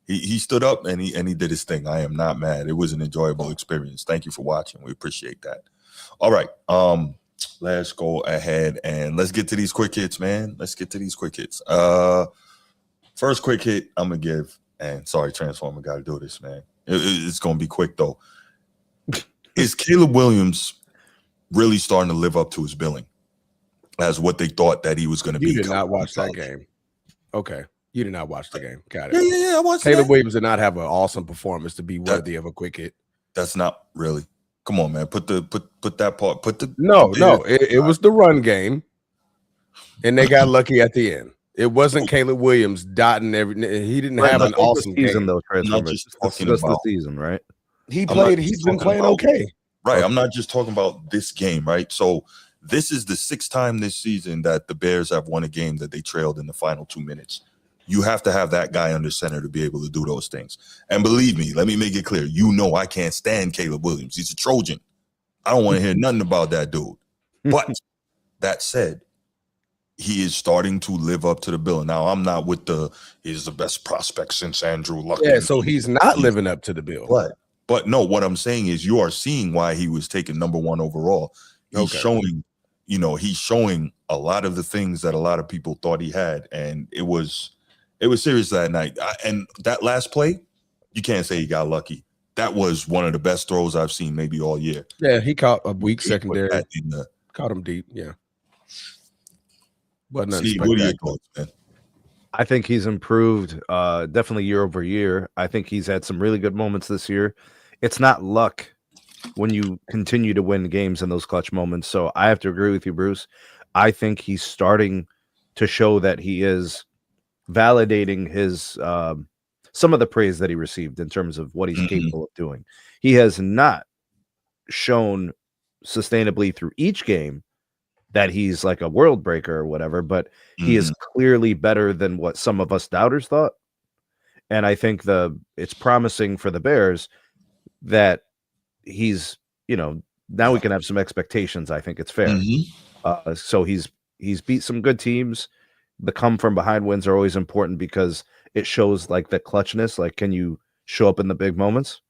he stood up and he did his thing. I am not mad. It was an enjoyable experience. Thank you for watching. We appreciate that. All right. Let's go ahead and let's get to these quick hits, man. Let's get to these quick hits. First quick hit I'm gonna give, and sorry, Transformer, got to do this, man. It's gonna be quick though. Is Caleb Williams really starting to live up to his billing as what they thought that he was going to be? You did not watch that game. Okay. You did not watch the game. Got it. Yeah. I watched Caleb Williams did not have an awesome performance to be worthy of a quick hit. That's not really. Come on, man. Put that part. No. It was the run game, and they got lucky at the end. It wasn't Caleb Williams dotting every. He didn't have an awesome season game. though. Transformers. That's the season, right? He played. He's been playing okay. Right. I'm not just talking about this game, right? So this is the 6th time this season that the Bears have won a game that they trailed in the final 2 minutes. You have to have that guy under center to be able to do those things. And believe me, let me make it clear. You know I can't stand Caleb Williams. He's a Trojan. I don't want to hear nothing about that dude. But that said, he is starting to live up to the bill. Now, I'm not with he's the best prospect since Andrew Luck. Yeah, so he's not living up to the bill. But no, what I'm saying is you are seeing why he was taken #1 overall. He's showing, he's showing a lot of the things that a lot of people thought he had. And it was serious that night. And that last play, you can't say he got lucky. That was one of the best throws I've seen maybe all year. Yeah, he caught a weak secondary. Caught him deep, yeah. What are your thoughts, man? I think he's improved definitely year over year. I think he's had some really good moments this year. It's not luck when you continue to win games in those clutch moments. So I have to agree with you, Bruce. I think he's starting to show that he is validating his some of the praise that he received in terms of what he's capable of doing. He has not shown sustainably through each game that he's like a world breaker or whatever, but he is clearly better than what some of us doubters thought. And I think it's promising for the Bears that he's, now we can have some expectations. I think it's fair. So he's beat some good teams. The come from behind wins are always important because it shows like the clutchness. Like, can you show up in the big moments?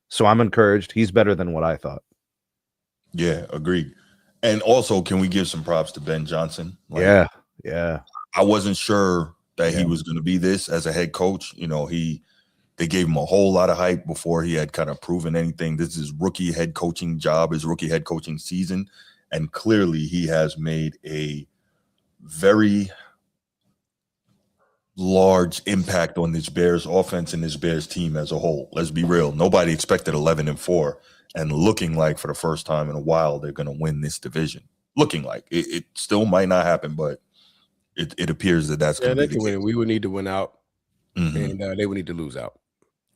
So I'm encouraged. He's better than what I thought. Yeah, agreed. And also, can we give some props to Ben Johnson? Yeah. I wasn't sure that he was going to be this as a head coach. They gave him a whole lot of hype before he had kind of proven anything. This is his rookie head coaching job, his rookie head coaching season. And clearly he has made a very large impact on this Bears offense and this Bears team as a whole. Let's be real. Nobody expected 11-4 and looking like for the first time in a while they're going to win this division. Looking like it still might not happen, but it appears that that's going to be the case. We would need to win out, and they would need to lose out.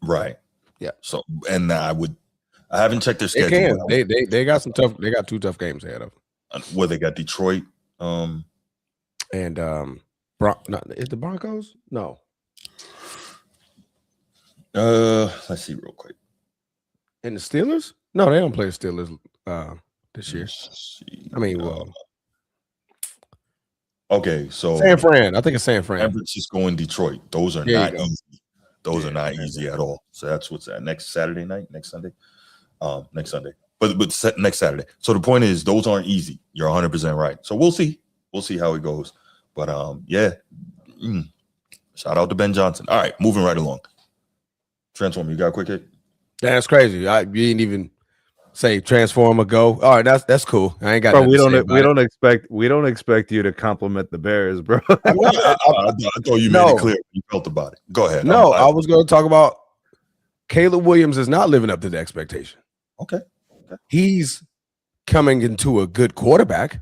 Right. Yeah. So, and I haven't checked their schedule. They got they got 2 tough games ahead of them. Where they got Detroit, and is the Broncos? No. Let's see real quick. And the Steelers? No, they don't play the Steelers this year. I mean, okay, so San Fran. I think it's San Fran. San Francisco and Detroit. Those are not easy. Those are not easy at all. So that's what's that next Saturday night, next Sunday, but next Saturday. So the point is, those aren't easy. You're 100% right. So we'll see how it goes. But shout out to Ben Johnson. All right, moving right along. Transform. You got a quick hit? That's crazy. You didn't even say transform or go. All right, that's cool. I ain't got. Bro, we don't expect you to compliment the Bears, bro. I thought you made it clear what you felt about it. Go ahead. No, I was going to talk about Caleb Williams is not living up to the expectation. Okay. He's coming into a good quarterback.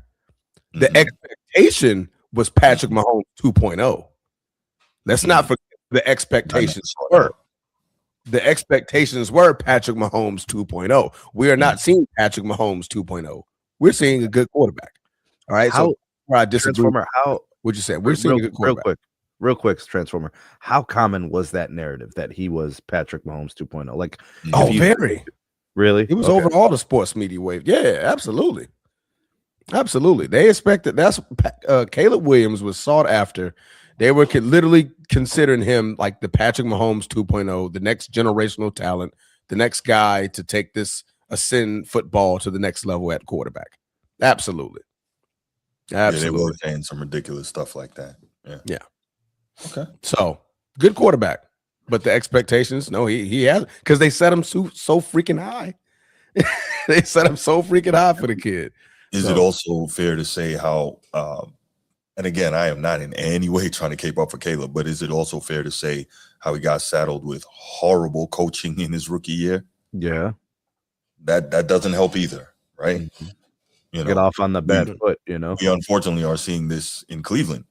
The expectation was Patrick Mahomes 2.0. Let's not forget the expectations were. The expectations were Patrick Mahomes 2.0. We are not seeing Patrick Mahomes 2.0. We're seeing a good quarterback. All right. So I disagree. Transformer, how would you say? We're seeing a good quarterback. Real quick, Transformer. How common was that narrative that he was Patrick Mahomes 2.0? Like, very. Really? He was over all the sports media wave. Yeah, absolutely. Absolutely. They expected Caleb Williams was sought after They were literally considering him like the Patrick Mahomes 2.0, the next generational talent, the next guy to take this ascend football to the next level at quarterback. Absolutely. Yeah, they Absolutely. were saying some ridiculous stuff like that. Yeah. Okay. So good quarterback, but the expectations, no, he has, because they set him so freaking high. They set him so freaking high for the kid. Is it also fair to say how? And again, I am not in any way trying to cape up for Caleb, but is it also fair to say how he got saddled with horrible coaching in his rookie year? Yeah, that doesn't help either, right? Mm-hmm. You know, get off on the bad foot. You know, we unfortunately are seeing this in Cleveland,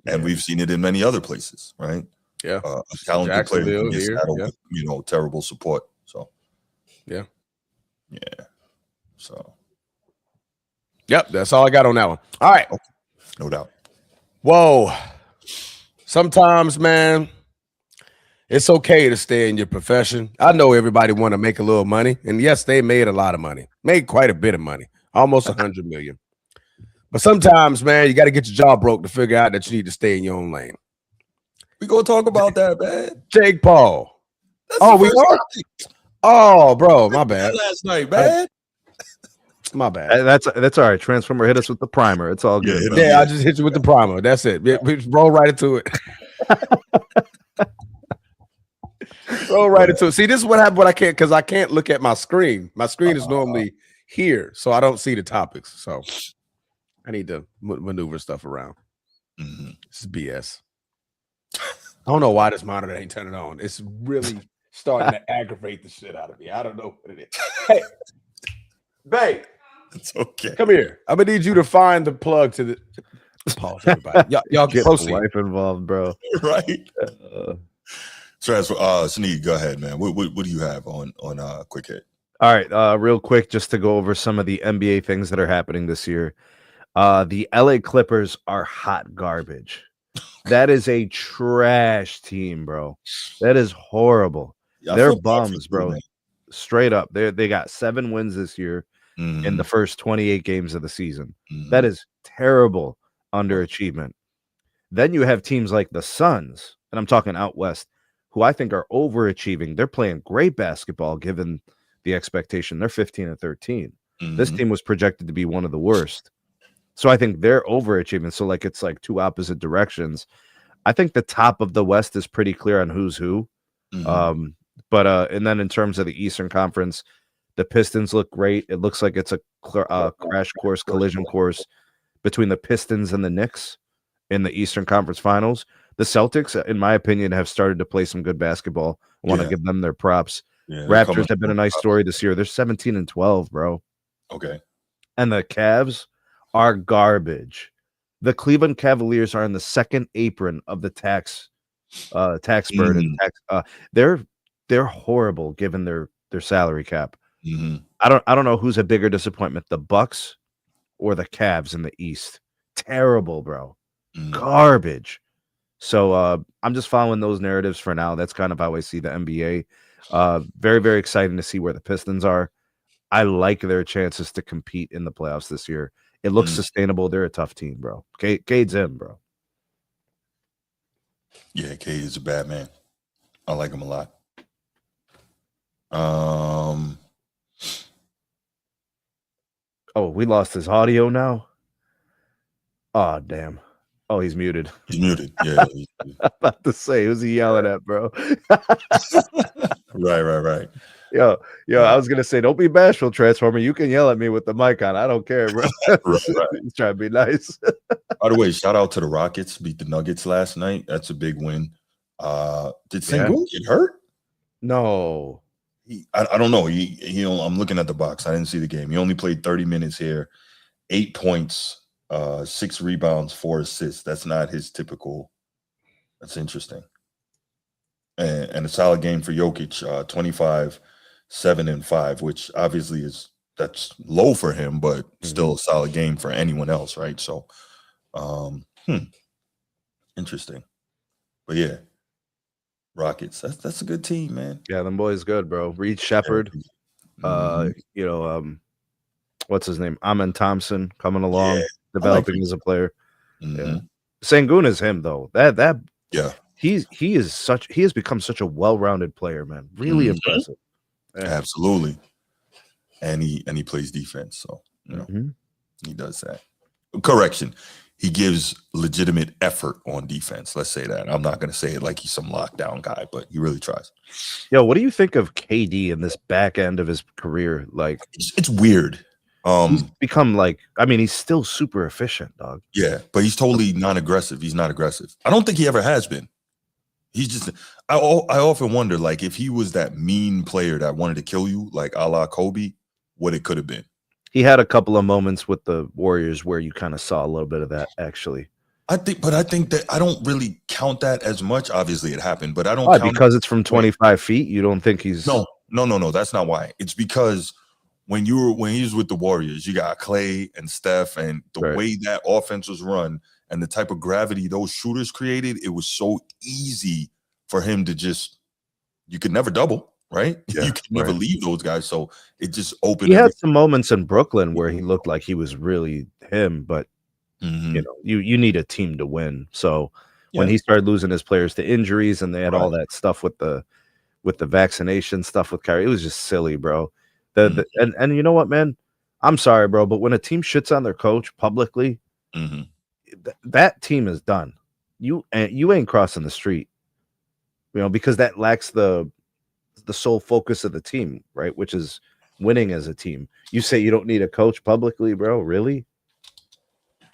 and we've seen it in many other places, right? Yeah, a talented player can get saddled with, terrible support. So, yeah. So, yep, that's all I got on that one. All right, okay. No doubt. Whoa. Sometimes, man, it's okay to stay in your profession. I know everybody want to make a little money, and yes, they made a lot of money, made quite a bit of money, almost 100 million. But sometimes, man, you got to get your jaw broke to figure out that you need to stay in your own lane. We gonna talk about that, man. Jake Paul. That's we are. Oh, bro, my bad. Last night, man. My bad. That's all right. Transformer, hit us with the primer. It's all good. Yeah, I just hit you with the primer. That's it. We roll right into it. Roll right into it. See, this is what happened when I can't, because I can't look at my screen. My screen is normally here, so I don't see the topics. So I need to maneuver stuff around. Mm-hmm. This is BS. I don't know why this monitor ain't turning on. It's really starting to aggravate the shit out of me. I don't know what it is. Hey, babe. It's okay. Come here. I'm gonna need you to find the plug to the pause. Everybody, y'all get proceed. Life involved, bro. Right. Sneed, go ahead, man. What do you have on Quick Hit? All right, real quick, just to go over some of the NBA things that are happening this year. The LA Clippers are hot garbage. That is a trash team, bro. That is horrible. They're bums, bro. Man. Straight up. They got 7 wins this year in the first 28 games of the season. That is terrible underachievement. Then you have teams like the Suns, and I'm talking out west, who I think are overachieving. They're playing great basketball given the expectation. They're 15-13. This team was projected to be one of the worst. So I think they're overachieving. So it's like two opposite directions. I think the top of the West is pretty clear on who's who. But and then in terms of the Eastern Conference, the Pistons look great. It looks like it's a crash course, collision course between the Pistons and the Knicks in the Eastern Conference Finals. The Celtics, in my opinion, have started to play some good basketball. I want to give them their props. Raptors have been a nice story this year. They're 17-12, bro. Okay. And the Cavs are garbage. The Cleveland Cavaliers are in the second apron of the tax burden. They're horrible given their salary cap. I don't know who's a bigger disappointment, the Bucks or the Cavs in the East. Terrible, bro. Garbage. So I'm just following those narratives for now. That's kind of how I see the NBA. Very, very exciting to see where the Pistons are. I like their chances to compete in the playoffs this year. It looks sustainable. They're a tough team, bro. Cade's in, bro. Yeah, Cade is a bad man. I like him a lot. Oh, we lost his audio now? Oh, damn. Oh, he's muted. He's muted. Yeah. I'm about to say, who's he yelling at, bro? Right. Yo, I was gonna say, don't be bashful, Transformer. You can yell at me with the mic on. I don't care, bro. Right. He's trying to be nice. By the way, shout out to the Rockets. Beat the Nuggets last night. That's a big win. Did Sengun get hurt? No. I don't know. I'm looking at the box. I didn't see the game. He only played 30 minutes here. 8 points, 6 rebounds, 4 assists. That's not his typical. That's interesting. And a solid game for Jokic, 25, 7 and 5, which obviously that's low for him, but still a solid game for anyone else, right? So, interesting. But yeah, Rockets. That's a good team, man. Yeah, them boys good, bro. Reed Shepherd. What's his name? Amen Thompson coming along, developing as a player. Yeah. Sengun is him though. That Yeah, he has become such a well-rounded player, man. Really impressive. Yeah. absolutely. And he plays defense, so Mhm. he does that. Correction. He gives legitimate effort on defense. Let's say that. I'm not going to say it like he's some lockdown guy, but he really tries. Yo, what do you think of KD in this back end of his career? Like, It's weird. he's become like, I mean, he's still super efficient, dog. Yeah, but he's totally non-aggressive. He's not aggressive. I don't think he ever has been. He's just. I often wonder, like, if he was that mean player that wanted to kill you, like a la Kobe, what it could have been. He had a couple of moments with the Warriors where you kind of saw a little bit of that, actually. I think that I don't really count that as much. Obviously, it happened, but I don't. Why? Count Because it's from 25 feet. You don't think he's No. That's not why. It's because when he was with the Warriors, you got Clay and Steph, and the Right. way that offense was run and the type of gravity those shooters created, it was so easy for him to just. You could never double, right? Yeah, You could never right. leave those guys, so it just opened. He had some moments in Brooklyn where he looked like he was really him, but Mhm. you know, you need a team to win. So when Yeah. he started losing his players to injuries and they had all Right. that stuff with the vaccination stuff with Kyrie, it was just silly, bro. And you know what, man? I'm sorry, bro, but when a team shits on their coach publicly, Mhm. that team is done. You ain't crossing the street, you know, because that lacks the sole focus of the team, right? Which is winning as a team. You say you don't need a coach publicly, bro? Really?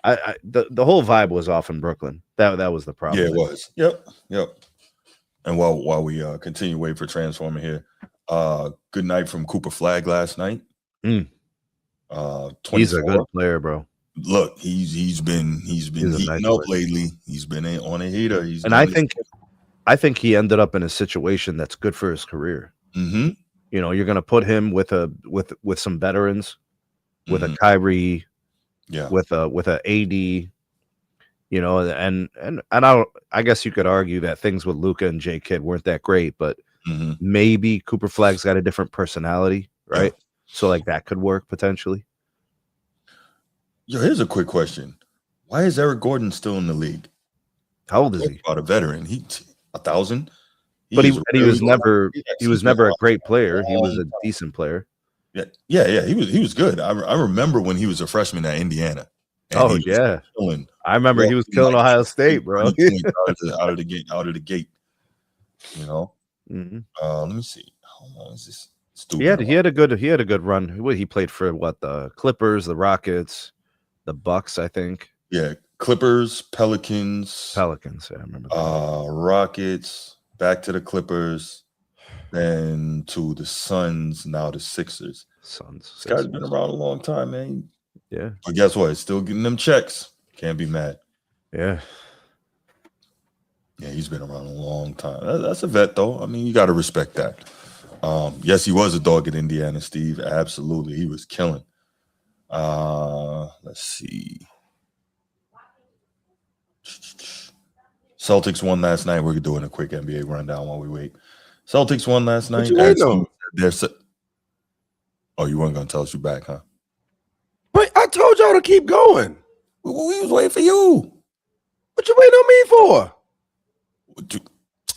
The whole vibe was off in Brooklyn. That was the problem. Yeah, it was. Yep. And while we continue waiting for Transformer here, good night from Cooper Flag last night. Mm. 24. He's a good player, bro. Look, he's been heating nice up player. lately. He's been on a heater. And I think he ended up in a situation that's good for his career. Mm-hmm. You know, you're going to put him with some veterans, with a Kyrie, with a AD, you know, and I guess you could argue that things with Luka and J Kidd weren't that great, but maybe Cooper Flag's got a different personality, right? Yeah. So like that could work potentially. Yo, here's a quick question: why is Eric Gordon still in the league? How old is he? About a veteran. He 1,000. But he was never a great player. He was a decent player. Yeah. He was good. I remember when he was a freshman at Indiana. Oh yeah, I remember he was killing Ohio State, bro. out of the gate. You know. Let me see. How long is this? Stupid. He had a good run. He played for what, the Clippers, the Rockets, the Bucks, I think. Yeah, Clippers, Pelicans. Yeah, I remember that. Rockets, back to the Clippers, then to the Suns, now the Sixers. This guy's been around a long time, man. Yeah. But guess what? He's still getting them checks. Can't be mad. Yeah. Yeah, he's been around a long time. That's a vet, though. I mean, you got to respect that. Yes, he was a dog at Indiana, Steve. Absolutely. He was killing. Let's see. Celtics won last night. We're doing a quick NBA rundown while we wait. Celtics won last night. Oh, you weren't going to tell us you back, huh? But I told y'all to keep going. We was waiting for you. What you waiting on me for?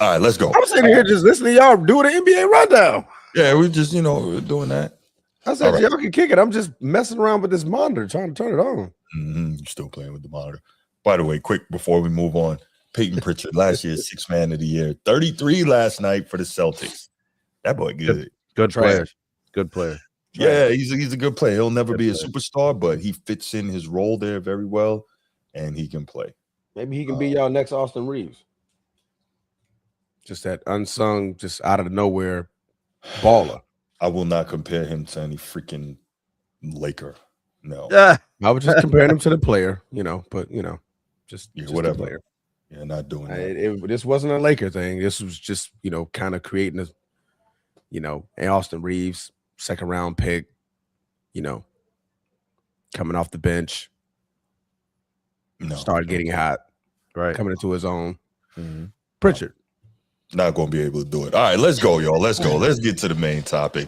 All right, let's go. I'm sitting here just listening to y'all do the NBA rundown. Yeah, we just, we're doing that. I said, y'all can kick it. I'm just messing around with this monitor, trying to turn it on. You're still playing with the monitor. By the way, quick before we move on, Peyton Pritchard, last year's Sixth Man of the Year, 33 last night for the Celtics. That boy good. Good player. Good player. Yeah, he's a good player. He'll never be a superstar, but he fits in his role there very well, and he can play. Maybe he can be y'all next Austin Reeves. Just that unsung, just out of nowhere baller. I will not compare him to any freaking Laker. No. I was just comparing him to the player, but just whatever. The player. Yeah, not doing that. This wasn't a Laker thing. This was just, kind of creating an Austin Reeves, second round pick, coming off the bench. Started getting hot, right? Coming into his own. Pritchard. Not going to be able to do it. All right, let's go, y'all. Let's go. Let's get to the main topic.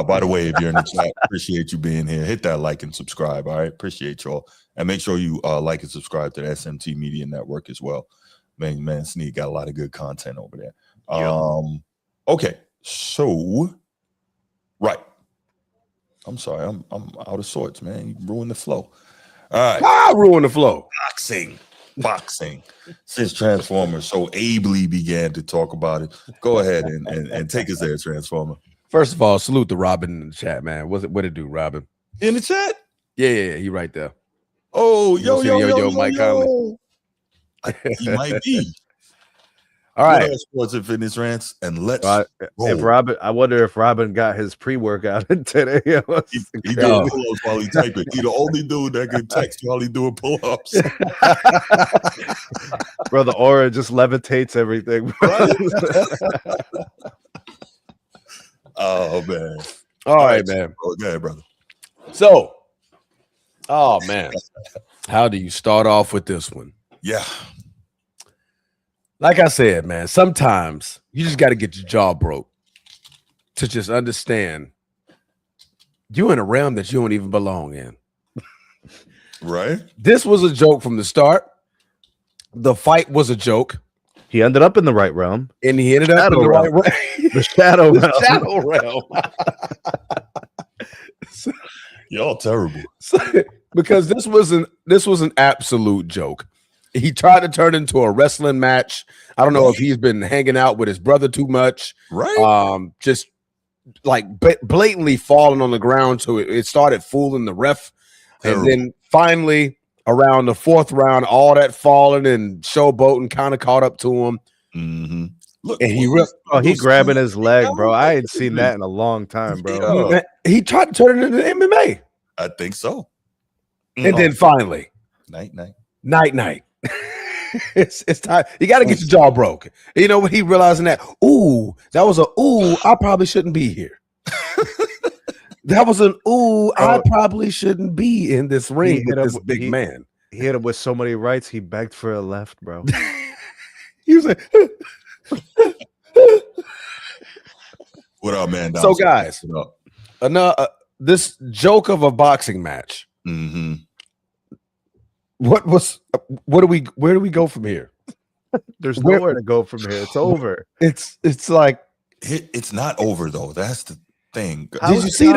By the way, if you're in the chat, appreciate you being here. Hit that like and subscribe. All right, appreciate y'all. And make sure you like and subscribe to the SMT Media Network as well. Man, Sneak got a lot of good content over there. Okay, so right. I'm sorry, I'm out of sorts, man. You ruined the flow. All right. I ruined the flow. Boxing. Since Transformers so ably began to talk about it, go ahead and take us there, Transformer. First of all, salute to Robin in the chat, man. What it do, Robin? In the chat? Yeah, he right there. Oh, yo, Mike Conley. He might be. All right, sports and fitness rants, and let's. If Robin, I wonder if Robin got his pre-workout in today. He doing pull-ups while he typing. He the only dude that can text while he doing pull-ups. Bro, the aura just levitates everything. Oh man! All right, man. Go ahead, brother. So, oh man, how do you start off with this one? Yeah. Like I said, man, sometimes you just got to get your jaw broke to just understand you're in a realm that you don't even belong in. Right? This was a joke from the start. The fight was a joke. He ended up in the right realm. And he ended up in the right realm. The shadow realm. Shadow realm. Y'all terrible. Because this was an absolute joke. He tried to turn into a wrestling match. I don't know if he's been hanging out with his brother too much. Right. Just like blatantly falling on the ground. So it started fooling the ref. Terrible. And then finally, around the fourth round, all that falling and showboating kind of caught up to him. Mm-hmm. Look, and he grabbing his leg, bro. I ain't seen that in a long time, bro. Yeah. He tried to turn it into MMA. I think so. And then finally, night. It's time. You got to get your jaw broke. You know what? He realizing that. I probably shouldn't be here. That was I probably shouldn't be in this ring with this big man. He hit him with so many rights. He begged for a left, bro. He was like, "What up, man?" So, guys, this joke of a boxing match. Mm-hmm. Where do we go from here? There's nowhere to go from here. It's over. It's like it's not over though. That's the thing. Did you see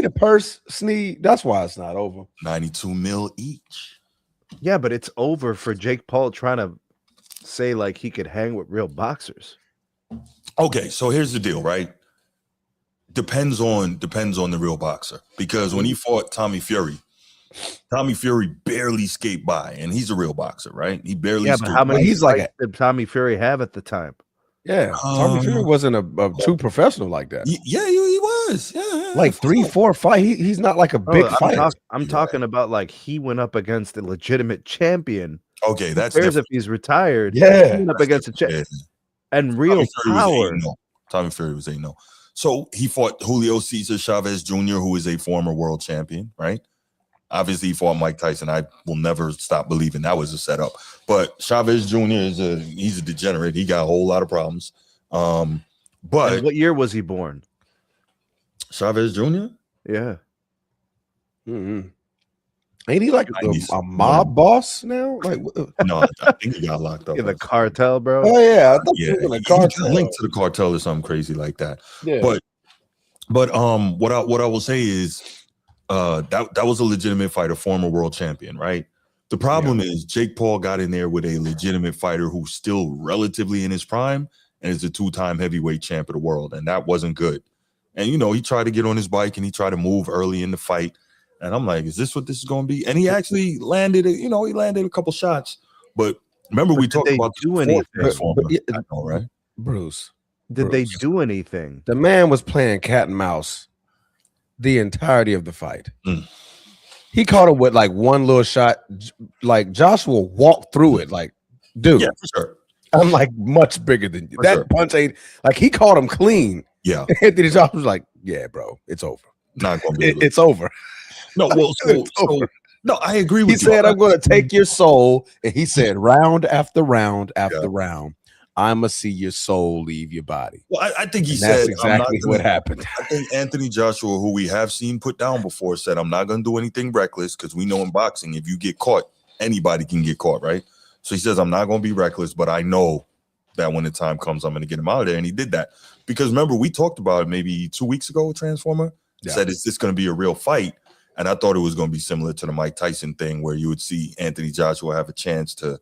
the purse, Sneed? That's why it's not over. 92 mil each. Yeah, but it's over for Jake Paul trying to say like he could hang with real boxers. Okay, so here's the deal, right? Depends on the real boxer, because when he fought Tommy Fury barely escaped by, and he's a real boxer, right? He barely. Yeah, but how many? He's like, did Tommy Fury have at the time? Yeah, Tommy Fury wasn't a true professional like that. Yeah, he was. Yeah, like 3, 4 fight. He's not like a big fighter. I'm talking about like he went up against a legitimate champion. Okay, that's different. If he's retired. Yeah, he went up against a champion and real power. Tommy Fury was 8-0. So he fought Julio Cesar Chavez Jr., who is a former world champion, right? Obviously, he fought Mike Tyson. I will never stop believing that was a setup. But Chavez Jr. he's a degenerate. He got a whole lot of problems. But and what year was he born? Chavez Jr.? Yeah. Mm-hmm. Ain't he like a mob boss now? Like no, I think he got locked up. Yeah, the cartel, bro. Oh yeah, I he linked to the cartel or something crazy like that. Yeah. But what I will say is that was a legitimate fighter, former world champion, right? The problem is Jake Paul got in there with a legitimate fighter who's still relatively in his prime and is a 2-time heavyweight champ of the world, and that wasn't good. And he tried to get on his bike and he tried to move early in the fight. And I'm like, is this what this is going to be? And he actually landed it. He landed a couple shots. But remember, we talked about right? Bruce. Did they do anything? The man was playing cat and mouse the entirety of the fight. He caught him with like one little shot. Like Joshua walked through it. Like, dude, yeah, for sure. I'm like much bigger than you. That punch ain't like he caught him clean. Yeah. Anthony Joshua was like, yeah, bro, it's over. Not gonna be it's over. No, well, no, I agree with you. He said, I'm going to take your soul. And he said, round after round after round, I'ma see your soul leave your body. Well, I think he And said that's exactly I'm not what happened. I think Anthony Joshua, who we have seen put down before, said, I'm not going to do anything reckless because we know in boxing, if you get caught, anybody can get caught, right? So he says, I'm not going to be reckless, but I know that when the time comes, I'm going to get him out of there. And he did that. Because remember, we talked about it maybe 2 weeks ago with Transformer. Yeah. Said, is this going to be a real fight? And I thought it was going to be similar to the Mike Tyson thing where you would see Anthony Joshua have a chance to,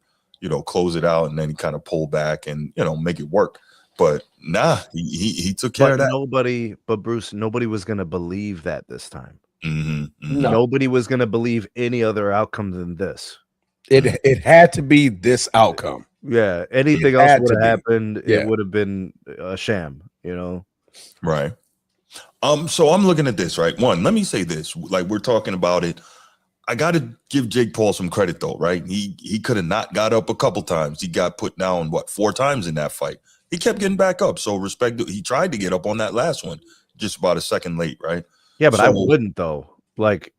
close it out and then he kind of pull back and, make it work. But nah, he took care of that. Bruce, nobody was going to believe that this time. Mm-hmm, mm-hmm. No. Nobody was going to believe any other outcome than this. It had to be this outcome. Yeah, anything else would have happened. Yeah. It would have been a sham, Right. So I'm looking at this, right? One, let me say this. Like we're talking about it. I got to give Jake Paul some credit though, right? He could have not got up a couple times. He got put down, 4 times in that fight. He kept getting back up. So respect. He tried to get up on that last one, just about a second late, right? Yeah, but I wouldn't though. Like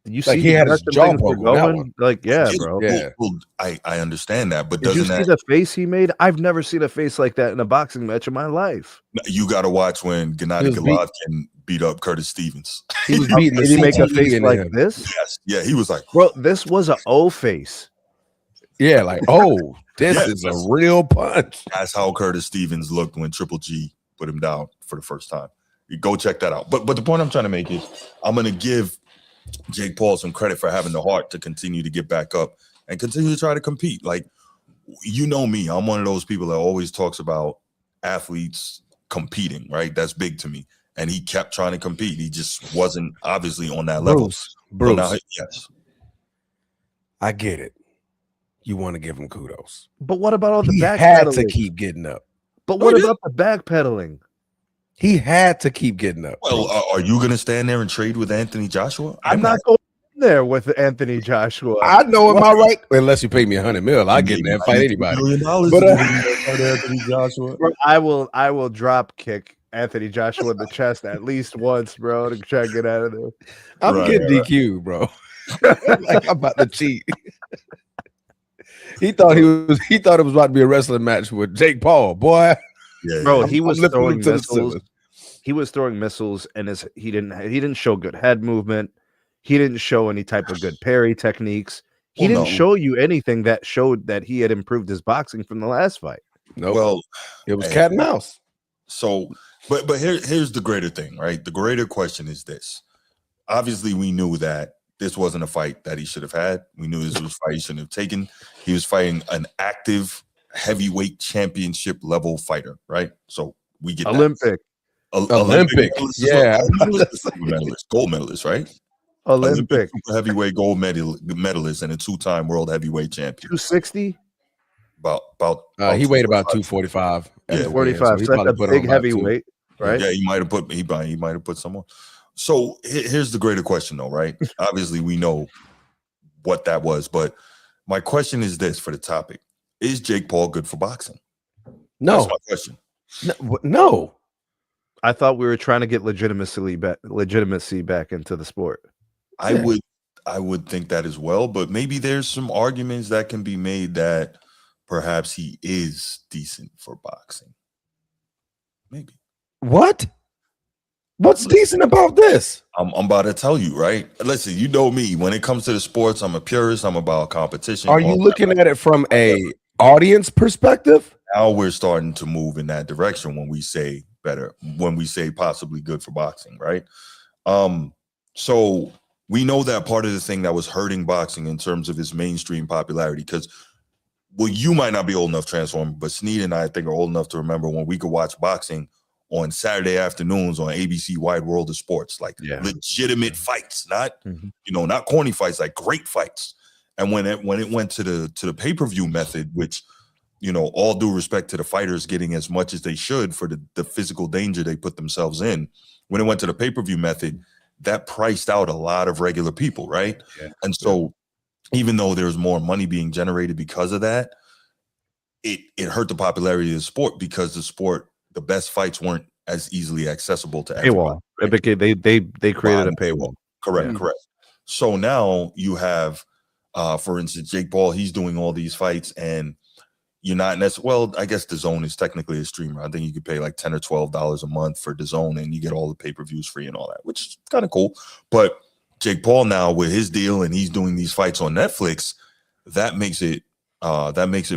you see, he had his jaw broken on that one. Like, yeah, bro. Yeah. Well, I understand that, but Did you doesn't see the face he made? I've never seen a face like that in a boxing match in my life. you got to watch when Gennady Golovkin beat up Curtis Stevens? He was beating. Did he make a face like this? Yes. Yeah, he was like, bro, this was an O face. Yeah, like, this is a real punch. That's how Curtis Stevens looked when Triple G put him down for the first time. You go check that out. But the point I'm trying to make is I'm going to give Jake Paul some credit for having the heart to continue to get back up and continue to try to compete. Like, you know me, I'm one of those people that always talks about athletes competing, right? That's big to me. And he kept trying to compete. He just wasn't obviously on that level. Bruce, now, yes. I get it. You want to give him kudos. But what about all the backpedaling? He had to keep getting up. But what about the backpedaling? He had to keep getting up. Well, are you going to stand there and trade with Anthony Joshua? I'm not going there with Anthony Joshua. I know, am I right? Unless you pay me $100 million, I get in there and fight anybody. But Anthony Joshua, I will drop kick Anthony Joshua in the chest at least once, bro, to try to get out of there. I'm getting DQ, bro. Like I'm about to cheat. He thought it was about to be a wrestling match with Jake Paul, boy. Yeah, bro, he was throwing missiles. He was throwing missiles, and he didn't show good head movement. He didn't show any type of good parry techniques. He didn't show you anything that showed that he had improved his boxing from the last fight. No, well, it was cat and mouse. So, but here's the greater thing, right? The greater question is this. Obviously, we knew that this wasn't a fight that he should have had. We knew this was a fight he shouldn't have taken. He was fighting an active heavyweight championship level fighter, right? So we get Olympic. Olympic. Yeah. Gold medalist, right? Olympic super heavyweight gold medalist and a 2-time world heavyweight champion. 260? About he weighed about 245. Yeah, 245. So that's a big heavyweight, right? Yeah, he might have put someone. So here's the greater question, though, right? Obviously, we know what that was, but my question is this for the topic: is Jake Paul good for boxing? No. That's my question. No. I thought we were trying to get legitimacy back into the sport. I would think that as well, but maybe there's some arguments that can be made that perhaps he is decent for boxing. Maybe. What? What's decent about this? I'm about to tell you, right? Listen, you know me. When it comes to the sports, I'm a purist. I'm about competition. Are you looking at it from a audience perspective? Now we're starting to move in that direction when we say better, when we say possibly good for boxing, right? So we know that part of the thing that was hurting boxing in terms of its mainstream popularity, because, well, you might not be old enough, Transform, but Sneed and I think are old enough to remember when we could watch boxing on Saturday afternoons on ABC Wide World of Sports, like legitimate fights, not not corny fights, like great fights. And when it went to the pay-per-view method, which, all due respect to the fighters getting as much as they should for the physical danger they put themselves in, when it went to the pay-per-view method, that priced out a lot of regular people, right? Yeah. And so even though there's more money being generated because of that, it hurt the popularity of the sport, because the best fights weren't as easily accessible to everyone. Paywall. They created a paywall. Correct. So now you have, for instance, Jake Paul, he's doing all these fights, and you're not necessarily, well, I guess DAZN is technically a streamer. I think you could pay like $10 or $12 a month for DAZN and you get all the pay-per-views free and all that, which is kind of cool. But Jake Paul now with his deal and he's doing these fights on Netflix, that makes it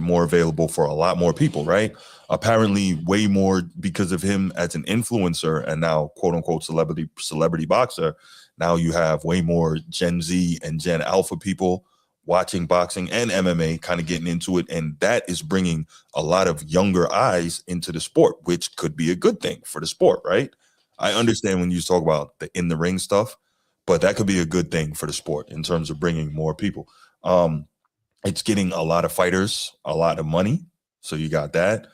more available for a lot more people, right? Apparently way more because of him as an influencer and now quote unquote celebrity boxer. Now you have way more Gen Z and Gen Alpha people watching boxing and MMA, kind of getting into it. And that is bringing a lot of younger eyes into the sport, which could be a good thing for the sport, right? I understand when you talk about the in the ring stuff, but that could be a good thing for the sport in terms of bringing more people. It's getting a lot of fighters, a lot of money. So you got that.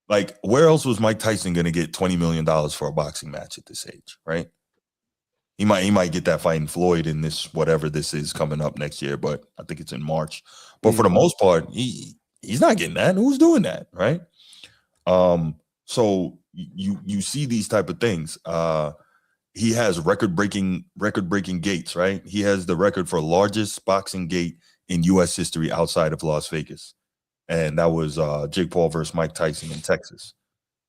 Like where else was Mike Tyson going to get $20 million for a boxing match at this age, right? He might get that fight in Floyd in this, whatever this is coming up next year, but I think it's in March. But for the most part, he's not getting that. Who's doing that, right? So you see these type of things. He has record-breaking gates, right? He has the record for largest boxing gate in U.S. history outside of Las Vegas, and that was Jake Paul versus Mike Tyson in Texas.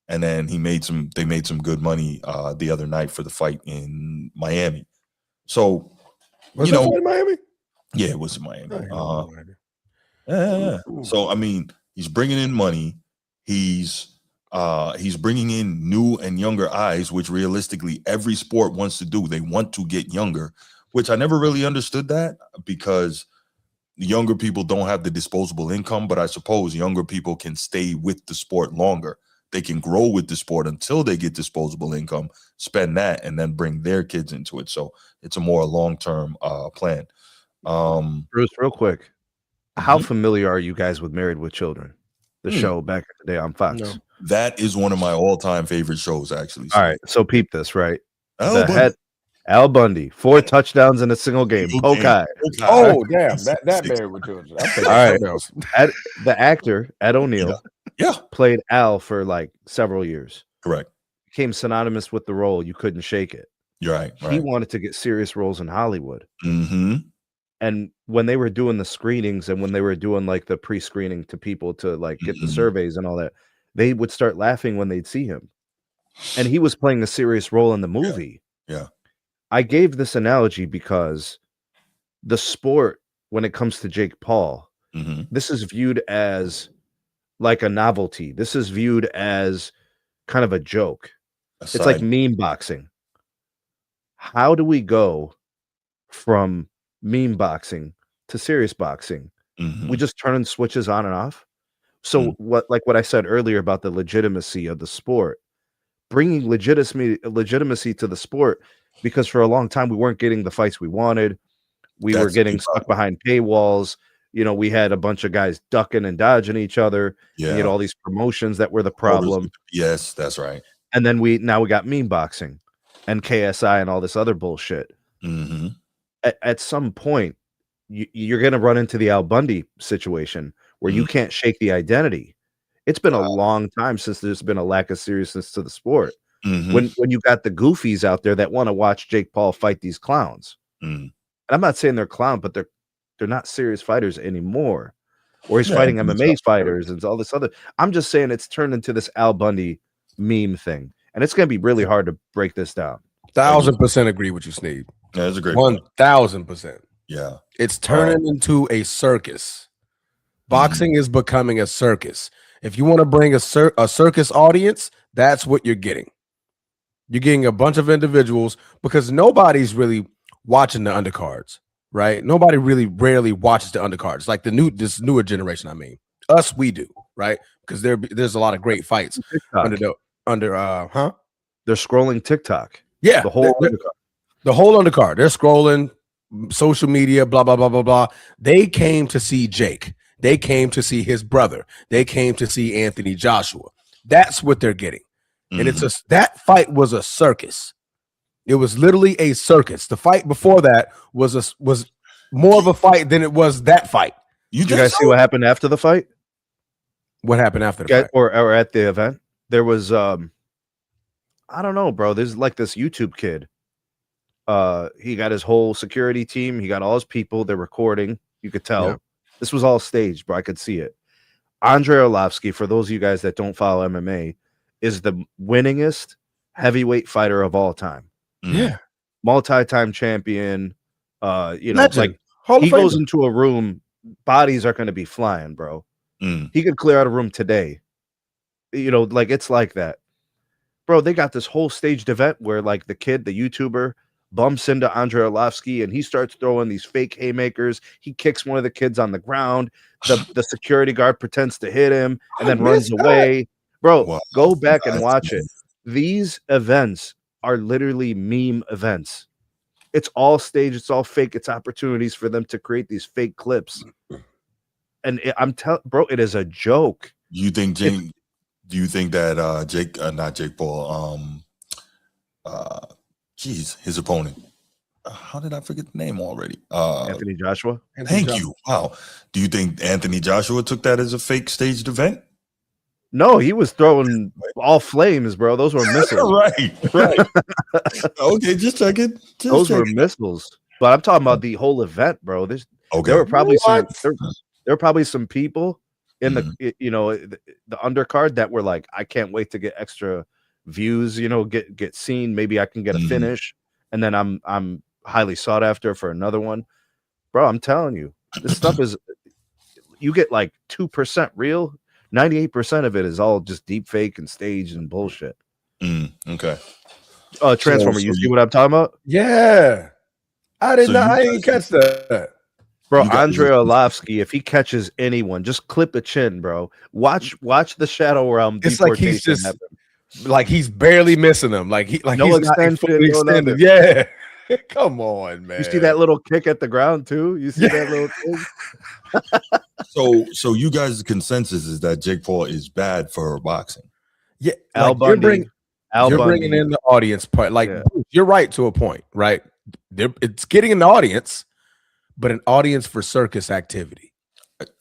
And then they made some good money the other night for the fight in Miami. So, Was it in Miami? Yeah, it was in Miami. Yeah. So, I mean, he's bringing in money. He's bringing in new and younger eyes, which realistically every sport wants to do. They want to get younger, which I never really understood that because younger people don't have the disposable income, but I suppose younger people can stay with the sport longer. They can grow with the sport until they get disposable income, spend that, and then bring their kids into it. So it's a more long-term plan. Bruce, real quick, how familiar are you guys with Married with Children, the show back in the day on Fox? No. That is one of my all-time favorite shows, actually. All right, so peep this, right? Al Bundy. Al Bundy, 4 touchdowns in a single game. Pokai. Oh, damn. That Married with Children. All right. The actor, Ed O'Neill, played Al for like several years. Correct. Became synonymous with the role. You couldn't shake it. You're right. He wanted to get serious roles in Hollywood. Mm-hmm. And when they were doing the screenings and when they were doing like the pre-screening to people to like get the surveys and all that, they would start laughing when they'd see him. And he was playing a serious role in the movie. Yeah. I gave this analogy because the sport, when it comes to Jake Paul, this is viewed as like a novelty. This is viewed as kind of a joke. It's like meme boxing. How do we go from meme boxing to serious boxing? We just turn switches on and off. So what I said earlier about the legitimacy of the sport, bringing legitimacy to the sport, because for a long time we weren't getting the fights we wanted. We were getting stuck behind paywalls. You know, we had a bunch of guys ducking and dodging each other. Yeah. You had all these promotions that were the problem. Yes, that's right. And then we got meme boxing and KSI and all this other bullshit. At some point, you're going to run into the Al Bundy situation where you can't shake the identity. It's been a long time since there's been a lack of seriousness to the sport. When you got the goofies out there that want to watch Jake Paul fight these clowns. And I'm not saying they're clowns, but they're not serious fighters anymore. Or he's fighting MMA fighters and all this other. I'm just saying it's turned into this Al Bundy meme thing. And it's going to be really hard to break this down. 1,000% agree with you, Sneed. Yeah, that's a great 1,000%. Yeah. It's turning into a circus. Boxing is becoming a circus. If you want to bring a circus audience, that's what you're getting. You're getting a bunch of individuals because nobody's really watching the undercards, right? Nobody really rarely watches the undercards. Like this newer generation, I mean. Us, we do, right? Because there's a lot of great fights They're scrolling TikTok. Yeah. The whole undercard. The whole undercard. They're scrolling social media, blah, blah, blah, blah, blah. They came to see Jake. They came to see his brother. They came to see Anthony Joshua. That's what they're getting. And that fight was a circus. It was literally a circus. The fight before that was more of a fight than it was that fight. Did you guys see what happened after the fight? What happened after the fight? Or at the event? There was I don't know, bro. There's like this YouTube kid. He got his whole security team. He got all his people. They're recording. You could tell. Yeah. This was all staged, bro. I could see it. Andre Arlovski, for those of you guys that don't follow MMA, is the winningest heavyweight fighter of all time. Yeah. Multi-time champion. Legend. Like Hall of he goes Famer. into a room, bodies are going to be flying, bro. He could clear out a room today. Like it's like that. Bro, they got this whole staged event where like the YouTuber, bumps into Andre Arlovski and he starts throwing these fake haymakers. He kicks one of the kids on the ground. The security guard pretends to hit him and then runs away. Bro, Wow. go back and watch it. These events are literally meme events. It's all staged. It's all fake. It's opportunities for them to create these fake clips. And I'm telling, bro, it is a joke. You think Jake? Do you think that not Jake Paul, his opponent? How did I forget the name already? Anthony Joshua. Thank you. Wow. Do you think Anthony Joshua took that as a fake staged event? No, he was throwing all flames, bro. Those were missiles. right. Okay, just checking. Those were missiles. But I'm talking about the whole event, bro. There were probably some people in the the undercard that were like, I can't wait to get extra views, get seen. Maybe I can get a finish, and then I'm highly sought after for another one. Bro, I'm telling you, this stuff is, you get like 2% real. 98% of it is all just deep fake and staged and bullshit. Okay. Transformer, you see what I'm talking about? Yeah. I didn't catch that. Bro, Andre Arlovski, if he catches anyone, just clip a chin, bro. Watch the Shadow Realm. It's like he's just like he's barely missing them. Like he's extended. Yeah. Come on, man. You see that little kick at the ground too? You see that little thing? So you guys' consensus is that Jake Paul is bad for boxing. Yeah, Al Bundy. You're bringing in the audience part. Like you're right to a point, right? It's getting an audience, but an audience for circus activity.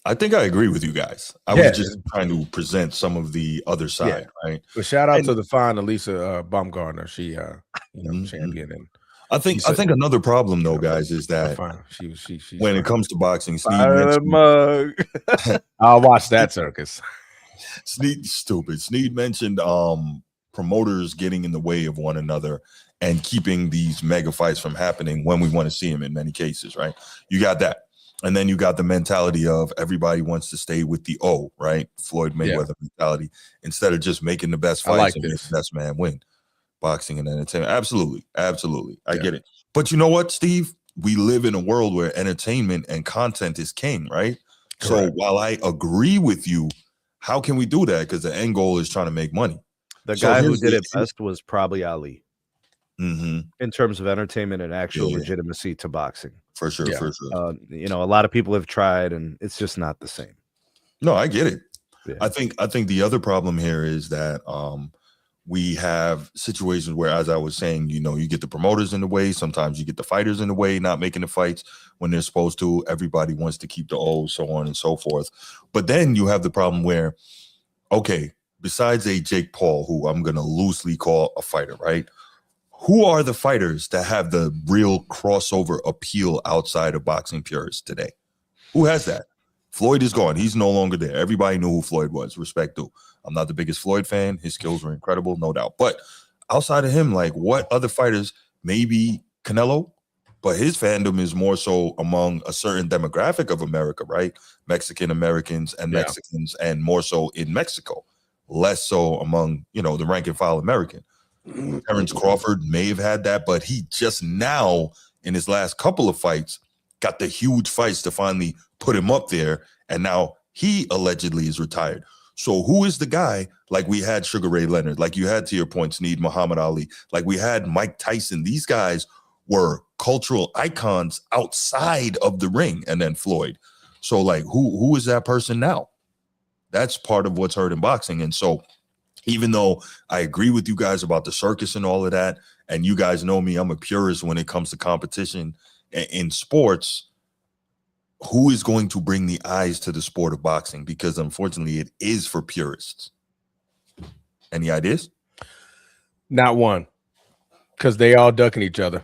I think I agree with you guys. I was just trying to present some of the other side, right? But shout out to the fine Elisa Baumgartner. She champion. And I think another problem though, guys, is that she when it comes to boxing, I'll watch that circus. Sneed mentioned promoters getting in the way of one another and keeping these mega fights from happening when we want to see them in many cases, right? You got that. And then you got the mentality of everybody wants to stay with the O, right? Floyd Mayweather mentality, instead of just making the best fights and make the best man win. Boxing and entertainment. Absolutely. I get it. But you know what, Steve? We live in a world where entertainment and content is king, right? Correct. So while I agree with you, how can we do that? Because the end goal is trying to make money. The guy who did it best was probably Ali. In terms of entertainment and actual legitimacy to boxing. For sure. A lot of people have tried and it's just not the same. No, I get it. Yeah. I think the other problem here is that we have situations where, as I was saying, you get the promoters in the way. Sometimes you get the fighters in the way, not making the fights when they're supposed to. Everybody wants to keep the O, so on and so forth. But then you have the problem where, okay, besides a Jake Paul, who I'm going to loosely call a fighter, right? Who are the fighters that have the real crossover appeal outside of boxing purists today? Who has that? Floyd is gone. He's no longer there. Everybody knew who Floyd was. Respect to. I'm not the biggest Floyd fan. His skills were incredible, no doubt. But outside of him, like what other fighters? Maybe Canelo, but his fandom is more so among a certain demographic of America, right? Mexican Americans and Mexicans, and more so in Mexico, less so among, the rank and file American. Terrence Crawford may have had that, but he just now in his last couple of fights got the huge fights to finally put him up there. And now he allegedly is retired. So who is the guy? Like we had Sugar Ray Leonard, like you had, to your point, Sneed, Muhammad Ali, like we had Mike Tyson. These guys were cultural icons outside of the ring, and then Floyd. So like who is that person now? That's part of what's hurting boxing. And so even though I agree with you guys about the circus and all of that, and you guys know me, I'm a purist when it comes to competition in sports, who is going to bring the eyes to the sport of boxing? Because unfortunately, it is for purists. Any ideas? Not one, because they all ducking each other.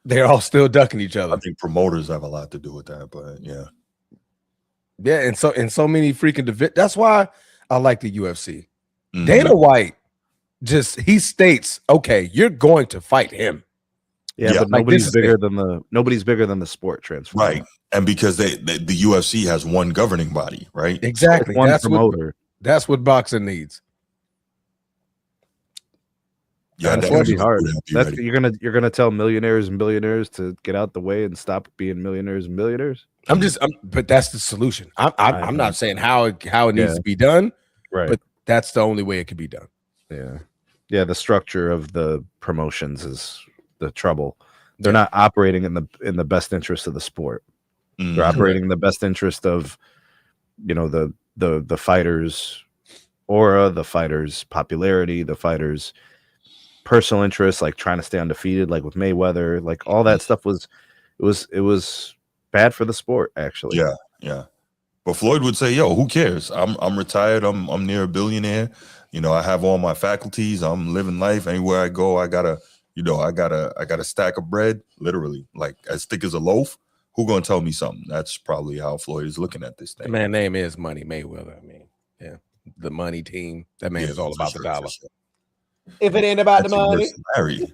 They're all still ducking each other. I think promoters have a lot to do with that, but yeah. Yeah, and so many freaking that's why I like the UFC. Mhm. Dana White he states, okay, you're going to fight him. Yeah, but Like, nobody's this is bigger it. than the sport transformer. Right. And because the UFC has one governing body, right? Exactly. One promoter. That's what boxing needs. Yeah, It's that gonna be hard. be ready. You're gonna tell millionaires and billionaires to get out the way and stop being millionaires and billionaires. But that's the solution. I'm not saying how it needs to be done, Right. but that's the only way it can be done. Yeah. The structure of the promotions is the trouble. They're not operating in the best interest of the sport. Mhm. They're operating in the best interest of, the fighters' aura, the fighters' popularity, the fighters' personal interests, like trying to stay undefeated, like with Mayweather, like all that stuff was bad for the sport, actually. Yeah. But Floyd would say, "Yo, who cares? I'm retired. I'm near a billionaire. I have all my faculties. I'm living life. Anywhere I go, I got a stack of bread, literally, like as thick as a loaf. Who gonna tell me something?" That's probably how Floyd is looking at this thing. The man's name is Money Mayweather. I mean, yeah, the money team. That man is all about the dollar. Sure. If it ain't about the money, Larry.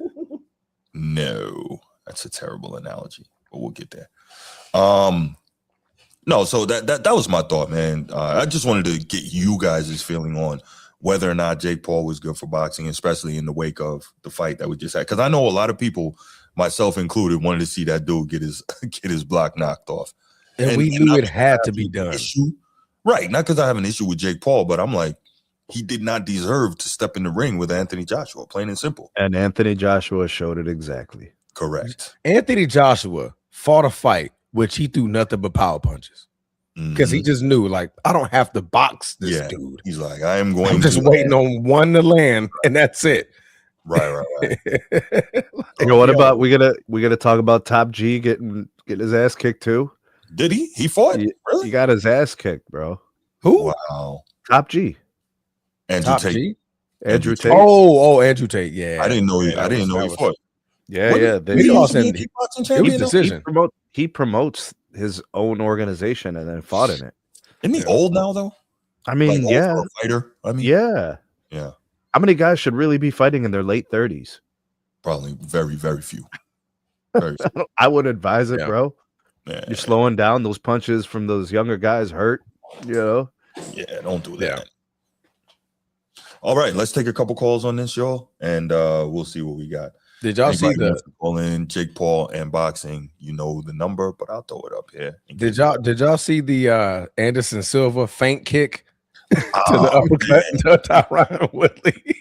No, that's a terrible analogy, but we'll get there. No, so that was my thought, man. I just wanted to get you guys' feeling on whether or not Jake Paul was good for boxing, especially in the wake of the fight that we just had. Because I know a lot of people, myself included, wanted to see that dude get his block knocked off. and we knew it had to be done. Right, not because I have an issue with Jake Paul, but I'm like, he did not deserve to step in the ring with Anthony Joshua, plain and simple. And Anthony Joshua showed it exactly. Correct. Anthony Joshua fought a fight which he threw nothing but power punches because he just knew, like, I don't have to box this dude. He's like, I'm just waiting on one to land, and that's it. Right. What about we gotta talk about Top G getting his ass kicked too? Did he? He fought? Really? He got his ass kicked, bro. Who? Wow. Top G. Andrew Tate. Andrew Tate. Oh, Andrew Tate. Yeah. I didn't know he fought. Yeah. He lost in decision. He promotes his own organization and then fought in it. Isn't he old now though? I mean, like, for a fighter. I mean, yeah. How many guys should really be fighting in their late 30s? Probably very, very few. I would advise it, bro. Yeah. You're slowing down. Those punches from those younger guys hurt. Yeah, don't do that. Yeah. All right, let's take a couple calls on this, y'all, and we'll see what we got. Did y'all see the call in Jake Paul and boxing? You know the number, but I'll throw it up here. Did y'all see the Anderson Silva feint kick to the uppercut to Tyron Woodley?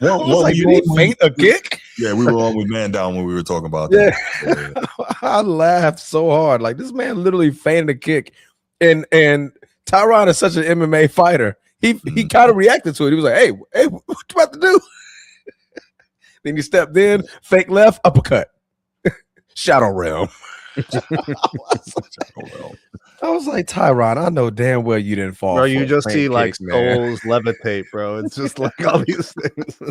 Did he feint a kick? Yeah, we were on with Man Down when we were talking about that. Yeah. I laughed so hard. Like, this man literally feinted a kick, and Tyron is such an MMA fighter. He kind of reacted to it. He was like, "Hey, what you about to do?" Then he stepped in, fake left, uppercut, shadow realm. I was like, Tyron, I know damn well you didn't fall. Bro, you just see like souls levitate, bro. It's just like all these things.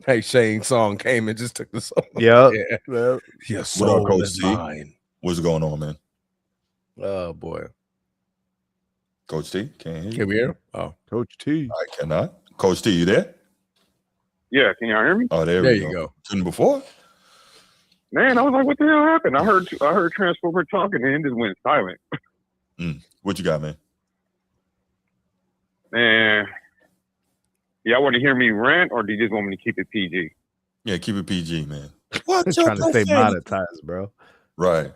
Hey, Shane Song came and just took the soul. Yeah. Your soul is mine. What's going on, man? Oh boy. Coach T, can't hear you. Can we hear him? Oh, Coach T. I cannot. Coach T, you there? Yeah, can y'all hear me? Oh, there you go. Couldn't before? Man, I was like, what the hell happened? I heard Transformer talking and it just went silent. What you got, man? Man, y'all want to hear me rant or do you just want me to keep it PG? Yeah, keep it PG, man. What? Trying to stay monetized, bro. Right.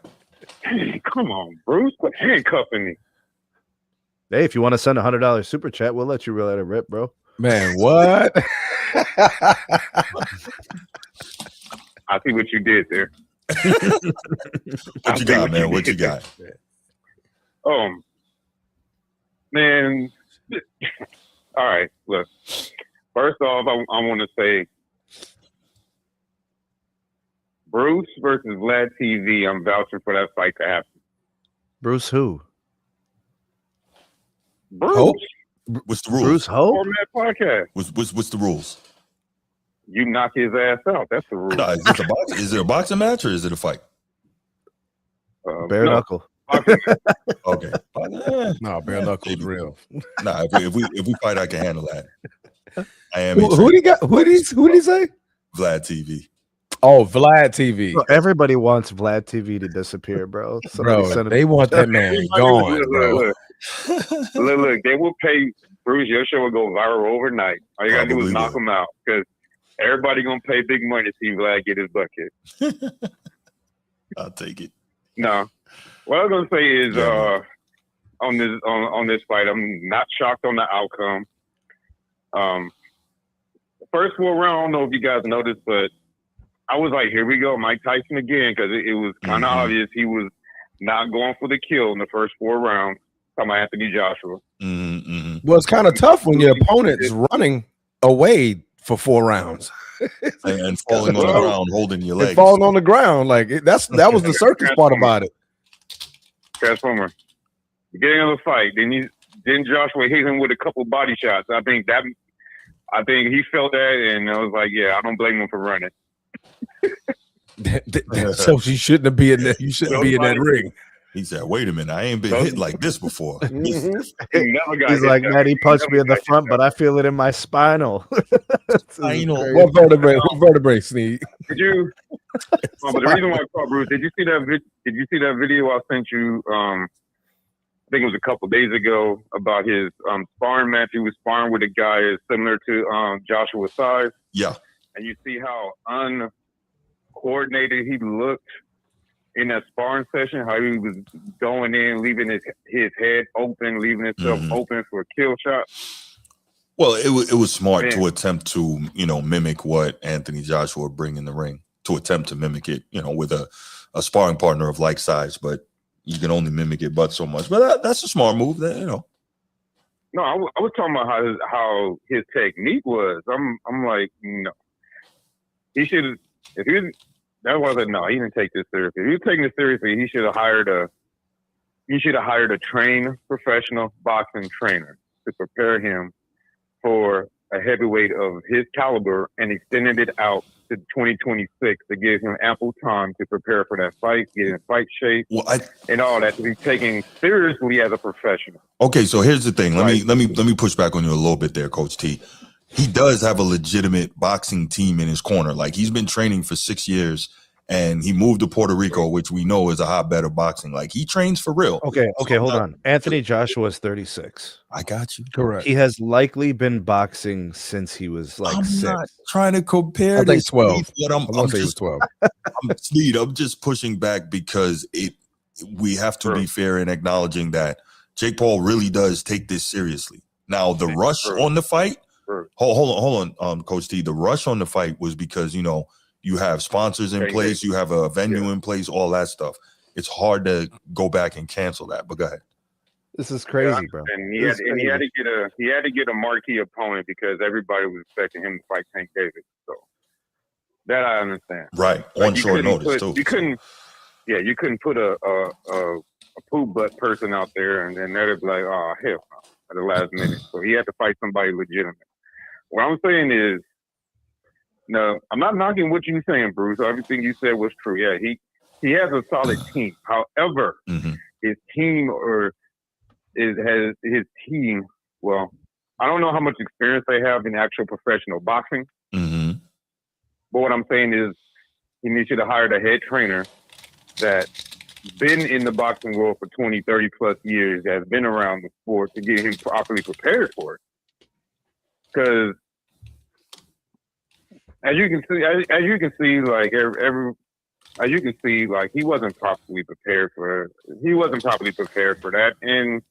Hey, come on, Bruce. Quit handcuffing me. Hey, if you want to send $100 super chat, we'll let you let it rip, bro. Man, what? I see what you did there. What you got, man? What you got? Man. All right, look. First off, I want to say Bruce versus Vlad TV. I'm vouching for that fight to happen. Bruce who? Bruce. Hope? What's the rules? Bruce Hope? Format podcast. What's the rules? You knock his ass out. That's the rule. No, is it a boxing match or is it a fight? Bare no. knuckle. boxing. Okay. No, bare knuckles real. Nah, if we fight, I can handle that. I am Who do you got? Who did he say? Vlad TV. Oh, Vlad TV. Bro, everybody wants Vlad TV to disappear, bro. Bro, they want that man gone, bro. Look, they will pay Bruce. Your show will go viral overnight. All you gotta do is knock them out because everybody gonna pay big money to see Vlad get his bucket. I'll take it. No, what I was gonna say is on this fight, I'm not shocked on the outcome. The first 4 round, I don't know if you guys noticed, but I was like, here we go, Mike Tyson again, because it was kind of obvious he was not going for the kill in the first 4 rounds. Talking about Anthony Joshua. Well, it's kind of tough when your opponent's running away for 4 rounds and falling on the ground, holding your legs, falling on the ground. Like that was the circus part about it. Transformer. Beginning of the fight, then Joshua hit him with a couple body shots. I think he felt that, and I was like, yeah, I don't blame him for running. So she shouldn't be in that. You shouldn't be in that ring. He said, "Wait a minute, I ain't been hit like this before." He's like, man, he punched me in the front, but I feel it in my spinal. What vertebrae, Sneed? Did you? But the reason why I called Bruce, did you see that video I sent you? I think it was a couple days ago about his sparring match. He was sparring with a guy similar to Joshua's size. Yeah, and you see how uncoordinated he looked in that sparring session, how he was going in, leaving his head open, leaving himself open for a kill shot. Well, it was smart to attempt to, mimic what Anthony Joshua bring in the ring, to attempt to mimic it, with a sparring partner of like size, but you can only mimic it but so much. But that's a smart move, No, I was talking about how his technique was. I'm like, no. He should, if he was, that wasn't, no, he didn't take this seriously. If he was taking this seriously, he should have hired a trained professional boxing trainer to prepare him for a heavyweight of his caliber and extended it out to 2026 to give him ample time to prepare for that fight, get in fight shape, and all that, to be taken seriously as a professional. Okay, so here's the thing. Let me push back on you a little bit there, Coach T. He does have a legitimate boxing team in his corner. Like, he's been training for 6 years, and he moved to Puerto Rico, which we know is a hotbed of boxing. Like, he trains for real. Okay, hold on. Anthony Joshua is 36. I got you. Correct. He has likely been boxing since he was like I'm 6. not trying to compare. I think 12. I'm say it was 12. I'm just pushing back because we have to be fair in acknowledging that Jake Paul really does take this seriously. Now, the rush on the fight. Hold on, Coach T. The rush on the fight was because, you have sponsors in place, you have a venue in place, all that stuff. It's hard to go back and cancel that. But go ahead. This is crazy, bro. And he had to get a marquee opponent because everybody was expecting him to fight Tank Davis. So that I understand. Right. On short notice too. You couldn't put a poop butt person out there and then they'd be like, oh hell no, at the last minute. So he had to fight somebody legitimate. What I'm saying is, no, I'm not knocking what you're saying, Bruce. Everything you said was true. Yeah, he has a solid team. However, his team has his team. Well, I don't know how much experience they have in actual professional boxing. But what I'm saying is, he should have hired a head trainer that's been in the boxing world for 20, 30 plus years, has been around the sport to get him properly prepared for it. Because as you can see, like he wasn't properly prepared for that, and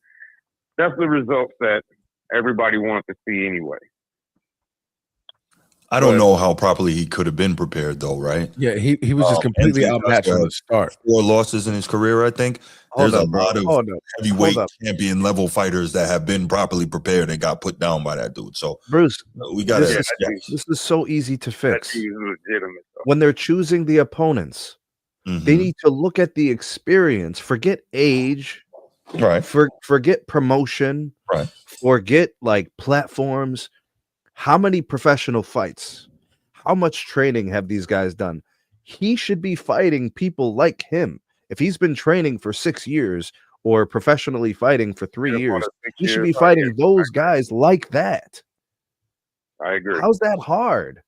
that's the results that everybody wanted to see anyway. I don't know how properly he could have been prepared, though, right? Yeah, he was just completely outmatched from the start. 4 losses in his career, I think. There's a lot of heavyweight champion level fighters that have been properly prepared and got put down by that dude. So, Bruce, we got this is so easy to fix. When they're choosing the opponents, they need to look at the experience. Forget age, right? Forget promotion, right? Forget like platforms. How many professional fights? How much training have these guys done? He should be fighting people like him. If he's been training for 6 years or professionally fighting for 3 years, he should be 6 years. fighting those guys like that. I agree. How's that hard?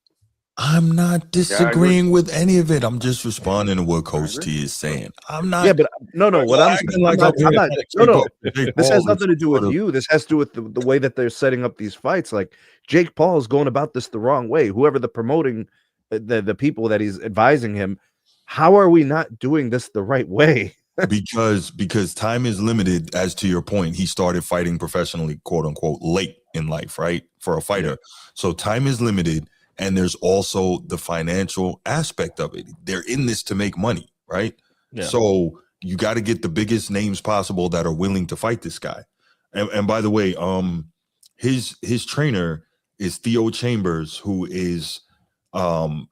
I'm not disagreeing with any of it. I'm just responding to what Coach T is saying. I'm not. Yeah, but no. What I'm acting saying, like I'm I'm not. here No. to Jake This has Paul nothing to do with is you. This has to do with the way that they're setting up these fights. Like Jake Paul is going about this the wrong way. Whoever the promoting, the people that he's advising him, how are we not doing this the right way? because time is limited. As to your point, he started fighting professionally, quote unquote, late in life, right? For a fighter, so time is limited. And there's also the financial aspect of it. They're in this to make money, right? Yeah. So you got to get the biggest names possible that are willing to fight this guy. And by the way, his trainer is Theo Chambers, who is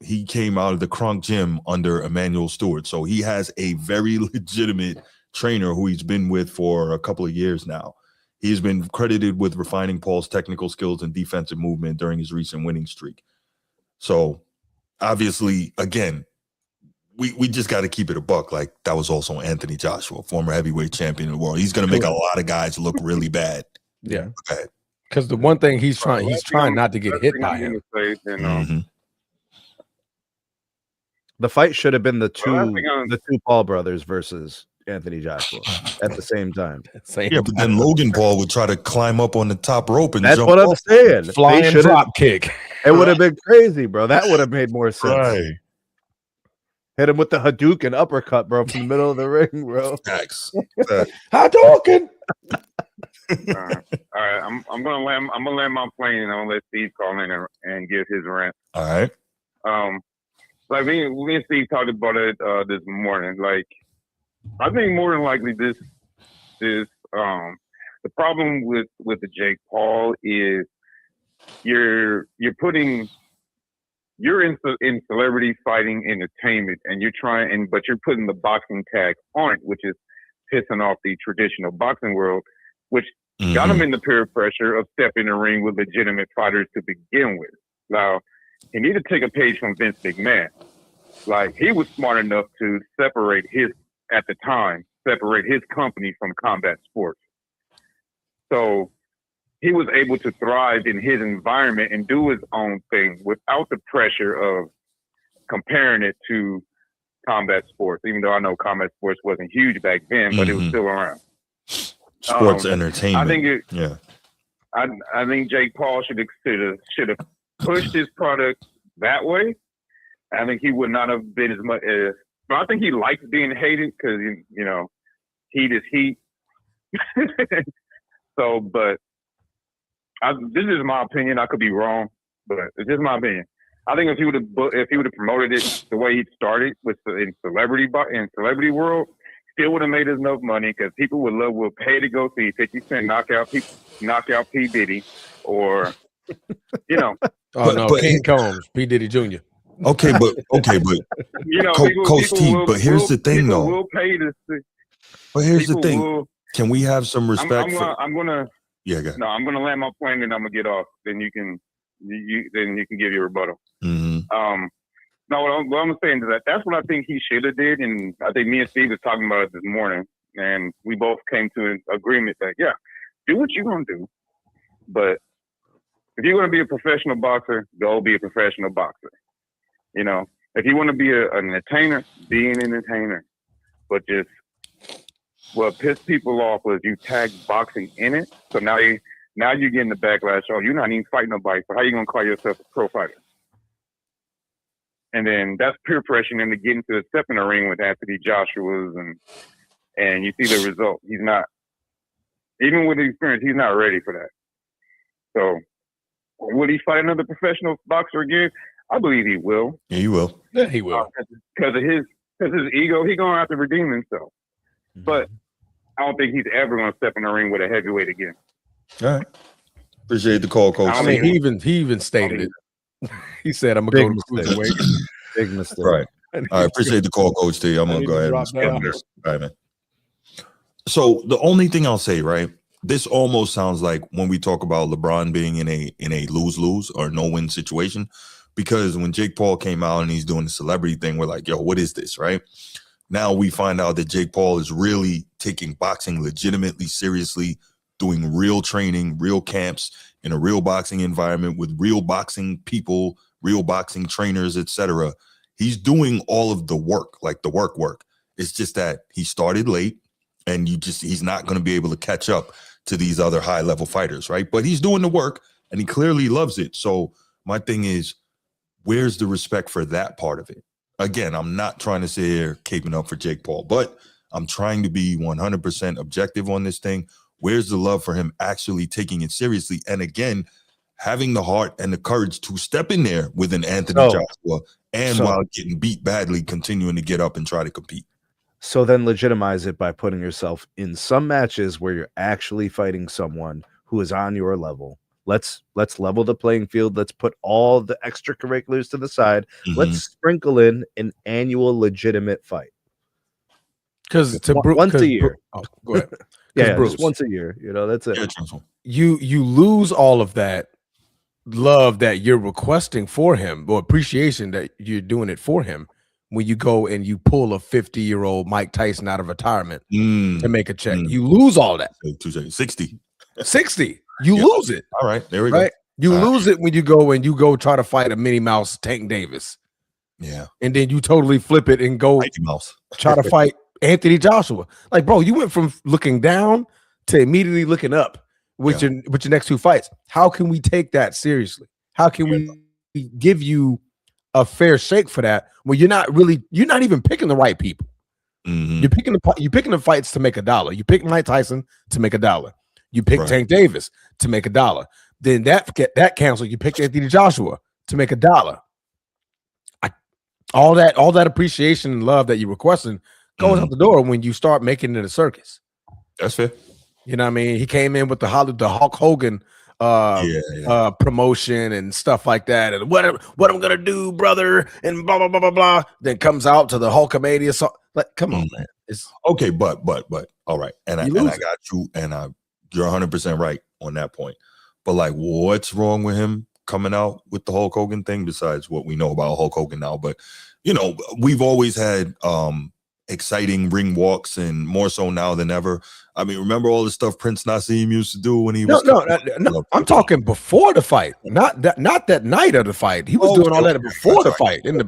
he came out of the Kronk gym under Emmanuel Stewart. So he has a very legitimate trainer who he's been with for a couple of years now. He's been credited with refining Paul's technical skills and defensive movement during his recent winning streak. So obviously, again, we just got to keep it a buck. Like that was also Anthony Joshua, former heavyweight champion of the world. He's going to make a lot of guys look really bad. Yeah. Because the one thing he's trying not to get hit by him. The fight should have been the two Paul brothers versus Anthony Joshua at the same time. Yeah, but then Logan Paul would try to climb up on the top rope and that's jump what I'm off. saying. Flying drop kick. It would have been crazy, bro. That would have made more sense. Right. Hit him with the Hadouken uppercut, bro, from the middle of the ring, bro. Facts. Hadouken. All right. I'm gonna land my plane and I'm gonna let Steve call in and give his rant. All right. Like me and Steve talked about it this morning. Like, I think more than likely this the problem with the Jake Paul is you're in celebrity fighting entertainment and but you're putting the boxing tag on it, which is pissing off the traditional boxing world, which got them in the peer pressure of stepping in the ring with legitimate fighters to begin with. Now, you need to take a page from Vince McMahon. Like, he was smart enough to separate his company from combat sports. So he was able to thrive in his environment and do his own thing without the pressure of comparing it to combat sports, even though I know combat sports wasn't huge back then, but it was still around. Sports entertainment. I think Jake Paul should have pushed his product that way. I think he would not have been as much as, but I think he likes being hated because, heat is heat. So, but this is my opinion. I could be wrong, but it's just my opinion. I think if he would have promoted it the way he started in celebrity world, still would have made us enough money because people would pay to go see 50 Cent knock out P Diddy or King Combs, P Diddy Jr. Okay, but Coach T. But here's the thing, though. Will pay to see. But here's the thing. Can we have some respect? I'm gonna land my plane and I'm gonna get off. Then you can give your rebuttal. No, what I'm saying is that's what I think he should have did, and I think me and Steve was talking about it this morning, and we both came to an agreement that do what you're gonna do, but if you're gonna be a professional boxer, go be a professional boxer. If you want to be an entertainer, be an entertainer, but just what pissed people off was you tagged boxing in it, so now you're getting the backlash. Oh, you're not even fighting nobody, so how you gonna call yourself a pro fighter? And then that's peer pressure into getting to the step in the ring with Anthony Joshua's, and you see the result. He's not, even with the experience, he's not ready for that. So, will he fight another professional boxer again? I believe he will. Yeah, he will. Yeah, he will. Because of his ego, he's going to have to redeem himself. But I don't think he's ever going to step in the ring with a heavyweight again. All right. Appreciate the call, Coach. I mean, he even stated it. He said, "I'm gonna go to cruiserweight." Big mistake. Right. All right. Appreciate the call, Coach T. I'm gonna go ahead and respond to this. All right, man. So the only thing I'll say, right? This almost sounds like when we talk about LeBron being in a lose-lose or no-win situation, because when Jake Paul came out and he's doing the celebrity thing, we're like, "Yo, what is this?" Right? Now we find out that Jake Paul is really taking boxing legitimately seriously, doing real training, real camps in a real boxing environment with real boxing people, real boxing trainers, etc. He's doing all of the work, like the work. It's just that he started late and he's not going to be able to catch up to these other high level fighters, right? But he's doing the work and he clearly loves it. So my thing is, where's the respect for that part of it? Again, I'm not trying to sit here caping up for Jake Paul, but I'm trying to be 100% objective on this thing. Where's the love for him actually taking it seriously? And again, having the heart and the courage to step in there with an Anthony Joshua and while getting beat badly, continuing to get up and try to compete. So then legitimize it by putting yourself in some matches where you're actually fighting someone who is on your level. Let's level the playing field. Let's put all the extracurriculars to the side. Mm-hmm. Let's sprinkle in an annual legitimate fight. Because once a year. Go ahead. Yeah, Bruce, just once a year. You know, that's it. You lose all of that love that you're requesting for him, or appreciation that you're doing it for him, when you go and you pull a 50-year-old Mike Tyson out of retirement to make a check. You lose all that. 60. You lose it. All right, there we go. You lose it when you go try to fight a Minnie Mouse Tank Davis. Yeah. And then you totally flip it and go try to fight Anthony Joshua. Like, bro, you went from looking down to immediately looking up with your next two fights. How can we take that seriously? How can we give you a fair shake for that when you're not even picking the right people? Mm-hmm. You're picking the fights to make $1. You pick Mike Tyson to make $1. You pick Tank Davis to make $1. Then that canceled. You pick Anthony Joshua to make $1. All that appreciation and love that you're requesting goes out the door when you start making it a circus. That's fair. You know what I mean? He came in with the Hulk Hogan promotion and stuff like that, and what I'm gonna do, brother, and blah blah blah blah blah. Then comes out to the Hulkamania song. Like, come on, man. It's okay, but all right, and I got you, and you're 100% right on that point. But like, what's wrong with him coming out with the Hulk Hogan thing besides what we know about Hulk Hogan now? But we've always had exciting ring walks, and more so now than ever. I mean, remember all the stuff Prince Nassim used to do when he was no. I'm talking before the fight, not that night of the fight. He was doing all that before the fight, in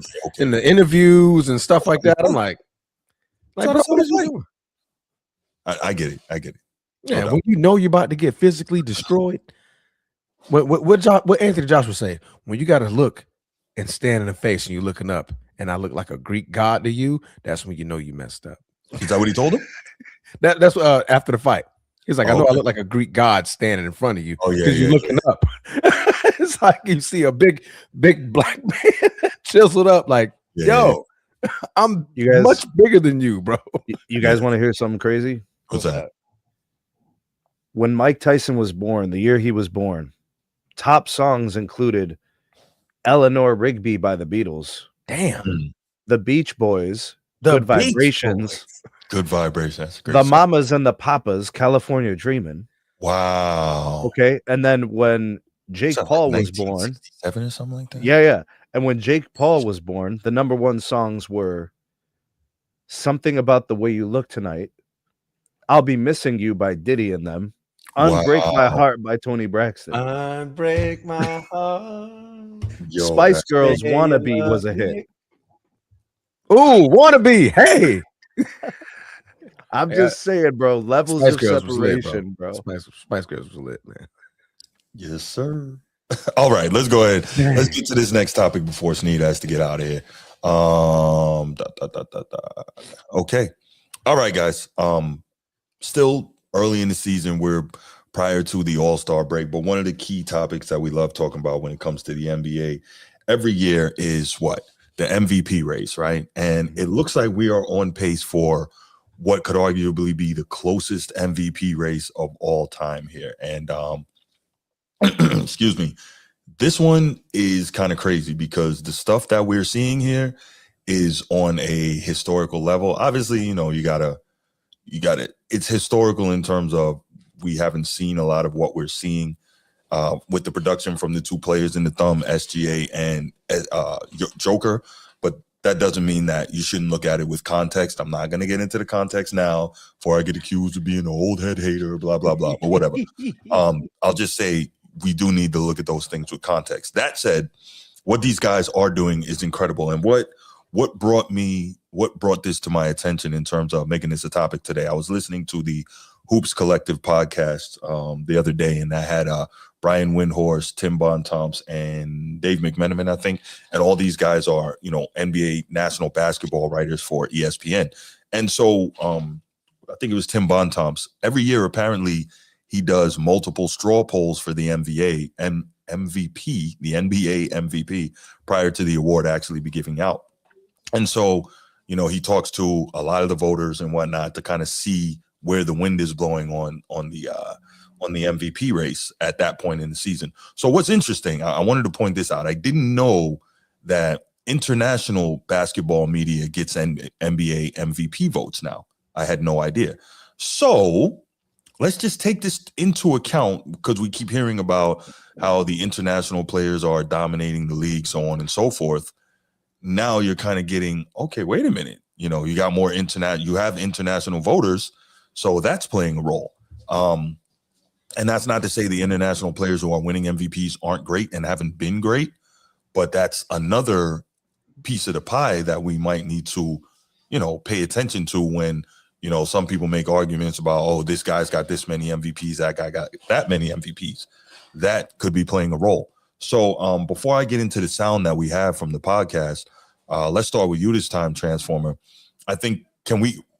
the interviews and stuff like that. I'm like bro, what is he doing? I get it. Yeah, when you know you're about to get physically destroyed. What Anthony Joshua say? When you got to look and stand in the face and you're looking up, and I look like a Greek god to you, that's when you know you messed up. Is that what he told him? That's after the fight. He's like, I know I look like a Greek god standing in front of you because you're looking up. It's like you see a big black man chiseled up, like, I'm much bigger than you, bro. You guys want to hear something crazy? What's that? When Mike Tyson was born, the year he was born, top songs included Eleanor Rigby by the Beatles. Damn. The Beach Boys, Good Vibrations. Good Vibrations. That's great. The Mamas and the Papas, California Dreamin'. Wow. Okay. And then when Jake Paul was born, 1967 or something like that. Yeah. And when Jake Paul was born, the number one songs were Something About the Way You Look Tonight, I'll Be Missing You by Diddy and them, Unbreak My Heart by Tony Braxton. Unbreak my heart. Spice Girls Wannabe was a hit. Ooh, Wannabe. Hey. I'm just saying, bro. Levels of separation, bro. Spice Girls was lit, man. Yes, sir. All right, let's go ahead. Let's get to this next topic before Sneed has to get out of here. Okay. All right, guys. Still early in the season. We're prior to the All-Star break, but one of the key topics that we love talking about when it comes to the NBA every year is what? The MVP race, right? And it looks like we are on pace for what could arguably be the closest MVP race of all time here. And excuse me, this one is kind of crazy because the stuff that we're seeing here is on a historical level. Obviously, you gotta it's historical in terms of we haven't seen a lot of what we're seeing with the production from the two players in the thumb, SGA and Joker, but that doesn't mean that you shouldn't look at it with context. I'm not going to get into the context now before I get accused of being an old head hater, blah, blah, blah, but whatever. I'll just say we do need to look at those things with context. That said, what these guys are doing is incredible. And what brought this to my attention in terms of making this a topic today, I was listening to the Hoops Collective podcast the other day, and I had Brian Windhorst, Tim Bontemps, and Dave McMenamin, I think. And all these guys are, NBA national basketball writers for ESPN. And so I think it was Tim Bontemps. Every year, apparently, he does multiple straw polls for the NBA and MVP, the NBA MVP, prior to the award actually be giving out. And so, he talks to a lot of the voters and whatnot to kind of see where the wind is blowing on the MVP race at that point in the season. So what's interesting, I wanted to point this out. I didn't know that international basketball media gets NBA MVP votes now. I had no idea. So let's just take this into account, because we keep hearing about how the international players are dominating the league, so on and so forth. Now you're kind of getting, okay, wait a minute. You got more you have international voters, so that's playing a role. And that's not to say the international players who are winning MVPs aren't great and haven't been great, but that's another piece of the pie that we might need to, pay attention to when, some people make arguments about, oh, this guy's got this many MVPs, that guy got that many MVPs. That could be playing a role. So before I get into the sound that we have from the podcast, let's start with you this time, Transformer. I think,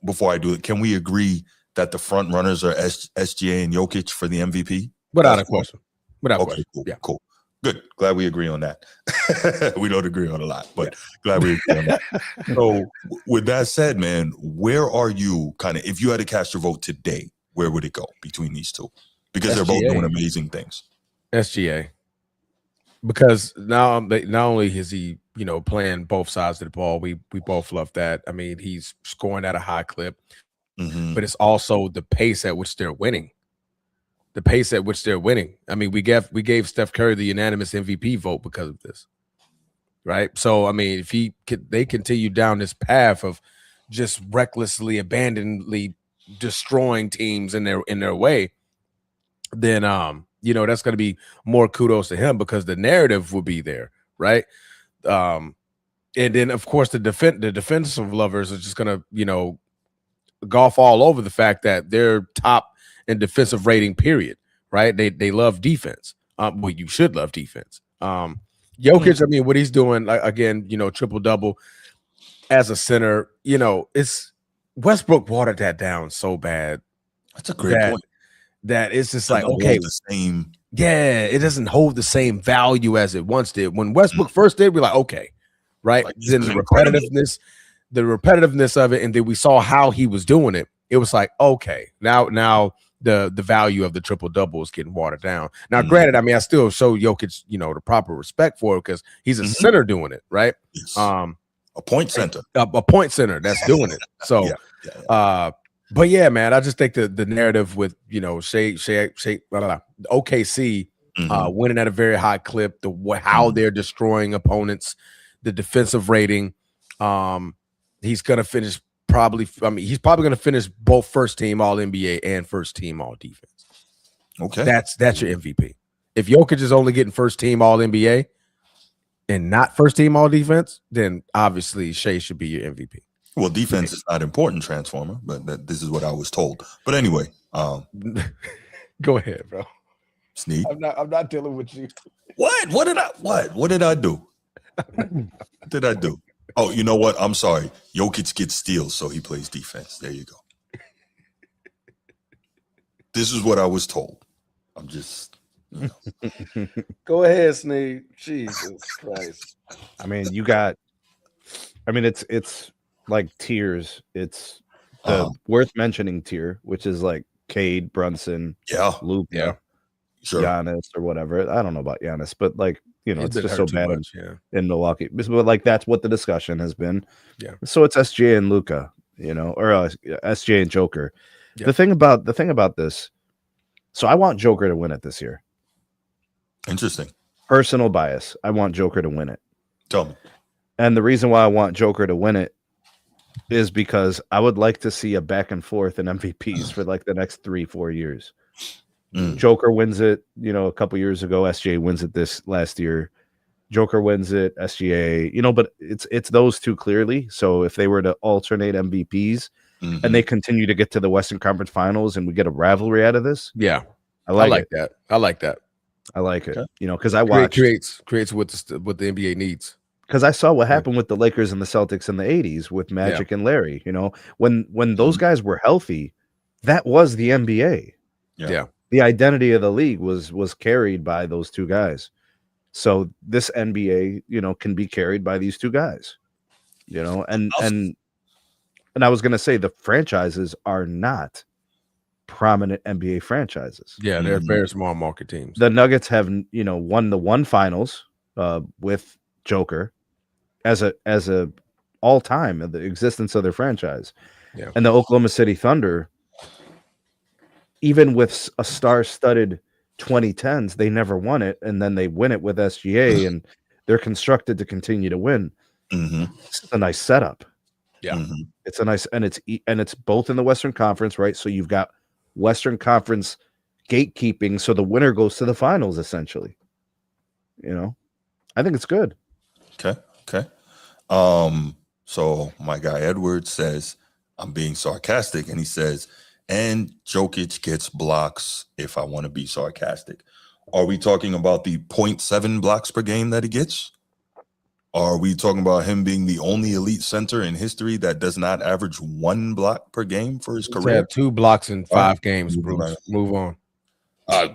before I do it, can we agree that the front runners are SGA and JOKIC for the MVP? Without a question. Okay, cool. Yeah. Cool. Good. Glad we agree on that. We don't agree on a lot, but glad we agree on that. So with that said, man, where are you if you had to cast your vote today, where would it go between these two? Because they're both doing amazing things. SGA. Because now not only is he, playing both sides of the ball, we both love that. I mean, he's scoring at a high clip, but it's also the pace at which they're winning. The pace at which they're winning. I mean, we gave Steph Curry the unanimous MVP vote because of this, right? So, I mean, if they continue down this path of just recklessly, abandonedly destroying teams in their way, then that's going to be more kudos to him, because the narrative will be there, right? And then of course the defensive lovers are just going to golf all over the fact that they're top in defensive rating, period, right? They love defense. Well, you should love defense. Jokic, I mean, what he's doing, again, triple double as a center, it's Westbrook watered that down so bad. That's a great point. That it's just like, okay, it doesn't hold the same value as it once did. When Westbrook first did, we're like, okay, right? Then the repetitiveness of it, and then we saw how he was doing it. It was like, okay, now the value of the triple double is getting watered down. Now, granted, I mean, I still show Jokic, the proper respect for it, because he's a center doing it, right? Yes. A point center, a point center that's doing it. So, but yeah, man, I just think the narrative with OKC winning at a very high clip, how they're destroying opponents, the defensive rating. He's gonna finish he's probably gonna finish both first team All NBA and first team All Defense. Okay, that's your MVP. If Jokic is only getting first team All NBA and not first team All Defense, then obviously Shea should be your MVP. Well, defense is not important, Transformer, but this is what I was told. But anyway, go ahead, bro. Sneak. I'm not dealing with you. What did I do? What did I do? Oh, you know what? I'm sorry. Jokic gets steals, so he plays defense. There you go. This is what I was told. I'm just, Go ahead, Sneak. Jesus Christ. I mean, it's like tiers. It's the worth mentioning tier, which is like Cade, Brunson, Luka, Giannis, or whatever. I don't know about Giannis, but like, it's just so bad in Milwaukee. But like, that's what the discussion has been. Yeah. So it's SGA and Luka, or SGA and Joker. Yeah. The thing about this, so I want Joker to win it this year. Interesting. Personal bias. I want Joker to win it. Tell me. And the reason why I want Joker to win it is because I would like to see a back and forth in MVPs for like the next 3-4 years. Joker wins it, a couple years ago. SGA wins it this last year. Joker wins it, SGA, but it's those two clearly. So if they were to alternate MVPs and they continue to get to the Western Conference Finals and we get a rivalry out of this, yeah, I like it. that. I like that. I like it. Okay. Because I watched creates what the NBA needs. Because I saw what happened with the Lakers and the Celtics in the 80s with Magic and Larry. When those guys were healthy, that was the NBA. Yeah. The identity of the league was carried by those two guys. So this NBA, can be carried by these two guys. And I was gonna say the franchises are not prominent NBA franchises. Yeah, they're very small market teams. The Nuggets have won the one finals with Joker as a all time of the existence of their franchise. Yeah. And the Oklahoma City Thunder, even with a star-studded 2010s, they never won it, and then they win it with SGA, and they're constructed to continue to win. It's a nice setup. Yeah, it's a nice, and it's both in the Western Conference, right? So you've got Western Conference gatekeeping, so the winner goes to the finals, essentially. I think it's good. Okay. So my guy Edward says I'm being sarcastic, and he says, and Jokic gets blocks if I want to be sarcastic. Are we talking about the 0.7 blocks per game that he gets? Are we talking about him being the only elite center in history that does not average 1 block per game for his career? Had 2 blocks in 5 games, Bruce. Move on. So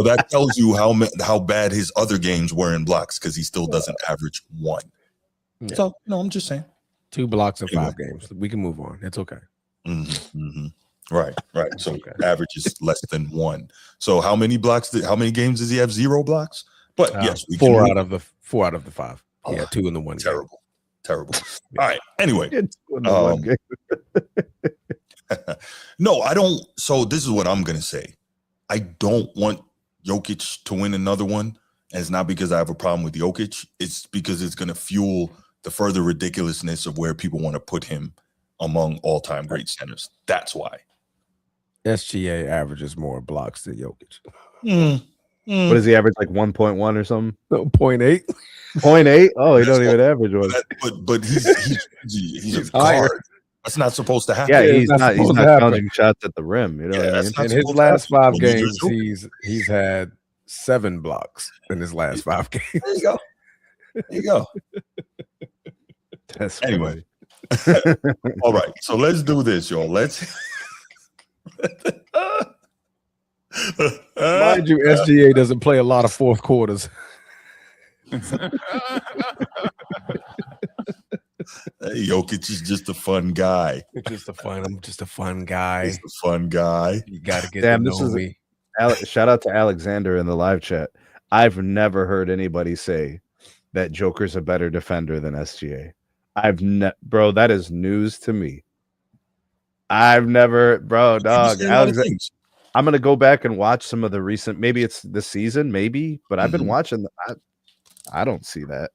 that tells you how bad his other games were in blocks, because he still doesn't average 1. Yeah. So I'm just saying 2 blocks in 5 games. We can move on. It's okay. Right. So average is less than 1. So how many games does he have? 0 blocks? But yes, we 4 out of the 5. Oh, Yeah, 2 in the 1 game. Terrible. All right. Anyway, no, I don't. So this is what I'm gonna say. I don't want Jokic to win another one, and it's not because I have a problem with Jokic. It's because it's gonna fuel the further ridiculousness of where people want to put him among all-time great centers. That's why. SGA averages more blocks than Jokic. What does he average, like 1.1 or something? No, 0.8. 0.8? Oh, he don't even average one. But he's a guard. That's not supposed to happen. Yeah, he's not supposed to happen. counting shots at the rim. You know what I mean? In his last 5 games, he's had 7 blocks in his last 5 games. There you go. That's anyway. All right, so let's do this, y'all. Let's mind you, SGA doesn't play a lot of fourth quarters. Hey, Jokic is just a fun guy. I'm just a fun guy. He's a fun guy. You got to get to know me. Shout out to Alexander in the live chat. I've never heard anybody say that Joker's a better defender than SGA. Bro, that is news to me. I've never, dog. I'm gonna go back and watch some of the recent. Maybe it's this season, but I've been watching. I don't see that.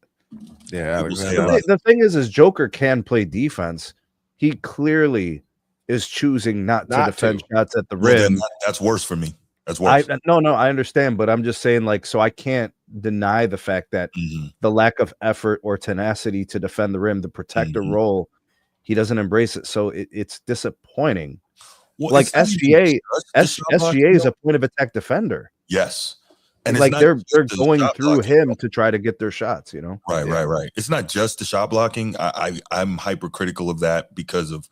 Yeah, the thing is Joker can play defense. He clearly is choosing not to defend shots at the rim. That's worse for me. That's worse. No, I understand, but I'm just saying, so I can't deny the fact that the lack of effort or tenacity to defend the rim, the protector role, he doesn't embrace it. So it's disappointing. Well, like SGA is a point of attack defender. Yes. And like they're going through him to try to get their shots, Right. It's not just the shot blocking. I'm hypercritical of that because of,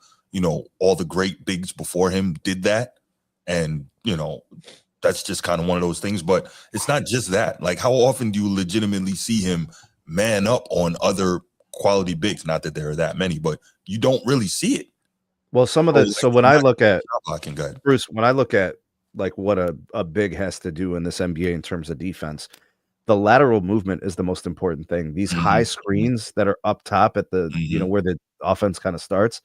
all the great bigs before him did that. And, that's just kind of one of those things. But it's not just that. Like, how often do you legitimately see him man up on other quality bigs? Not that there are that many, but you don't really see it. Well, some of the so when I look at Bruce, when I look at like what a big has to do in this NBA in terms of defense, the lateral movement is the most important thing. These high screens that are up top at the where the offense kind of starts,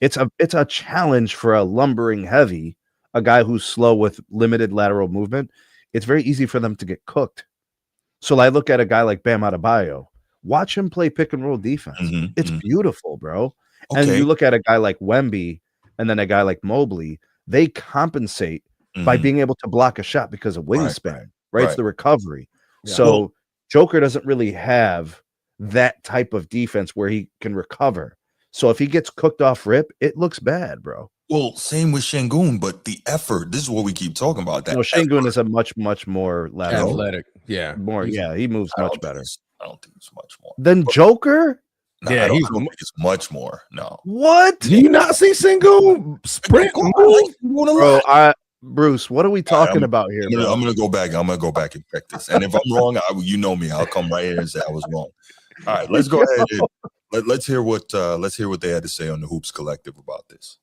it's a challenge for a lumbering heavy, a guy who's slow with limited lateral movement. It's very easy for them to get cooked. So I look at a guy like Bam Adebayo Watch him play pick and roll defense. It's beautiful, bro. Okay. And you look at a guy like Wemby and then a guy like Mobley, they compensate by being able to block a shot because of wingspan, right? It's the recovery. Yeah. So Joker doesn't really have that type of defense where he can recover. So if he gets cooked off rip, it looks bad, bro. Well, same with Şengün, but the effort, this is what we keep talking about. That Şengün is a much more lateral. Athletic. Yeah. He moves much better. I don't think it's much more. Than Joker? No, I don't think it's much more. No. What? Do you not see Şengün sprint? Bro, Bruce, what are we talking about here? I'm gonna go back. I'm gonna go back and check this. And if I'm wrong, you know me. I'll come right here and say I was wrong. All right, let's go ahead and let's hear what they had to say on the Hoops Collective about this.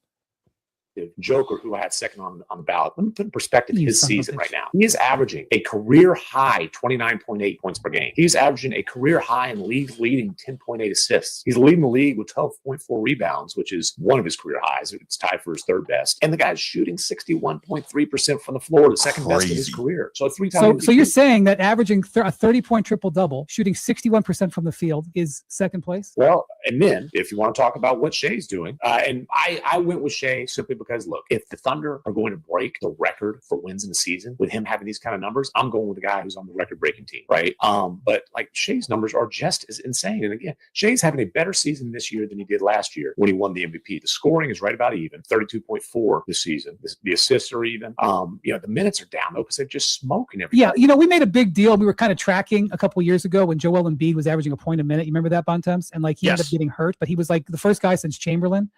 Joker, who I had second on the ballot. Let me put in perspective his season right now. He is averaging a career high 29.8 points per game. He's averaging a career high and leading 10.8 assists. He's leading the league with 12.4 rebounds, which is one of his career highs. It's tied for his third best. And the guy's shooting 61.3% from the floor, the second best in his career. So So you're saying that averaging a 30-point triple-double, shooting 61% from the field is second place? Well, and then if you want to talk about what Shea's doing, and I went with Shea simply because, look, if the Thunder are going to break the record for wins in the season with him having these kind of numbers, I'm going with the guy who's on the record-breaking team, right? But like Shea's numbers are just as insane. And again, Shea's having a better season this year than he did last year when he won the MVP. The scoring is right about even, 32.4 this season. The assists are even. The minutes are down though because they're just smoking everything. Yeah, we made a big deal. We were kind of tracking a couple of years ago when Joel Embiid was averaging a point a minute. You remember that, Bontemps? And like he ended up getting hurt, but he was like the first guy since Chamberlain.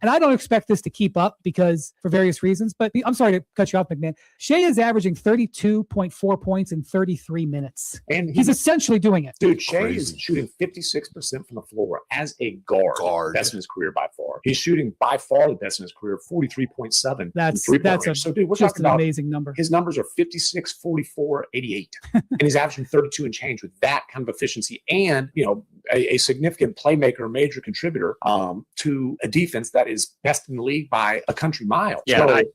And I don't expect this to keep up because for various reasons, but I'm sorry to cut you off, McMahon. Shea is averaging 32.4 points in 33 minutes. And he's essentially doing it. Dude, Shea is shooting 56% from the floor as a guard. Best in his career by far. He's shooting by far the best in his career, 43.7. That's so dude, we're just talking an about amazing number. His numbers are 56, 44, 88. And he's averaging 32 and change with that kind of efficiency and, a significant playmaker, major contributor to a defense that is best in the league by a country mile. Go ahead.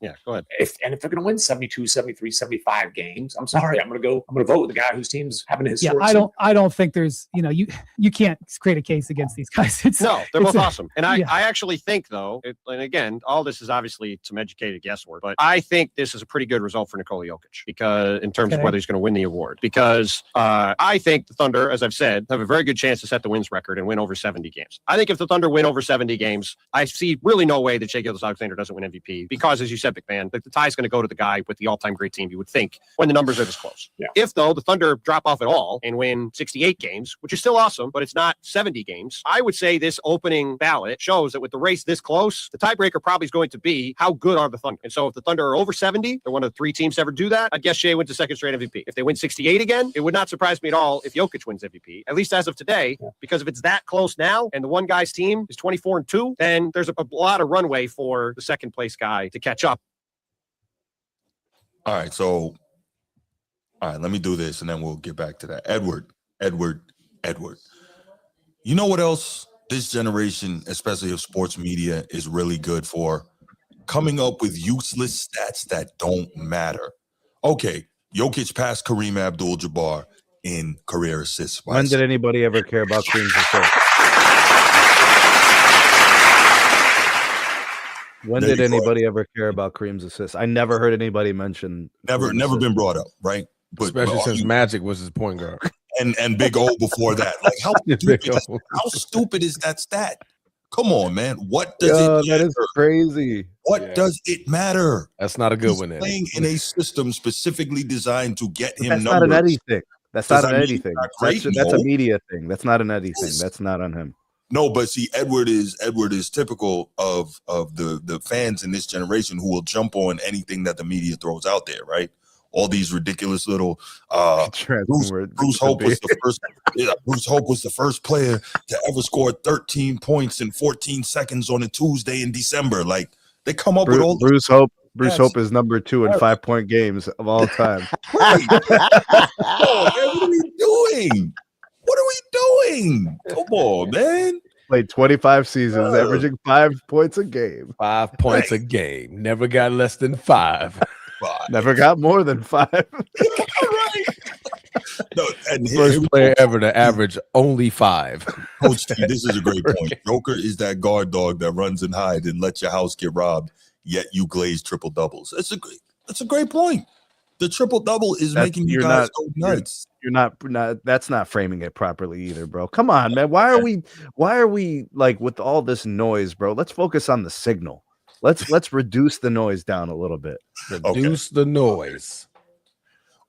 If they're going to win 72, 73, 75 games, I'm sorry, I'm going to vote with the guy whose team's having a historic season. I don't think there's, you can't create a case against these guys. They're both awesome. And I actually think though, and again, all this is obviously some educated guesswork, but I think this is a pretty good result for Nikola Jokic because in terms of whether he's going to win the award, because I think the Thunder, as I've said, have a very good chance to set the wins record and win over 70 games. I think if the Thunder win over 70 games, I see really no way that Shai Gilgeous-Alexander doesn't win MVP because, as you said, McMahon, the tie is going to go to the guy with the all-time great team, you would think, when the numbers are this close. Yeah. If, though, the Thunder drop off at all and win 68 games, which is still awesome, but it's not 70 games, I would say this opening ballot shows that with the race this close, the tiebreaker probably is going to be how good are the Thunder. And so if the Thunder are over 70, they're one of the three teams to ever do that, I'd guess Shai wins the second straight MVP. If they win 68 again, it would not surprise me at all if Jokic wins MVP, at least as of today, because if it's that close now and the one guy's team is 24-2, then there's a lot of runway for the second place guy to catch up. All right, let me do this and then we'll get back to that. Edward. You know what else this generation, especially of sports media, is really good for? Coming up with useless stats that don't matter. Okay, Jokic passed Kareem Abdul-Jabbar in career assists. When did anybody ever care about Kareem's assists? When did anybody ever care about Kareem's assists? I never heard anybody mention. Never been brought up, right? But, especially since Magic was his point guard. And Big O before that. Like how stupid is that stat? Come on, man. What does it matter? That is crazy. What does it matter? That's not a good one. Playing in a system specifically designed to get him That's numbers. Not an Eddie thing. That's not an Eddie thing. That's a media thing. That's not an Eddie thing. That's not on him. No, but see, Edward is typical of the fans in this generation who will jump on anything that the media throws out there, right? All these ridiculous little Bruce Hope was the first. Bruce Hope was the first player to ever score 13 points in 14 seconds on a Tuesday in December. Like they come up with all Bruce Hope. Bruce Hope is number 2 in 5-point games of all time. Right. Oh, man, what are we doing? What are we doing? Come on, man. Played 25 seasons, averaging 5 points a game. 5 points a game. Never got less than 5. Never got more than 5. Right. No, and First player ever to average only 5. Coach T, this is a great point. Joker is that guard dog that runs and hides and lets your house get robbed, yet you glaze triple doubles. That's a great point. The triple double is making you guys go nuts. You're not that's not framing it properly either, bro. Come on, man. Why are we like with all this noise, bro? Let's focus on the signal. Let's reduce the noise down a little bit. Reduce the noise.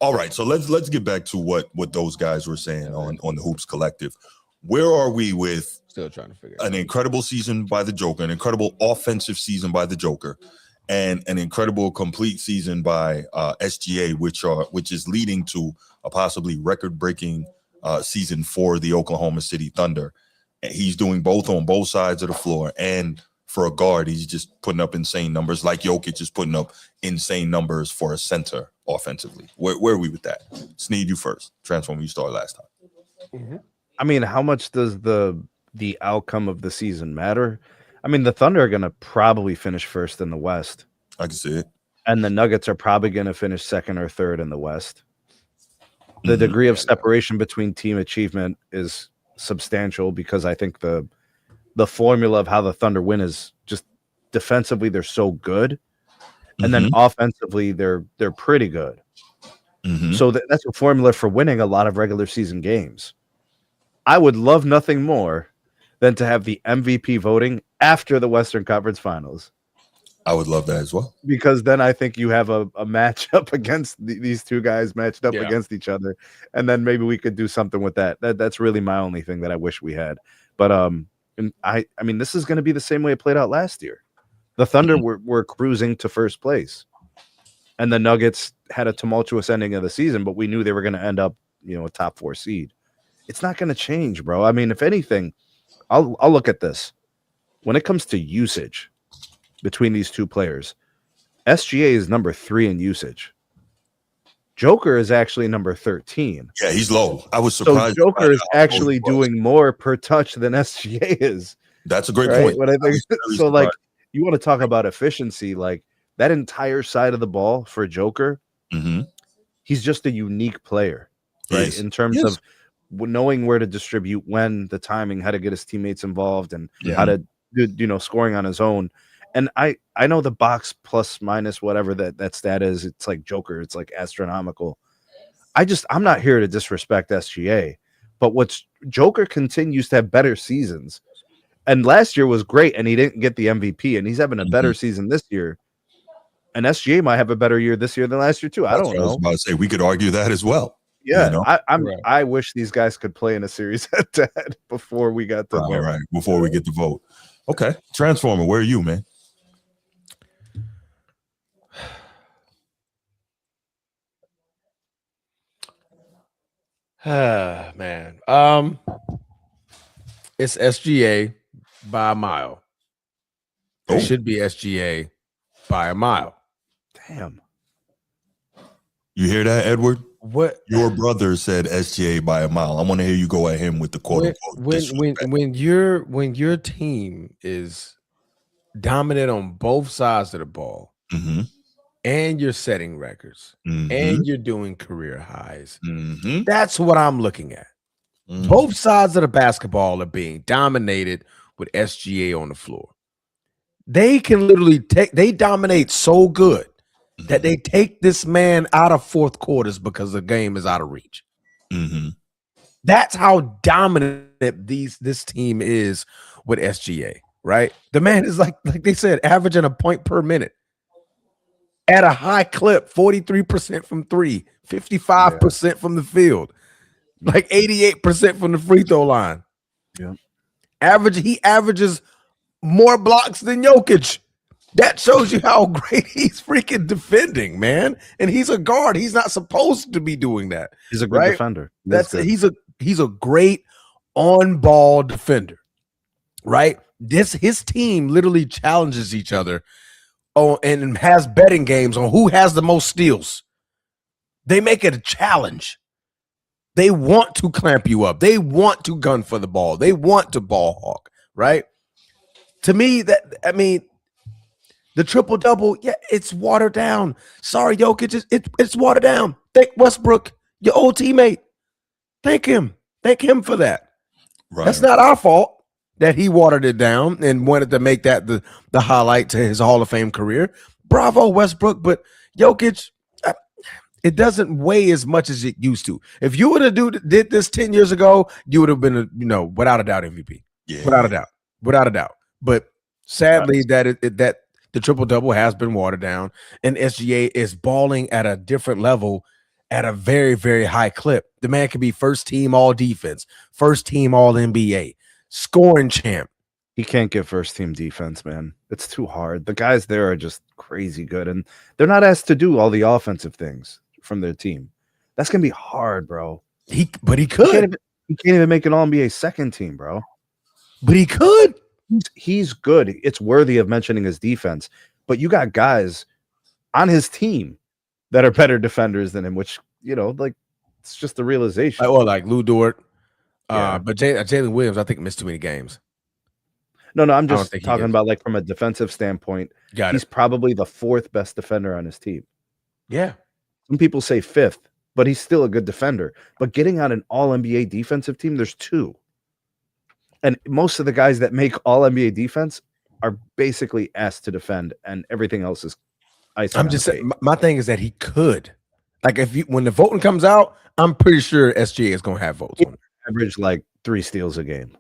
All right, so let's get back to what those guys were saying on the Hoops Collective. Where are we with still trying to figure an incredible season by the Joker, an incredible offensive season by the Joker, and an incredible complete season by SGA, which is leading to a possibly record-breaking season for the Oklahoma City Thunder. And he's doing both on both sides of the floor, and for a guard, he's just putting up insane numbers, like Jokic is putting up insane numbers for a center offensively. Where are we with that? Sneed, you first. Transform, you started last time. Mm-hmm. I mean, how much does the outcome of the season matter? I mean, the Thunder are going to probably finish first in the West. I can see it. And the Nuggets are probably going to finish second or third in the West. The degree of separation between team achievement is substantial because I think the formula of how the Thunder win is just defensively they're so good, and then offensively they're pretty good. So that's a formula for winning a lot of regular season games. I would love nothing more than to have the MVP voting after the Western Conference Finals. I would love that as well. Because then I think you have a matchup against these two guys matched up against each other, and then maybe we could do something with that. That's really my only thing that I wish we had. But and I mean, this is going to be the same way it played out last year. The Thunder were cruising to first place, and the Nuggets had a tumultuous ending of the season, but we knew they were going to end up, a top 4 seed. It's not going to change, bro. I mean, if anything, I'll look at this. When it comes to usage between these two players, SGA is number 3 in usage. Joker is actually number 13. Yeah, he's low. I was surprised. So Joker is actually doing more per touch than SGA is. That's a great point. What I think, so, like, you want to talk about efficiency, like that entire side of the ball for Joker, he's just a unique player, right? In terms of knowing where to distribute, when, the timing, how to get his teammates involved, and how to do, scoring on his own. And I know the box plus minus whatever that stat is, it's like Joker, it's like astronomical. I'm not here to disrespect SGA, but Joker continues to have better seasons. And last year was great, and he didn't get the MVP, and he's having a better season this year. And SGA might have a better year this year than last year too. I don't know. I was about to say we could argue that as well. Yeah, I wish these guys could play in a series head-to-head before we got the vote. Right, before we get the vote. Okay, Transformer, where are you, man? Man. It's SGA by a mile. It should be SGA by a mile. Damn. You hear that, Edward? What your brother said SGA by a mile. I want to hear you go at him with the quote unquote. When your team is dominant on both sides of the ball, and you're setting records, and you're doing career highs, that's what I'm looking at. Both sides of the basketball are being dominated with SGA on the floor. They can literally they dominate so good that they take this man out of fourth quarters because the game is out of reach. That's how dominant this team is with SGA, right? The man is like they said, averaging a point per minute at a high clip, 43% from 3, 55% from the field, like 88% from the free throw line. Yeah. He averages more blocks than Jokic. That shows you how great he's freaking defending, man. And he's a guard. He's not supposed to be doing that. He's a good defender. He's a great on-ball defender, right? His team literally challenges each other and has betting games on who has the most steals. They make it a challenge. They want to clamp you up. They want to gun for the ball. They want to ball hawk, right? To me, the triple-double, it's watered down. Sorry, Jokic, it's watered down. Think Westbrook, your old teammate. Thank him. Thank him for that. Right. That's not our fault that he watered it down and wanted to make that the highlight to his Hall of Fame career. Bravo, Westbrook, but Jokic, it doesn't weigh as much as it used to. If you would have did this 10 years ago, you would have been, without a doubt MVP. Yeah. Without a doubt. But sadly, that the triple-double has been watered down, and SGA is balling at a different level at a very, very high clip. The man could be first team all defense, first team all NBA, scoring champ. He can't get first team defense, man. It's too hard. The guys there are just crazy good, and they're not asked to do all the offensive things from their team. That's gonna be hard, bro. But he could. He can't even make an All NBA second team, bro. But he could. He's good. It's worthy of mentioning his defense. But you got guys on his team that are better defenders than him, which, it's just the realization. Like Lou Dort. But Jalen Williams, I think, missed too many games. No, I'm just talking about like from a defensive standpoint. He's probably the fourth best defender on his team. Yeah. Some people say fifth, but he's still a good defender. But getting on an all NBA defensive team, there's two. And most of the guys that make all NBA defense are basically asked to defend, and everything else is ice. I'm just saying, my thing is that he could. Like, when the voting comes out, I'm pretty sure SGA is going to have votes on it. Average like 3 steals a game.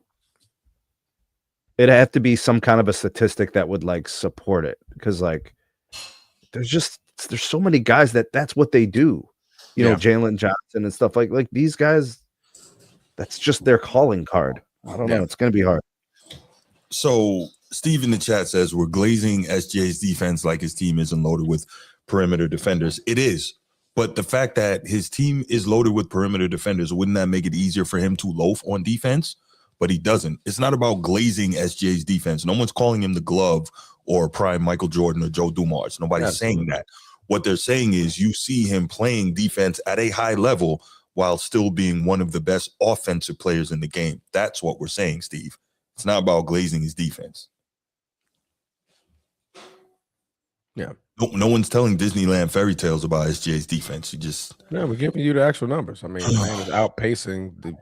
It'd have to be some kind of a statistic that would like support it, because like there's so many guys that's what they do. Jalen Johnson and stuff like these guys. That's just their calling card. I don't know. It's going to be hard. So Steve in the chat says we're glazing SGA's defense like his team isn't loaded with perimeter defenders. It is. But the fact that his team is loaded with perimeter defenders, wouldn't that make it easier for him to loaf on defense? But he doesn't. It's not about glazing SGA's defense. No one's calling him the glove or prime Michael Jordan or Joe Dumars. Nobody's saying that. What they're saying is you see him playing defense at a high level while still being one of the best offensive players in the game. That's what we're saying, Steve. It's not about glazing his defense. Yeah. No one's telling Disneyland fairy tales about SGA's defense. We're giving you the actual numbers. I mean, the man is outpacing the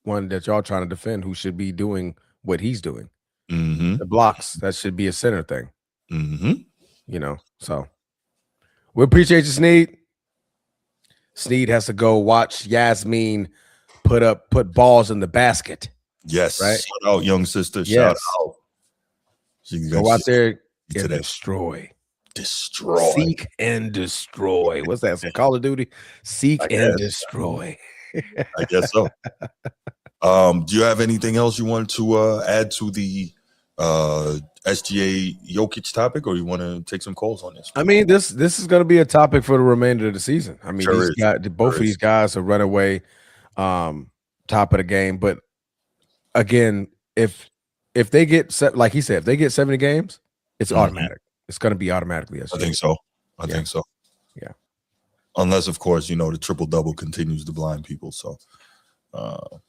one that y'all trying to defend, who should be doing what he's doing. Mm-hmm. The blocks, that should be a center thing. Mm-hmm. So we appreciate you, Sneed. Sneed has to go watch Yasmin put balls in the basket. Yes. Right? Shout out, young sister. Yes. Shout out. Go out there and destroy. Seek and destroy. What's that? Some Call of Duty? Seek and destroy. I guess so. Do you have anything else you want to add to the SGA Jokic topic, or you want to take some calls on this? I mean, this is going to be a topic for the remainder of the season. I mean, both of these guys are runaway top of the game. But again, if they get like he said, if they get 70 games, it's automatic. It's going to be automatically SGA. I think so. I think so. Yeah. Unless, of course, the triple-double continues to blind people. So, but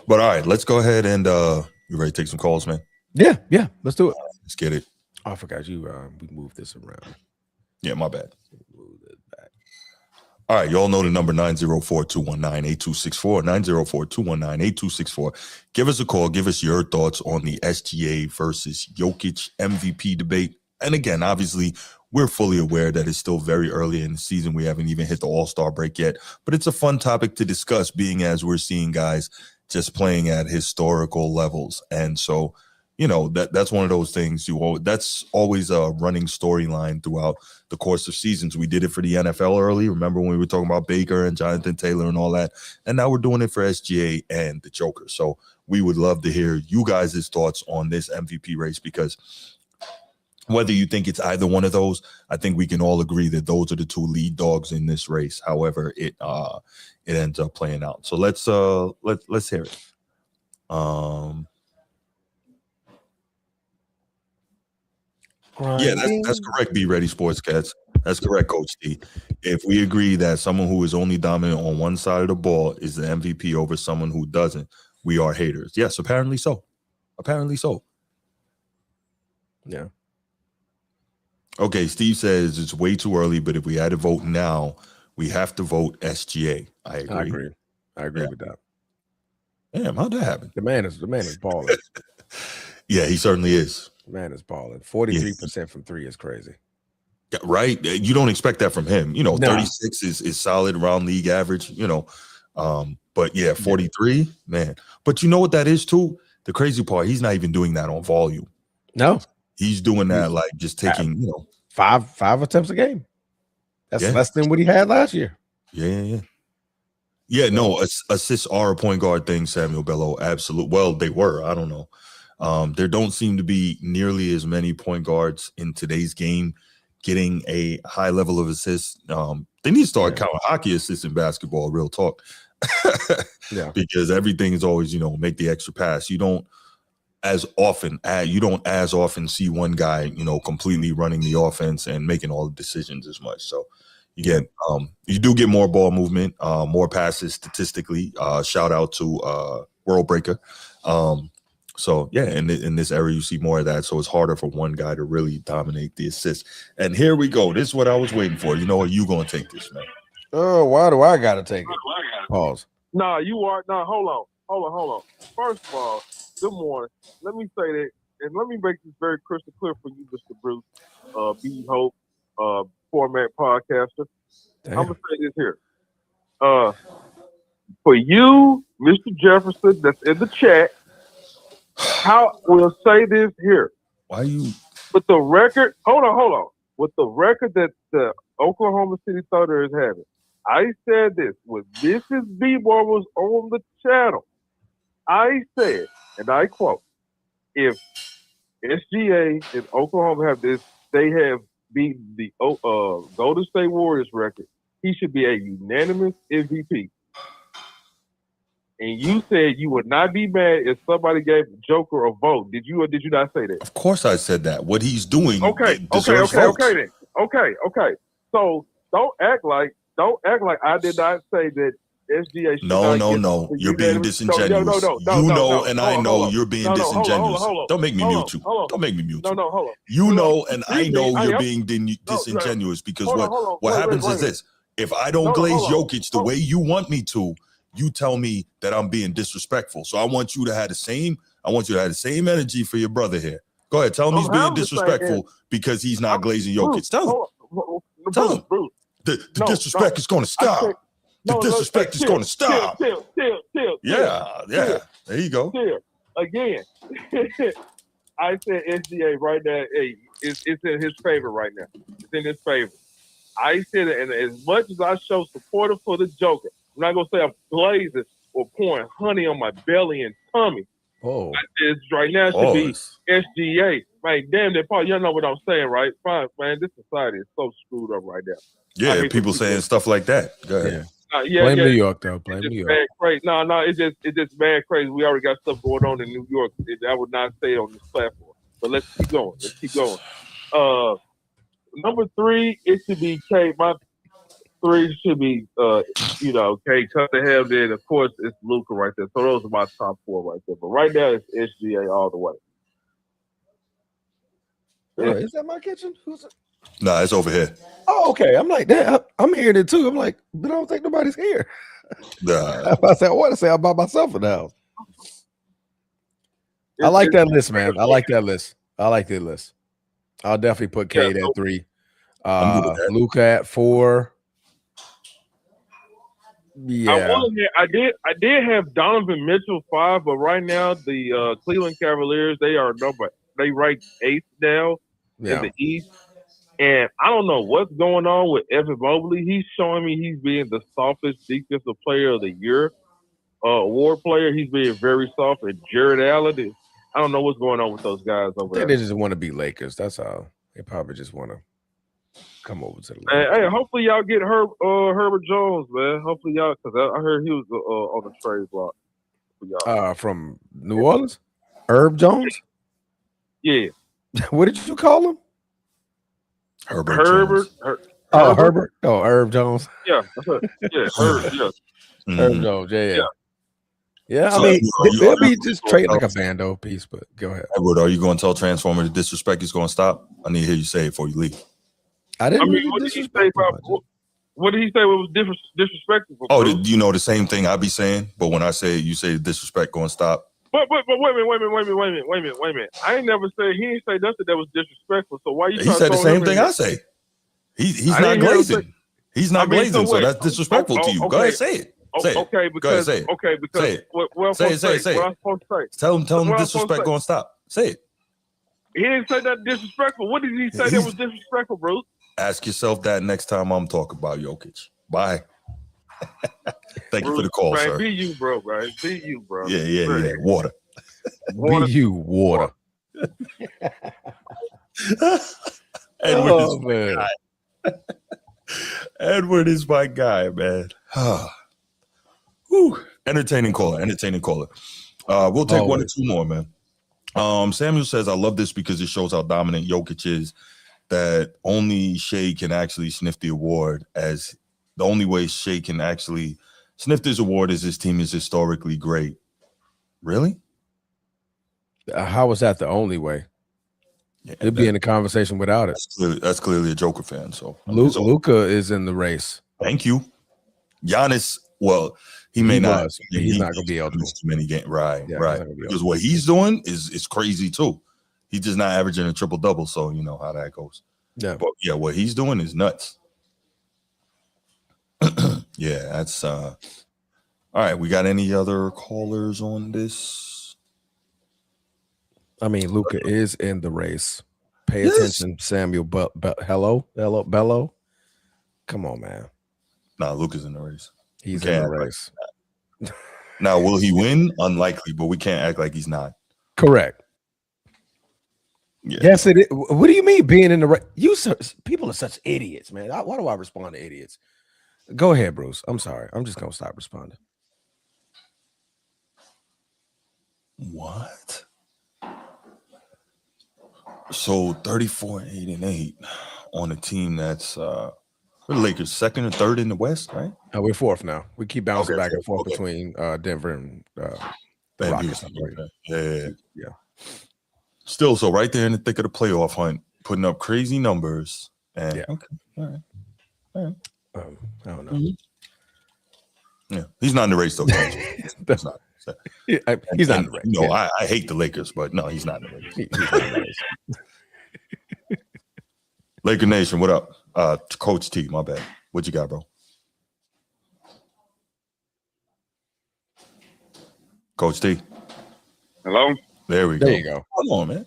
all right, let's go ahead and you ready to take some calls, man? Yeah. Let's do it. Let's get it. Oh, I forgot we moved this around. Yeah, my bad. Move it back. All right, you all know the number 904-219-8264, 904-219-8264. Give us a call. Give us your thoughts on the SGA versus Jokic MVP debate. And again, obviously, we're fully aware that it's still very early in the season. We haven't even hit the All-Star break yet. But it's a fun topic to discuss, being as we're seeing guys just playing at historical levels. And so, that's one of those things. That's always a running storyline throughout the course of seasons. We did it for the NFL early. Remember when we were talking about Baker and Jonathan Taylor and all that? And now we're doing it for SGA and the Joker. So we would love to hear you guys' thoughts on this MVP race, because whether you think it's either one of those, I think we can all agree that those are the two lead dogs in this race. However, it ends up playing out. So let's hear it. Yeah, that's correct. Be ready, Sports Cats. That's correct, Coach D. If we agree that someone who is only dominant on one side of the ball is the MVP over someone who doesn't, we are haters. Yes, apparently so. Yeah. Okay, Steve says it's way too early, but if we had to vote now, we have to vote SGA. I agree. I agree with that. Damn, how'd that happen? The man is balling. Yeah, he certainly is. The man is balling. 43% from 3 is crazy. Right? You don't expect that from him. You know, Nah. 36 is solid around league average, you know. But yeah, 43, man. But you know what that is too? The crazy part, he's not even doing that on volume. No. He's doing that like just taking, you know, five attempts a game. That's less than what he had last year. Yeah, no, assists are a point guard thing, Samuel Bello. Absolutely. Well, they were. I don't know. There don't seem to be nearly as many point guards in today's game getting a high level of assists. They need to start counting hockey assists in basketball, real talk. Because everything is always, you know, make the extra pass. You don't as often see one guy, you know, completely running the offense and making all the decisions as much. So you get you do get more ball movement, more passes statistically. Shout out to World Breaker. So yeah, in this area you see more of that. So it's harder for one guy to really dominate the assist. And here we go. This is what I was waiting for. You know what? You gonna take this, man? Oh, why do I gotta take it? Pause. Nah, you are. Nah, hold on. First of all, good morning. Let me say that, and let me make this very crystal clear for you, Mr. Bruce, B Hope, format podcaster. Damn. I'm gonna say this here. For you, Mr. Jefferson, that's in the chat. We'll say this here. Why you? With the record, hold on. With the record that the Oklahoma City Thunder is having, I said this when Mrs. B-Boy was on the channel. I said, and I quote, if SGA and Oklahoma have this, they have beaten the Golden State Warriors record, he should be a unanimous MVP. And you said you would not be mad if somebody gave Joker a vote. Did you or did you not say that? Of course I said that. What he's doing deserves votes. Okay. So don't act like I did not say that SGA should No. You're being disingenuous. I know you're being disingenuous. Don't make me mute you. Don't make me mute you. Hold on. You know, and I know you're being disingenuous because what happens is this. If I don't glaze Jokic the way you want me to, you tell me that I'm being disrespectful. So I want you to have the same energy for your brother here. Go ahead. Tell him he's being disrespectful because he's not glazing Jokic. Tell him. The disrespect is going to stop. The disrespect is going to stop. Yeah. There you go. Again, I said SGA right now. Hey, it's in his favor right now. It's in his favor. I said it, and as much as I show support for the Joker, I'm not gonna say I'm glazing or pouring honey on my belly and tummy. Oh, I said right now it should be SGA. Man, damn that part. Y'all know what I'm saying, right? Fine, man. This society is so screwed up right now. Yeah, people saying stuff like that. Go ahead. Blame New York though. Blame New York. Bad crazy. No, it's just bad crazy. We already got stuff going on in New York. I would not say it on this platform. But let's keep going. Number 3, it should be K. My 3 should be K. Cut the hell. Then of course it's Luka right there. So those are my top 4 right there. But right now it's SGA all the way. Is that my kitchen? Who's it? Nah, it's over here. Oh, okay. I'm like, damn, I'm hearing it too. I'm like, but I don't think nobody's here. Nah. I said, I want to say I'm by myself in the house. I like that list, man. I like that list. I'll definitely put Cade at 3. Luka at 4. Yeah. I did have Donovan Mitchell 5, but right now the Cleveland Cavaliers, they ranked 8th now in the East. And I don't know what's going on with Evan Mobley. He's showing me he's being the softest defensive player of the year award player. He's being very soft. And Jared Allen, I don't know what's going on with those guys over there. They just want to beat Lakers. That's all. They probably just want to come over to the Lakers. Hey, hopefully y'all get Herbert Jones, man. Hopefully y'all, because I heard he was on the trade block for y'all. From New Orleans? Herb Jones? Yeah. What did you call him? Herbert. Herb Jones. Yeah. Herb. Yeah. Herb Jones. Yeah. I mean, they'll be just trading like a Bando piece. But go ahead. Edward, are you going to tell Transformer the disrespect is going to stop? I need to hear you say it before you leave. I didn't really disrespect. What did he say? Was disrespectful? Oh, you know the same thing I be saying, but when I say it, you say disrespect going to stop. But wait a minute. I ain't never said he ain't say nothing that was disrespectful. So why you? He said the same thing I say. He's not glazing. He's not glazing, so that's disrespectful to you. Okay. Go ahead, say it. Say okay, it. because Go ahead, say it. Okay, because say it. What say it. what I'm supposed to say? Tell him disrespect going to stop. Say it. He didn't say that disrespectful. What did he say that was disrespectful, bro? Ask yourself that next time I'm talking about Jokic. Bye. Thank you for the call, sir. Be you, bro. Right? Be you, bro. Yeah. Water. Be you, water. Edward is my guy, man. Whew. Entertaining caller. We'll take one or two more, man. Samuel says, I love this because it shows how dominant Jokic is, that only Shea can actually sniff the award, as the only way Shea can actually sniff this award is his team is historically great. Really? How was that the only way? Yeah, It'd be in the conversation without it. That's clearly a Joker fan. So Luka is in the race. Thank you. Giannis, well, he may not. He's not going to be able to miss too many games. Right. Be Because what he's doing is crazy too. He's just not averaging a triple double, so you know how that goes. Yeah. But yeah, what he's doing is nuts. Yeah, that's all right. We got any other callers on this? I mean, Luka is in the race. Pay attention, Samuel. Hello, Bello. Come on, man. Nah, Luka's in the race. He's in the race. Now, will he win? Unlikely, but we can't act like he's not. Correct. Yeah. Yes, it is. What do you mean being in the race? People are such idiots, man. Why do I respond to idiots? Go ahead, Bruce. I'm sorry. I'm just gonna stop responding. What? So 34-8-8 on a team that's we're the Lakers second or third in the West, right? We're fourth now. We keep bouncing back and forth between Denver and the Rockets. Yeah. Still, so right there in the thick of the playoff hunt, putting up crazy numbers. And yeah. Okay. All right. I don't know. Yeah, he's not in the race though. That's not. He's not in the race. No, yeah. I hate the Lakers, but no, he's not in the race. He's not in the race. Laker Nation, what up? Coach T, my bad. What you got, bro? Coach T. Hello? There we go. There you go. Come on, man.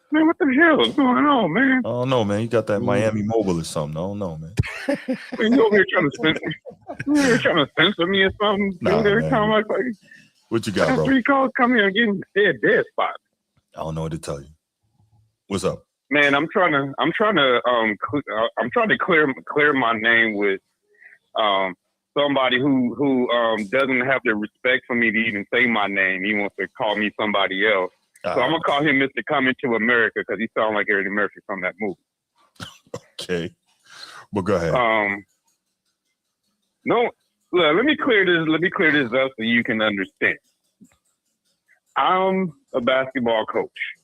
Man, what the hell is going on, man? I don't know, man. You got that Miami Mobile or something. I don't know, man. Man, you over here trying to censor me or something? Nah, every time I what you got, bro? 3 calls come here and getting dead spot. I don't know what to tell you. What's up? Man, I'm trying to clear my name with somebody who doesn't have the respect for me to even say my name. He wants to call me somebody else. So I'm gonna call him Mr. Coming to America because he sounds like Eddie Murphy from that movie. Okay, well, go ahead. No, look, let me clear this up so you can understand. I'm a basketball coach.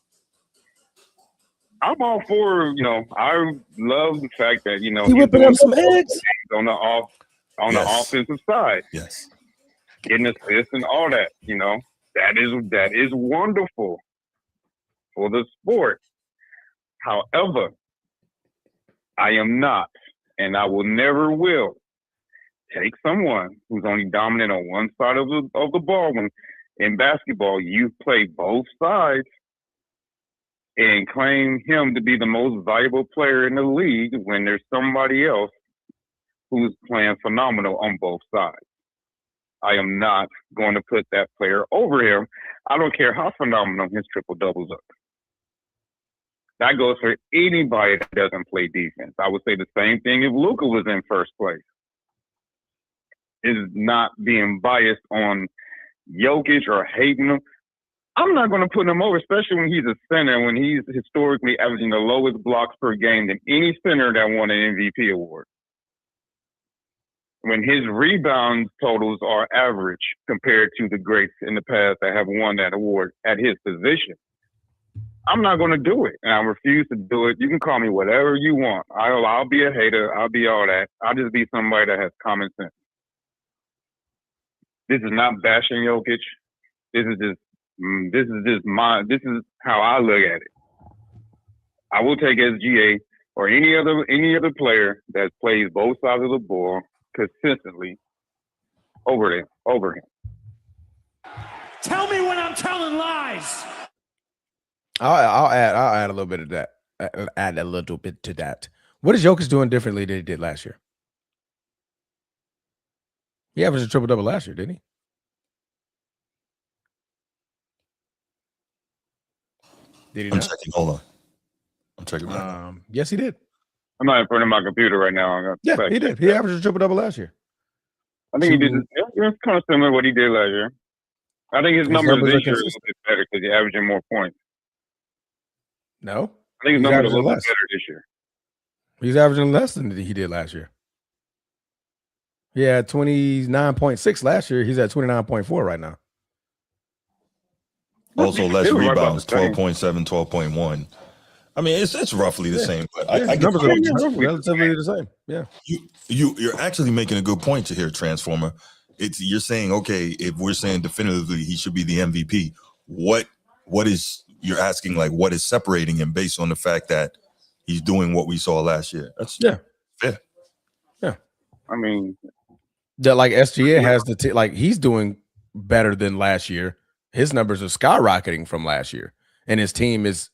I'm all for, I love the fact that, he whipping up some eggs on the offensive side. Yes. Getting assists and all that, that is wonderful for the sport. However, I am not, and I will never will take someone who's only dominant on one side of the ball. When in basketball, you play both sides, and claim him to be the most valuable player in the league when there's somebody else who's playing phenomenal on both sides. I am not going to put that player over him. I don't care how phenomenal his triple-doubles are. That goes for anybody that doesn't play defense. I would say the same thing if Luka was in first place. Is not being biased on Jokic or hating him. I'm not going to put him over, especially when he's a center, when he's historically averaging the lowest blocks per game than any center that won an MVP award. When his rebound totals are average compared to the greats in the past that have won that award at his position. I'm not going to do it, and I refuse to do it. You can call me whatever you want. I'll be a hater. I'll be all that. I'll just be somebody that has common sense. This is not bashing Jokic. This is how I look at it. I will take SGA or any other player that plays both sides of the ball consistently over him. Tell me when I'm telling lies. I'll add a little bit of that. Add a little bit to that. What is Jokic doing differently than he did last year? He averaged a triple-double last year, didn't he? Did he I'm not? checking. Hold on. I'm checking right now. Yes, he did. I'm not in front of my computer right now. Yeah, he did. He averaged a triple-double last year. I think he did. Yeah, it's kind of similar to what he did last year. I think his numbers this year are a little bit better because he's averaging more points. No, I think his numbers are a little bit better this year. He's averaging less than he did last year. He had 29.6 last year. He's at 29.4 right now. Also, less rebounds, 12.7, 12.1. I mean, it's roughly the same, but I numbers are relatively the same. Yeah, you're actually making a good point to here, Transformer. You're saying, okay, if we're saying definitively he should be the MVP, what is you're asking, like, what is separating him based on the fact that he's doing what we saw last year? That's fair. Yeah. I mean, that like SGA has like he's doing better than last year. His numbers are skyrocketing from last year, and his team is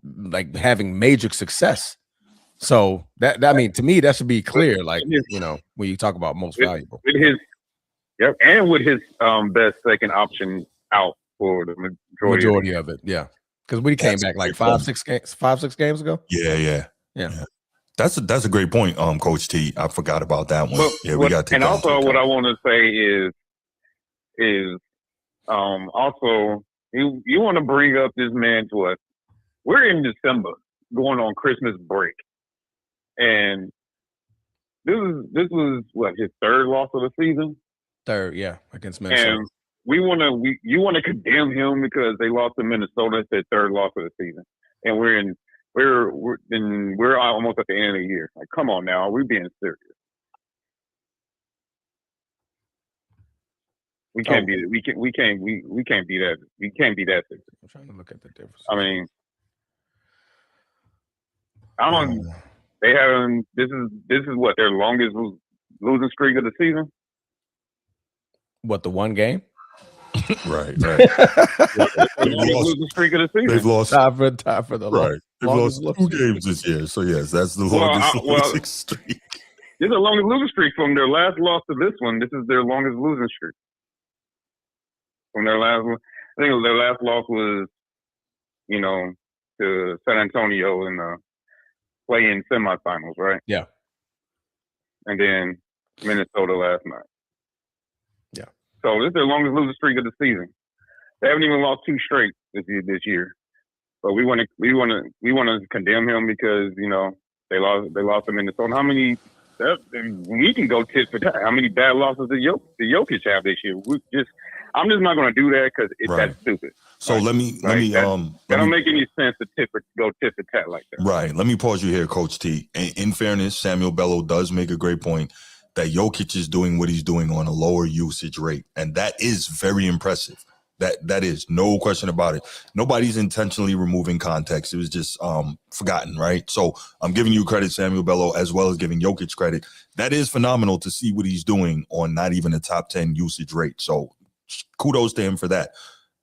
like having major success. So that I mean, to me, that should be clear. Like, you know, when you talk about most valuable, with his and with his best second option out for the majority of it, yeah. Because we came back like 5-6 games ago. Yeah. That's a great point, Coach T. I forgot about that one. We got to. And also, what I want to say is also you want to bring up this man to us. We're in December, going on Christmas break, and this was what, his third loss of the season. Third, yeah, against Minnesota. And you want to condemn him because they lost to Minnesota. It's their third loss of the season, and we're almost at the end of the year. Like, come on now, are we being serious? We can't be that. We can't be that. We can't be that serious. I'm trying to look at the difference. I mean, They haven't. This is what their longest losing streak of the season. What, the one game? Right. Losing streak of the season. They've lost time for the right. They've lost 2 games this year. So yes, that's the longest losing streak. This is the longest losing streak from their last loss to this one. This is their longest losing streak from their last one. I think their last loss was, to San Antonio in the play-in semifinals, right? Yeah. And then Minnesota last night. Yeah. So this is their longest losing streak of the season. They haven't even lost 2 straight this year. But we want to condemn him because they lost to Minnesota. How many? We can go tit for tat. How many bad losses did Jokic have this year? I'm just not going to do that because that's stupid. So let me that don't make any sense to go tit for tat like that. Right. Let me pause you here, Coach T. In fairness, Samuel Bello does make a great point that Jokic is doing what he's doing on a lower usage rate, and that is very impressive. That is no question about it. Nobody's intentionally removing context. It was just forgotten, right? So I'm giving you credit, Samuel Bello, as well as giving Jokic credit. That is phenomenal to see what he's doing on not even a top 10 usage rate. So kudos to him for that.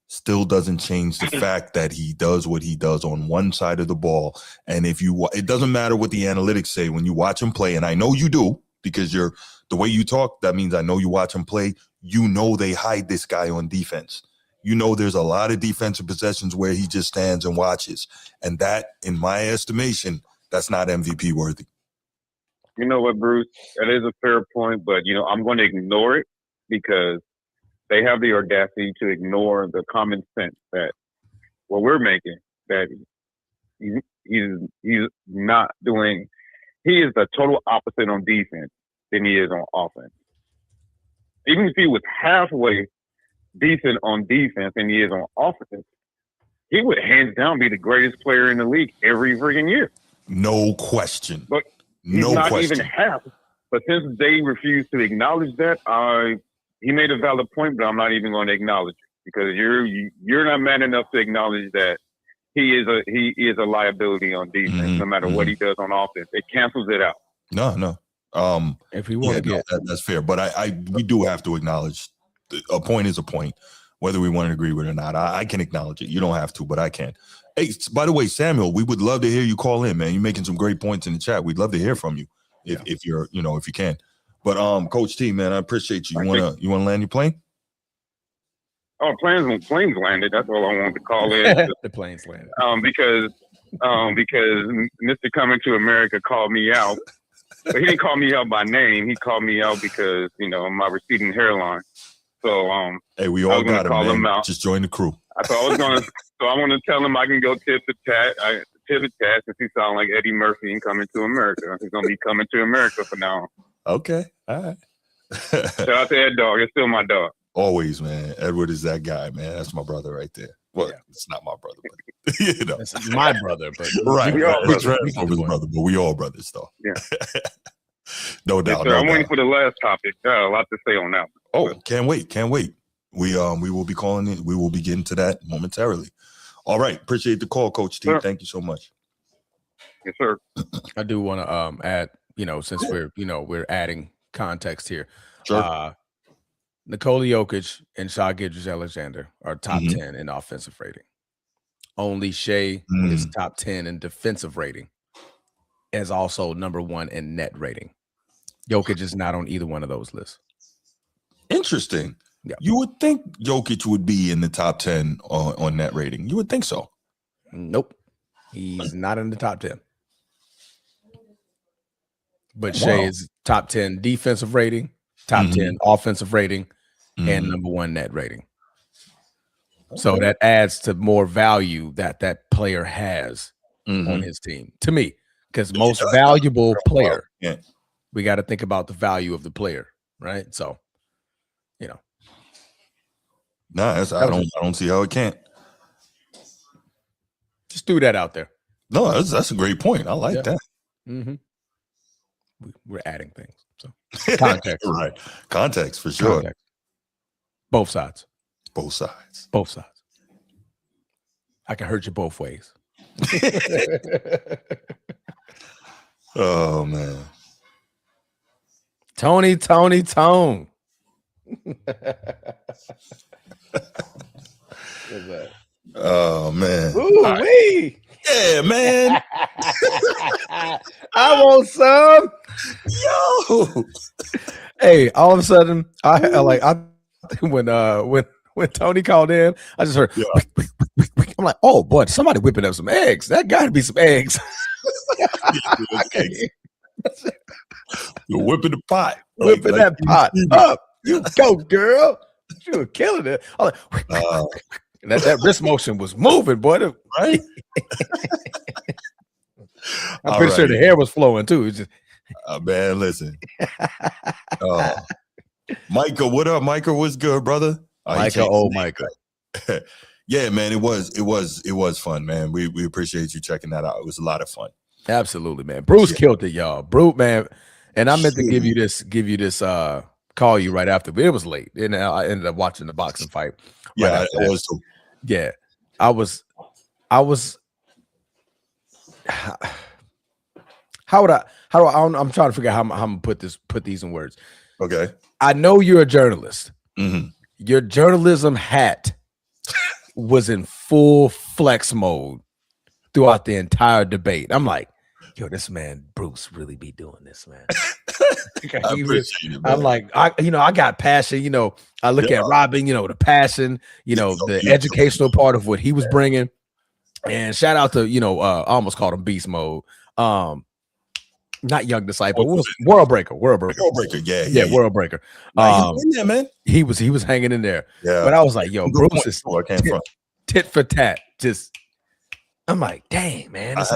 Still doesn't change the fact that he does what he does on one side of the ball. And it doesn't matter what the analytics say when you watch him play, and I know you do because the way you talk, that means I know you watch him play. They hide this guy on defense. There's a lot of defensive possessions where he just stands and watches. And that, in my estimation, that's not MVP worthy. You know what, Bruce? That is a fair point, but, I'm going to ignore it because they have the audacity to ignore the common sense that what we're making, that he's not doing. He is the total opposite on defense than he is on offense. Even if he was halfway decent on defense and he is on offense, he would hands down be the greatest player in the league every freaking year. No question. But he's not even half. But since they refuse to acknowledge that, he made a valid point, but I'm not even going to acknowledge it because you're not man enough to acknowledge that he is a liability on defense, no matter what he does on offense. It cancels it out. No. If we want to get that's fair, but we do have to acknowledge a point is a point, whether we want to agree with it or not. I can acknowledge it. You don't have to, but I can. Hey, by the way, Samuel, we would love to hear you call in, man. You're making some great points in the chat. We'd love to hear from you if you're, if you can. But Coach T, man, I appreciate you. You wanna land your plane? Oh, planes landed. That's all I wanted to call in. The planes landed. Because Mr. Coming to America called me out. But he didn't call me out by name. He called me out because, my receding hairline. So hey, we all got him, man. Just join the crew. I thought I was gonna so I want to tell him I can go tip the tat since he sounds like Eddie Murphy in Coming to America. He's gonna be Coming to America for now. Okay. All right. Shout out to Ed Dog. It's still my dog. Always, man. Edward is that guy, man. That's my brother right there. Well, it's not my brother, but it's my brother, but right. We all His brother, but we all brothers, though. Yeah. No doubt. I'm waiting for the last topic. A lot to say on that. Oh, can't wait. We will be calling it. We will be getting to that momentarily. All right. Appreciate the call, Coach T. Sure. Thank you so much. Yes, sir. I do want to add, since we're adding context here. Sure. Nikola Jokic and Shai Gilgeous-Alexander are top 10 in offensive rating. Only Shai is top 10 in defensive rating, as also number 1 in net rating. Jokic is not on either one of those lists. Interesting. Yeah. You would think Jokic would be in the top 10 on net rating. You would think so. Nope. He's not in the top 10. But Shai is top 10 defensive rating, top 10 offensive rating, and number 1 net rating. Okay. So that adds to more value that player has on his team. To me, because most valuable player, we got to think about the value of the player, right? So, I don't see how it can't. Just threw that out there. No, that's a great point. I like that. Mm-hmm. We're adding things. So context, right? Context for sure. Context. Both sides. I can hurt you both ways. Oh man, Tony. Oh man. Ooh-wee. Yeah, man. I want some. Yo. Hey, all of a sudden, when Tony called in, I just heard. I'm like, oh boy, somebody whipping up some eggs. That got to be some eggs. You're whipping the pot. Whipping that pot up. You go, girl. You were killing it. I'm like, that wrist motion was moving, boy. Right? I'm pretty sure the hair was flowing too. It's just man, listen. Micah, what up, Micah? What's good, brother? Micah. Yeah, man, it was fun, man. We appreciate you checking that out. It was a lot of fun. Absolutely, man. Bruce killed it, y'all. Bruce, man. And I meant to give you this call you right after, but it was late. And I ended up watching the boxing fight. Yeah, it was too. Yeah. I was I'm trying to figure out how I'm gonna put these in words. Okay. I know you're a journalist. Mm-hmm. Your journalism hat was in full flex mode throughout the entire debate. I'm like, yo, this man Bruce really be doing this, man. I appreciate it, man. I'm like, I got passion. I look at Robin, the passion, the educational part of what he was bringing. And shout out to, I almost called him beast mode. Not Young Disciple, World Breaker. Yeah, World Breaker. In there, man. He was hanging in there. Yeah. But I was like, yo, Bruce is front. tit for tat. Just, I'm like, dang, man. I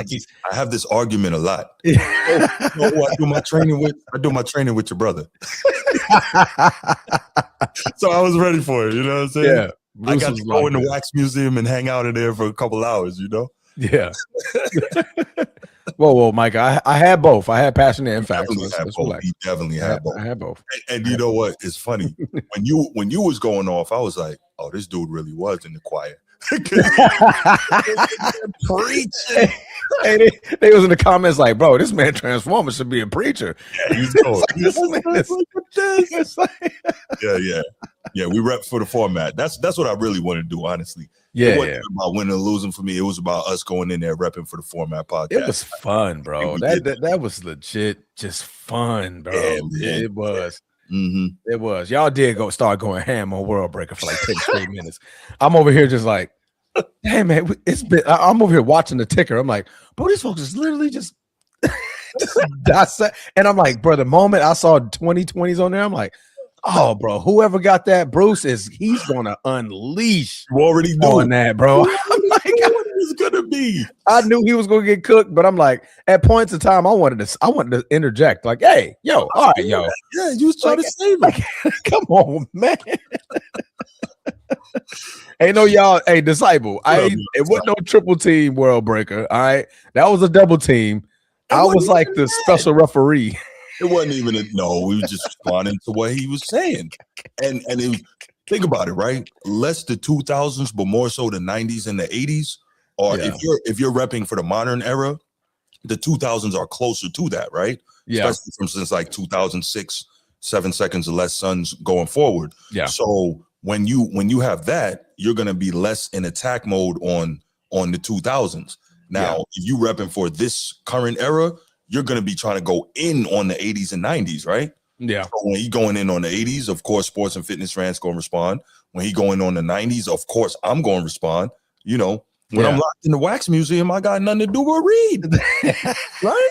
have this argument a lot. I do my training with your brother. So I was ready for it. You know what I'm saying? I got to go in the wax museum and hang out in there for a couple hours, you know? Yeah. Whoa, Mike. I had both. I had passion and facts. He definitely had both. I had both. And you know what? It's funny. When you was going off, I was like, oh, this dude really was in the choir. Preaching. Hey, they was in the comments like, bro, this man Transformer should be a preacher. Yeah, we rep for the format. That's what I really want to do, honestly. Yeah, it wasn't about winning or losing for me. It was about us going in there repping for the format podcast. It was fun, bro. That was legit, just fun, bro. It was. Mm-hmm. It was. Y'all did start going ham on World Breaker for like 10 straight minutes. I'm over here just like, hey man, I'm over here watching the ticker. I'm like, bro, these folks is literally just dissect. And I'm like, bro, the moment I saw 2020s on there, I'm like, oh, bro, whoever got that, Bruce he's gonna unleash. You already knew on that, bro. I'm like, what it was gonna be. I knew he was gonna get cooked, but I'm like, at points of time, I wanted to interject, like, hey, yo, all right, yo, yeah, you was trying to save him. Come on, man. Ain't no y'all, hey, disciple. It wasn't no triple team World Breaker. All right, that was a double team. I was like the special referee. It wasn't even we were just responding to what he was saying. And it was, think about it, right? Less the 2000s, but more so the 90s and the 80s. Or if you're repping for the modern era, the 2000s are closer to that, right? Yeah. Especially from since like 2006, 7 seconds or less suns going forward. Yeah. So when you have that, you're gonna be less in attack mode on the 2000s. Now, if you repping for this current era, you're going to be trying to go in on the 80s and 90s, right? Yeah. So when he going in on the 80s, of course, sports and fitness fans going to respond. When he going on the 90s, of course, I'm going to respond. You know, when I'm locked in the wax museum, I got nothing to do but read. Right?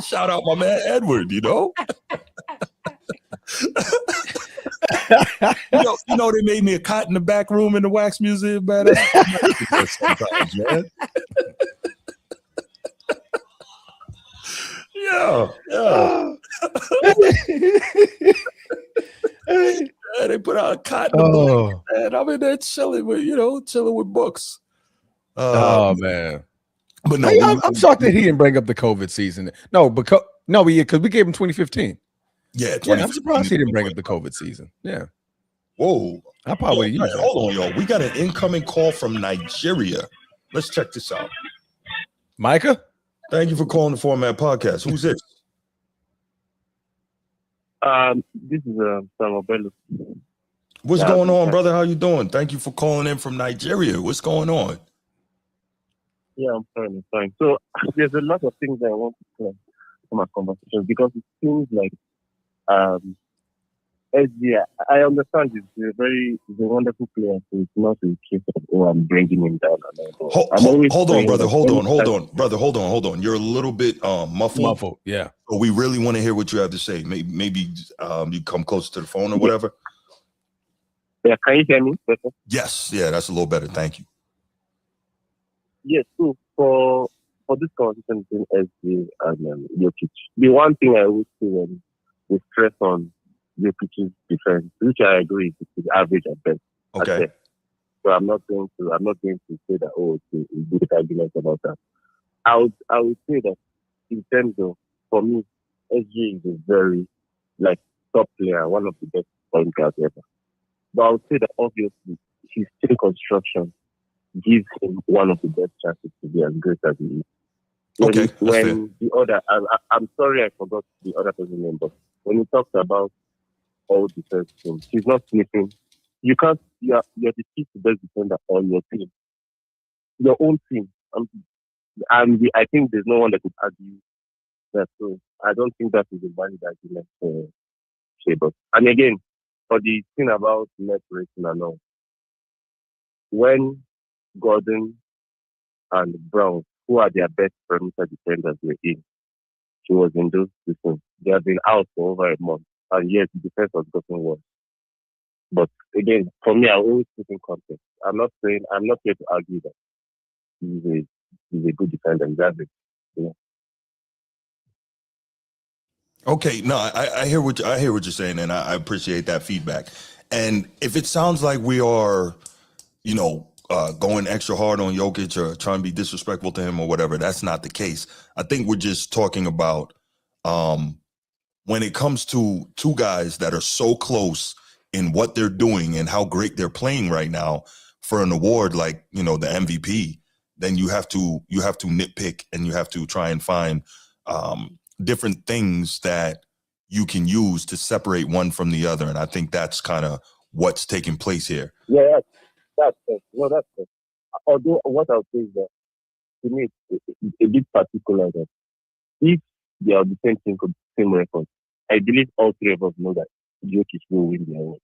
Shout out my man Edward, you know? you know, they made me a cot in the back room in the wax museum, man. That's sometimes, man. Yeah. They put out a cotton. And I'm in there chilling with books. Man. But no, I'm shocked that he didn't bring up the COVID season. No, because we gave him 2015. Yeah, I'm surprised he didn't bring up the COVID season. Yeah. Whoa. I probably hold on, y'all. We got an incoming call from Nigeria. Let's check this out. Micah? Thank you for calling the Format Podcast. Who's this? This is Samuel Bello. What's going on, brother? How you doing? Thank you for calling in from Nigeria. What's going on? Yeah, I'm fine. So there's a lot of things I want to say from our conversation because it seems like SGA, I understand he's a wonderful player, so it's not a case of I'm bringing him down. Hold on, brother. Hold on. You're a little bit muffled. Yeah. So we really want to hear what you have to say. Maybe you come closer to the phone or whatever. Yeah, can you hear me better? Yes. Yeah, that's a little better. Thank you. Yes. So for this conversation between SGA and JOKIC, the one thing I would say when we stress on JOKIC's defense, which I agree is average at best. Okay. So I'm not going to say that it's a good argument about that. I would say that in terms of, for me, SGA is a very top player, one of the best point guards ever. But I would say that obviously his team construction gives him one of the best chances to be as great as he is. When the other, I'm sorry I forgot the other person's name, but when he talks about all defense teams, he's not sniffing. You can't. You're the key to best defender on your team, your own team. And I think there's no one that could argue that. So I don't think that is a valid argument for Shea. And again, for the thing about net rating and all, when Gordon and Brown, who are their best perimeter defenders, were in, she was in those systems. They have been out for over a month, and yet the defense has gotten worse. But again, for me, I always put in context. I'm not here to argue that he's a good defender. He's average. Yeah. Okay, no, I hear what you're saying, and I appreciate that feedback. And if it sounds like we are, going extra hard on Jokic or trying to be disrespectful to him or whatever, that's not the case. I think we're just talking about when it comes to two guys that are so close in what they're doing and how great they're playing right now for an award like, the MVP, then you have to nitpick and you have to try and find different things that you can use to separate one from the other. And I think that's kind of what's taking place here. Yeah, that's it. No, that's it. Although what I'll say is that to me it's a bit particular that if they are the same record, I believe all three of us know that Jokic will win the award.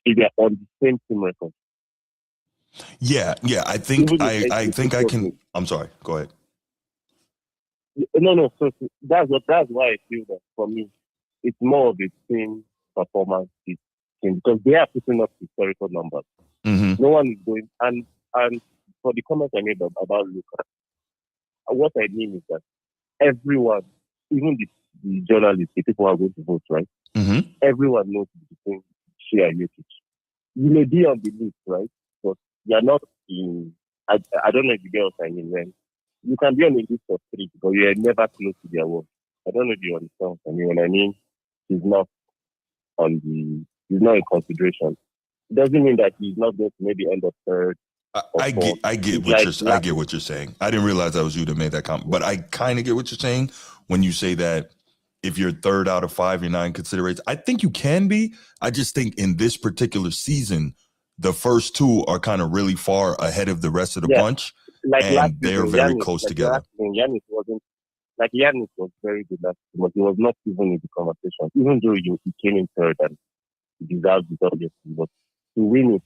If they are on the same team record. Yeah. I think I can. I'm sorry. Go ahead. No. So that's why I feel that for me, it's more of a team performance because they are putting up historical numbers. Mm-hmm. No one is going and for the comments I made about Luka, what I mean is that everyone, even the journalists, the people who are going to vote, right? Mm-hmm. Everyone knows between Shea and Jokic. You may be on the list, right? But you are not in. I don't know if you get what I mean. When you can be on the list of three, but you are never close to the award. I don't know if you understand what I mean. When I mean he's not in consideration. It doesn't mean that he's not going to maybe end up third. I get what you're saying. I didn't realize that was you that made that comment, but I kind of get what you're saying when you say that if you're third out of five, you're not in consideration. I think you can be. I just think in this particular season, the first two are kind of really far ahead of the rest of the bunch, and they're very close together. Giannis was very good last season, but he was not even in the conversation. Even though he came in third and he deserved it, obviously, but to win it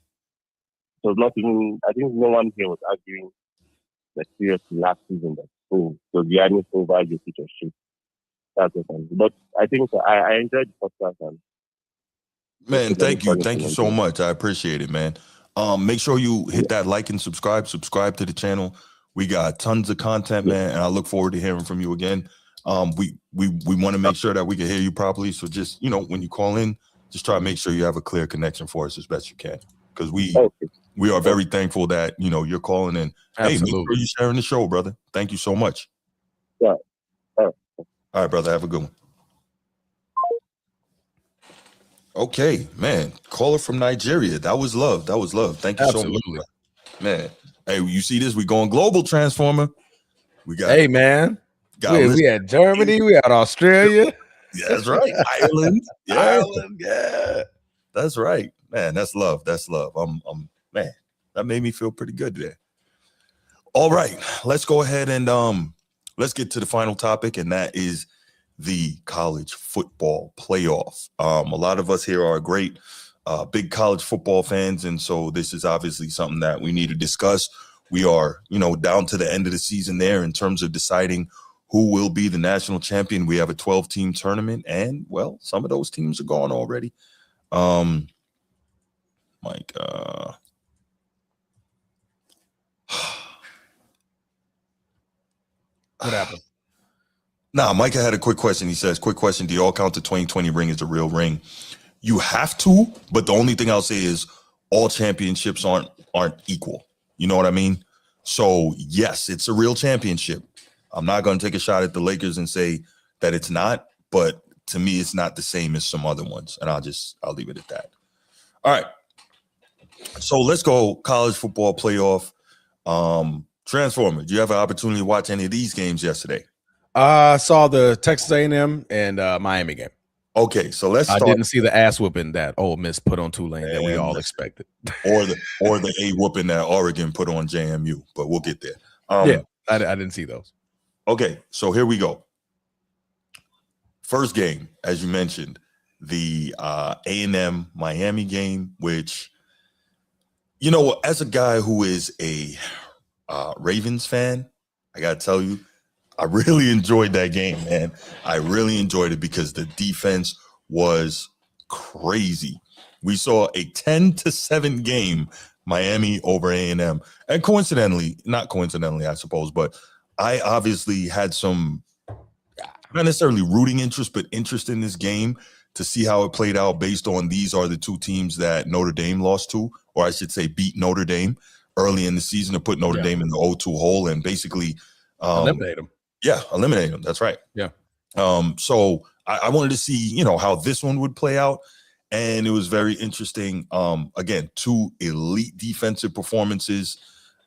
was not even. I think no one here was arguing that seriously last season that so Giannis over Jokic or shit. That's what I'm. But I think I enjoyed the podcast. And man, thank you so much. I appreciate it, man. Make sure you hit that like and subscribe to the channel. We got tons of content, man, and I look forward to hearing from you again. We want to make sure that we can hear you properly. So just when you call in, just try to make sure you have a clear connection for us as best you can, because we are very thankful that you're calling in. Hey, make sure you're sharing the show, brother. Thank you so much. Yeah. All right, brother. Have a good one. Okay, man. Caller from Nigeria. That was love. Thank you so much, man. Hey, you see this? We going global, Transformer. We got. Hey, man. We had Germany. We had Australia. Yeah, that's right. Ireland. Yeah. Ireland. Yeah. That's right, man. That's love. Man. That made me feel pretty good there. All right, let's go ahead and let's get to the final topic, and that is the college football playoff. A lot of us here are great big college football fans, and so this is obviously something that we need to discuss. We are, down to the end of the season there in terms of deciding who will be the national champion. We have a 12-team tournament, and, well, some of those teams are gone already. Mike, what happened? Nah, Micah had a quick question. He says, quick question, do you all count the 2020 ring as a real ring? You have to, but the only thing I'll say is all championships aren't equal. You know what I mean? So, yes, it's a real championship. I'm not going to take a shot at the Lakers and say that it's not, but to me, it's not the same as some other ones. And I'll leave it at that. All right. So let's go college football playoff. Transformer, do you have an opportunity to watch any of these games yesterday? I saw the Texas A&M and Miami game. Okay, so let's start. I didn't see the ass whooping that Ole Miss put on Tulane that we all expected. or the A whooping that Oregon put on JMU, but we'll get there. Yeah, I didn't see those. Okay, so here we go. First game, as you mentioned, the A&M Miami game, which, as a guy who is a Ravens fan, I got to tell you, I really enjoyed that game, man. I really enjoyed it because the defense was crazy. We saw a 10-7 game, Miami over A&M. And not coincidentally, I suppose, but I obviously had some, not necessarily rooting interest, but interest in this game to see how it played out based on these are the two teams that Notre Dame lost to, or I should say beat Notre Dame early in the season to put Notre Dame in the 0-2 hole and basically eliminate them. Yeah, eliminate them. That's right. Yeah. So I wanted to see, how this one would play out. And it was very interesting. Again, two elite defensive performances,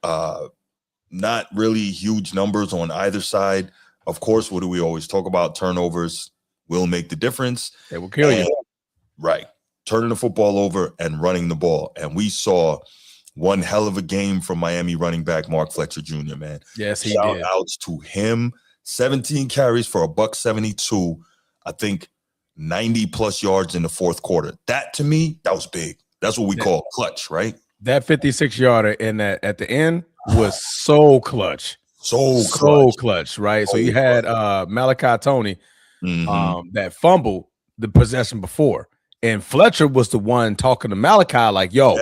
not really huge numbers on either side. Of course, what do we always talk about? Turnovers will make the difference. They will kill you. Right. Turning the football over and running the ball. And we saw one hell of a game from Miami running back Mark Fletcher Jr., man. Yes, he Shout did. outs to him. 17 carries for $172. I think 90+ yards in the fourth quarter. That to me, that was big. That's what we call clutch, right? That 56-yarder in that at the end was so clutch. So clutch, right? So you had Malachi Tony that fumbled the possession before. And Fletcher was the one talking to Malachi like, yo,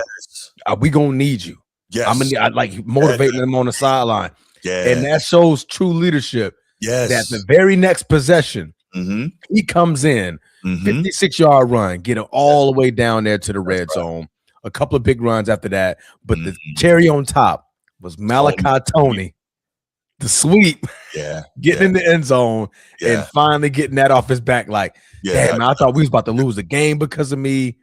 we gonna need you. Yes. I like motivating them on the sideline. Yeah. And that shows true leadership. Yes. That the very next possession, he comes in, 56-yard run, get it all the way down there to the red zone. A couple of big runs after that. But the cherry on top was Malachi Tony, the sweep, getting in the end zone and finally getting that off his back. Like, damn, I thought we was about to lose the game because of me.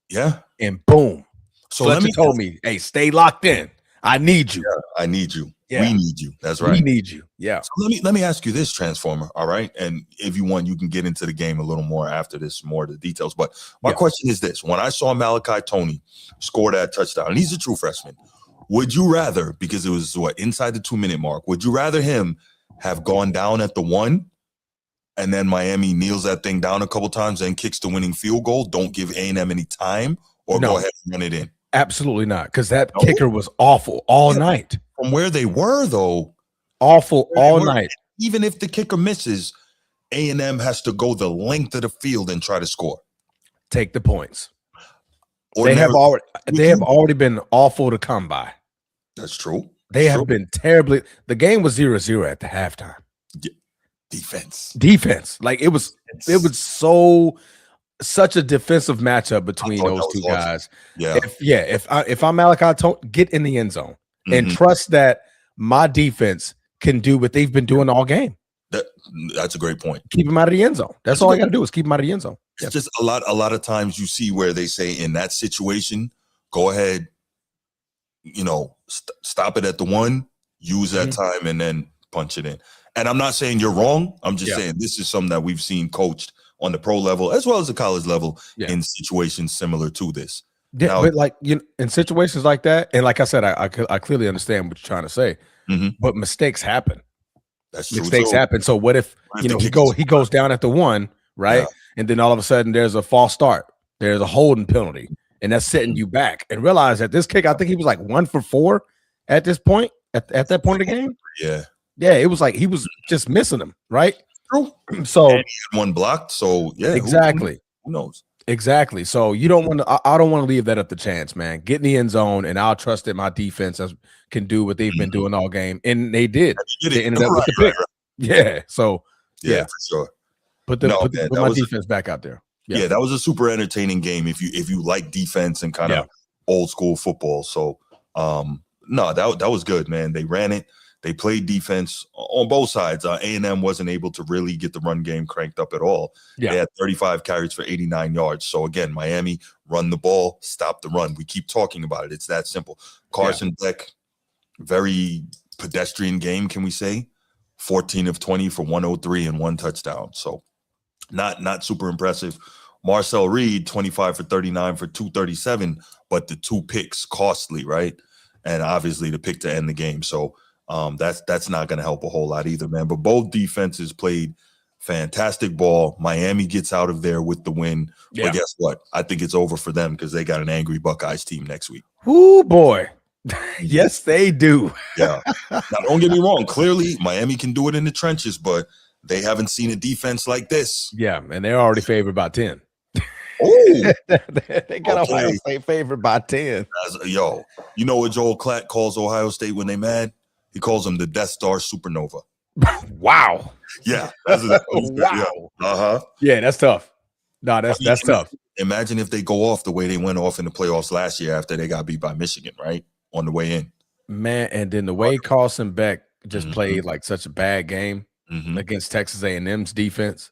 Yeah. And boom. So Fletcher told me, hey, stay locked in. I need you. I need you. Yeah. We need you. That's right. We need you. Yeah. So let me ask you this, Transformer. All right. And if you want, you can get into the game a little more after this, more of the details. But my question is this. When I saw Malachi Tony score that touchdown, and he's a true freshman, would you rather, because it was inside the 2-minute mark, would you rather him have gone down at the 1 and then Miami kneels that thing down a couple times and kicks the winning field goal, don't give A&M any time, or go ahead and run it in? Absolutely not, because that kicker was awful all night. From where they were, though, awful all night. Even if the kicker misses, A&M has to go the length of the field and try to score. Take the points. They have already been awful to come by. That's true. They have been terribly. The game was 0-0 at the halftime. Defense. Like it was such a defensive matchup between those two guys. Yeah. If I'm Malachi, get in the end zone and trust that my defense can do what they've been doing all game. That's a great point. Keep them out of the end zone. That's all I got to do is keep them out of the end zone. It's just a lot of times you see where they say in that situation, go ahead, stop it at the 1, use that time, and then punch it in. And I'm not saying you're wrong. I'm just saying this is something that we've seen coached on the pro level as well as the college level in situations similar to this. Yeah, now, but like in situations like that, and like I said, I clearly understand what you're trying to say, but mistakes happen. That's true. Mistakes happen. So what if he goes down at the 1, right? Yeah. And then all of a sudden there's a false start, there's a holding penalty, and that's setting you back. And realize that this kick, I think he was like 1 for 4 at this point, at that point of the game. Yeah, it was like he was just missing them, right? True. So and he had one blocked. So yeah, exactly. Who knows? Exactly. So you don't want to. I don't want to leave that up to chance, man. Get in the end zone, and I'll trust that my defense can do what they've been doing all game, and they did. They ended up with the pick. Right. Yeah. So yeah, for sure. Put my defense back out there. Yeah, that was a super entertaining game if you like defense and kind of old school football. So no, that was good, man. They ran it. They played defense on both sides. A&M wasn't able to really get the run game cranked up at all. They had 35 carries for 89 yards. So, again, Miami, run the ball, stop the run. We keep talking about it. It's that simple. Carson Beck, very pedestrian game, can we say? 14 of 20 for 103 and 1 touchdown. So, not super impressive. Marcel Reed, 25 for 39 for 237, but the 2 picks, costly, right? And obviously the pick to end the game. So, that's not going to help a whole lot either, man. But both defenses played fantastic ball. Miami gets out of there with the win. Yeah. But guess what? I think it's over for them because they got an angry Buckeyes team next week. Ooh, boy. Yes, they do. Yeah. Now, don't get me wrong. Clearly, Miami can do it in the trenches, but they haven't seen a defense like this. Yeah, and they're already favored by 10. Oh, they got Ohio State favored by 10. Yo, you know what Joel Klatt calls Ohio State when they mad? He calls them the Death Star Supernova. Wow. Yeah. Wow. Yeah. Yeah, that's tough. No, that's tough. Imagine if they go off the way they went off in the playoffs last year after they got beat by Michigan, right? On the way in. Man, and then the way Carson Beck just played like such a bad game against Texas A&M's defense.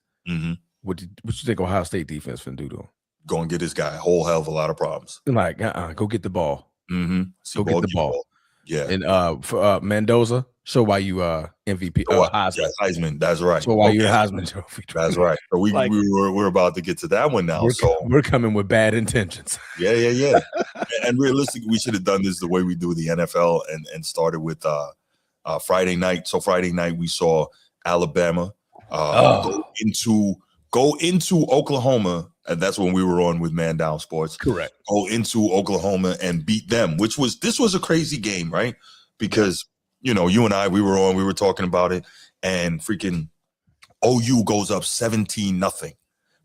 What you think Ohio State defense finna do to him? Go and get this guy a whole hell of a lot of problems. Like, go get the ball. Go get the ball. Yeah. And for Mendoza, show why you MVP. Heisman. Yeah, Heisman. That's right. So why you the Heisman Trophy? That's right. So we're about to get to that one now. We're coming with bad intentions. Yeah. And realistically, we should have done this the way we do the NFL and started with Friday night. So Friday night we saw Alabama go into Oklahoma, and that's when we were on with Man Down Sports. Correct. Go into Oklahoma and beat them, this was a crazy game, right? Because you and I, we were talking about it, and freaking OU goes up 17-0.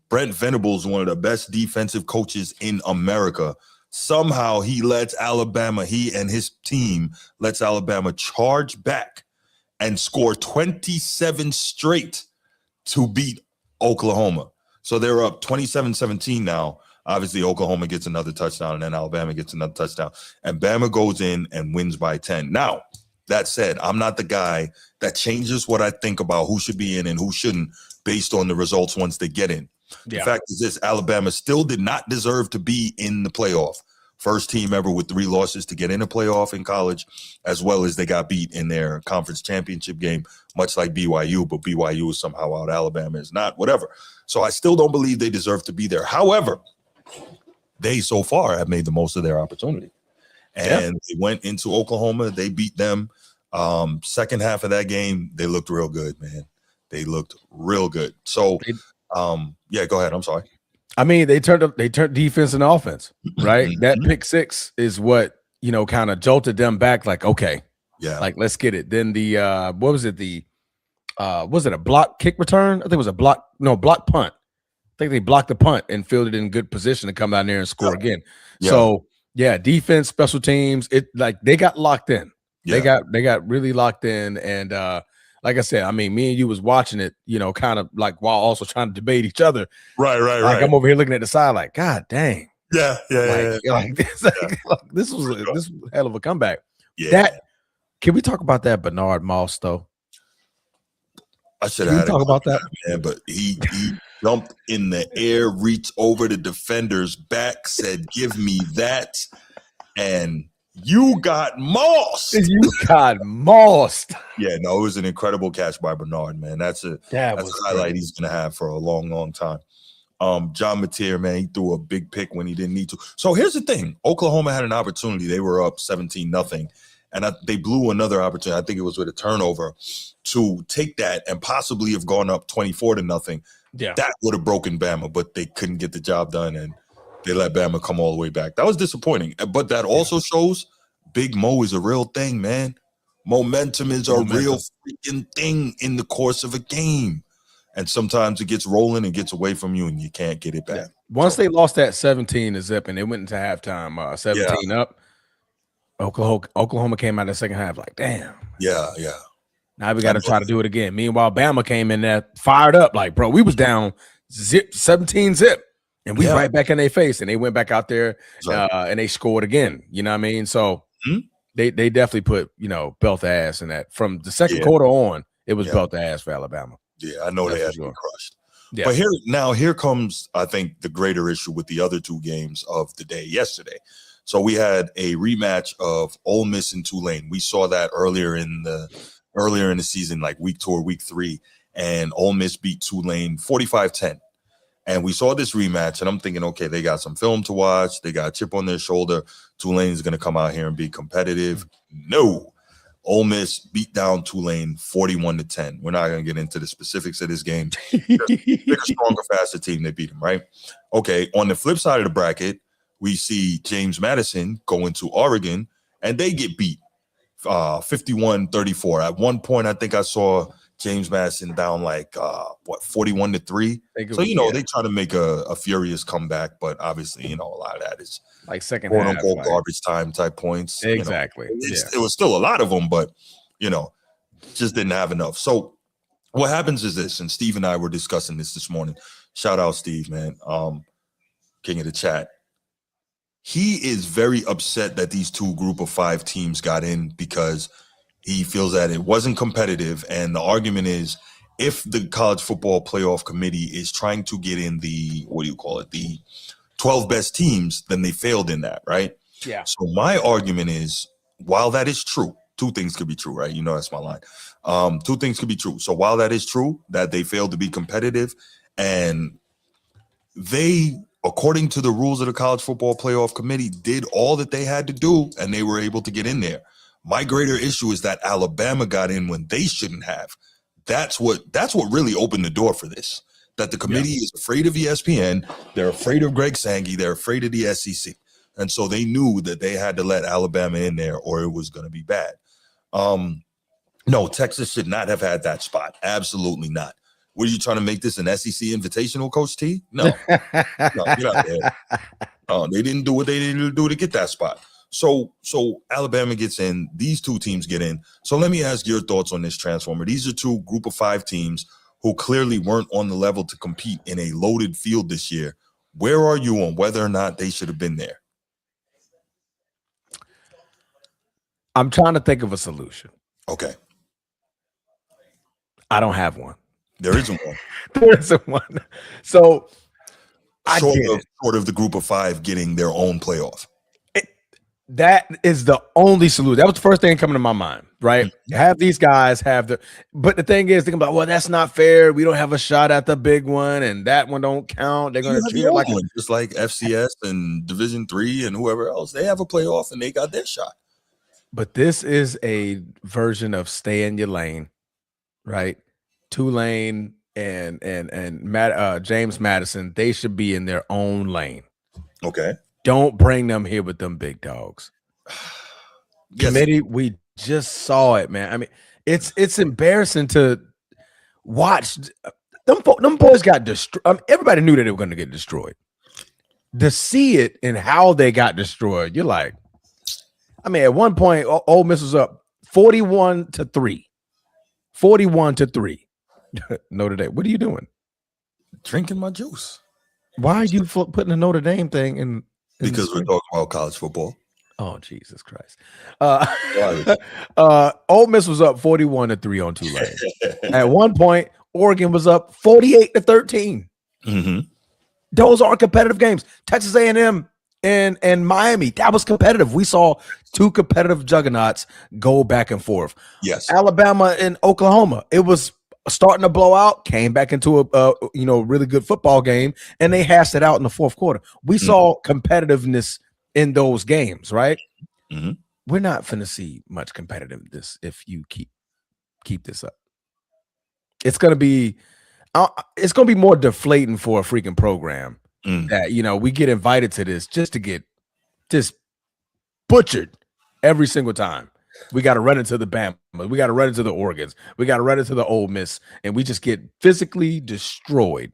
Brent Venables, one of the best defensive coaches in America, somehow he and his team lets Alabama charge back and score 27 straight to beat Oklahoma. So they're up 27-17 now. Obviously, Oklahoma gets another touchdown, and then Alabama gets another touchdown. And Bama goes in and wins by 10. Now, that said, I'm not the guy that changes what I think about who should be in and who shouldn't based on the results once they get in. The fact is this: Alabama still did not deserve to be in the playoff. First team ever with 3 losses to get in a playoff in college, as well as they got beat in their conference championship game, much like BYU, but BYU is somehow out. Alabama is not, whatever. So I still don't believe they deserve to be there. However, they so far have made the most of their opportunity. And they went into Oklahoma. They beat them. Second half of that game, they looked real good, man. They looked real good. So, go ahead. I'm sorry. I mean, they turned defense and offense, right? That pick 6 is what, kind of jolted them back. Like, okay, like let's get it. Then the what was it? Was it a block kick return? I think it was a block punt. I think they blocked the punt and fielded in good position to come down there and score again. So defense, special teams, they got locked in. They got really locked in. And like I said, I mean, me and you was watching it, kind of like while also trying to debate each other. Right. Like I'm over here looking at the side, like, God dang. Yeah. This was a hell of a comeback. Yeah. Can we talk about that Bernard Moss though? I should have talk about that, man. But he jumped in the air, reached over the defender's back, said, "Give me that," and you got mossed. Yeah, no, it was an incredible catch by Bernard, man. That's a highlight he's gonna have for a long, long time. John Mateer, man, he threw a big pick when he didn't need to. So here's the thing: Oklahoma had an opportunity. They were up 17-0. And they blew another opportunity. I think it was with a turnover to take that and possibly have gone up 24-0. Yeah, that would have broken Bama, but they couldn't get the job done, and they let Bama come all the way back. That was disappointing. But that also shows Big Mo is a real thing, man. Momentum is a real freaking thing in the course of a game, and sometimes it gets rolling and gets away from you, and you can't get it back. Yeah. Once they lost that 17-0 and they went into halftime 17 up. Oklahoma came out of the second half like, damn. Yeah. Now we got to try to do it again. Meanwhile, Bama came in there fired up like, bro, we was down 17-0, and we right back in their face, and they went back out there and they scored again. You know what I mean? So they definitely put belt ass in that. From the second quarter on, it was belt ass for Alabama. Yeah, I know. That's they had been crushed. Yeah. But here comes, I think, the greater issue with the other 2 games of the day yesterday. So we had a rematch of Ole Miss and Tulane. We saw that earlier in the season, like week 2 or week 3, and Ole Miss beat Tulane 45-10. And we saw this rematch, and I'm thinking, okay, they got some film to watch. They got a chip on their shoulder. Tulane is going to come out here and be competitive. No. Ole Miss beat down Tulane 41-10. We're not going to get into the specifics of this game. Bigger, stronger, faster team. They beat them, right? Okay, on the flip side of the bracket, we see James Madison go into Oregon, and they get beat 51-34. At one point, I think I saw James Madison down like 41-3. So they try to make a furious comeback, but obviously a lot of that is like second quote half, unquote garbage time type points. Exactly. It was still a lot of them, but just didn't have enough. So what happens is this, and Steve and I were discussing this morning. Shout out Steve, man. King of the chat. He is very upset that these two group of 5 teams got in because he feels that it wasn't competitive. And the argument is, if the college football playoff committee is trying to get in the, the 12 best teams, then they failed in that, right? Yeah. So my argument is, while that is true, 2 things could be true, right? You know, that's my line. 2 things could be true. So while that is true, that they failed to be competitive, and they, according to the rules of the college football playoff committee, did all that they had to do, and they were able to get in there. My greater issue is that Alabama got in when they shouldn't have. That's what really opened the door for this. That the committee is afraid of ESPN, they're afraid of Greg Sankey, they're afraid of the SEC. And so they knew that they had to let Alabama in there or it was going to be bad. No, Texas should not have had that spot. Absolutely not. What are you trying to make this an SEC invitational, Coach T? No, no, you're not there. They didn't do what they needed to do to get that spot. So Alabama gets in. These 2 teams get in. So let me ask your thoughts on this transformer. These are 2 group of 5 teams who clearly weren't on the level to compete in a loaded field this year. Where are you on whether or not they should have been there? I'm trying to think of a solution. Okay. I don't have one. There isn't one. There isn't one. So short of the group of 5 getting their own playoff. That is the only solution. That was the first thing coming to my mind, right? Mm-hmm. Have these guys have the, but the thing is, thinking about, well, that's not fair. We don't have a shot at the big one, and that one don't count. They're going to treat it like one, just like FCS and Division III and whoever else. They have a playoff and they got their shot. But this is a version of stay in your lane, right? Tulane and James Madison, they should be in their own lane. Okay. Don't bring them here with them big dogs. Yes. Committee, we just saw it, man. I mean, it's embarrassing to watch. Them boys got destroyed. Everybody knew that they were going to get destroyed. To see it and how they got destroyed, you're like, I mean, at one point, Ole Miss was up 41-3. 41-3. Notre Dame. What are you doing? Drinking my juice. Why are you putting a Notre Dame thing in? Because we're talking about college football. Oh, Jesus Christ. Ole Miss was up 41-3 on Tulane. At one point, Oregon was up 48-13. Mm-hmm. Those are competitive games. Texas A&M and Miami, that was competitive. We saw 2 competitive juggernauts go back and forth. Yes. Alabama and Oklahoma, it was starting to blow out, came back into a really good football game, and they hashed it out in the 4th quarter. We saw competitiveness in those games, right? Mm-hmm. We're not finna see much competitiveness if you keep this up. It's gonna be more deflating for a freaking program that we get invited to this just to get just butchered every single time. We got to run into the Bama. We got to run into the Oregons. We got to run into the Ole Miss, and we just get physically destroyed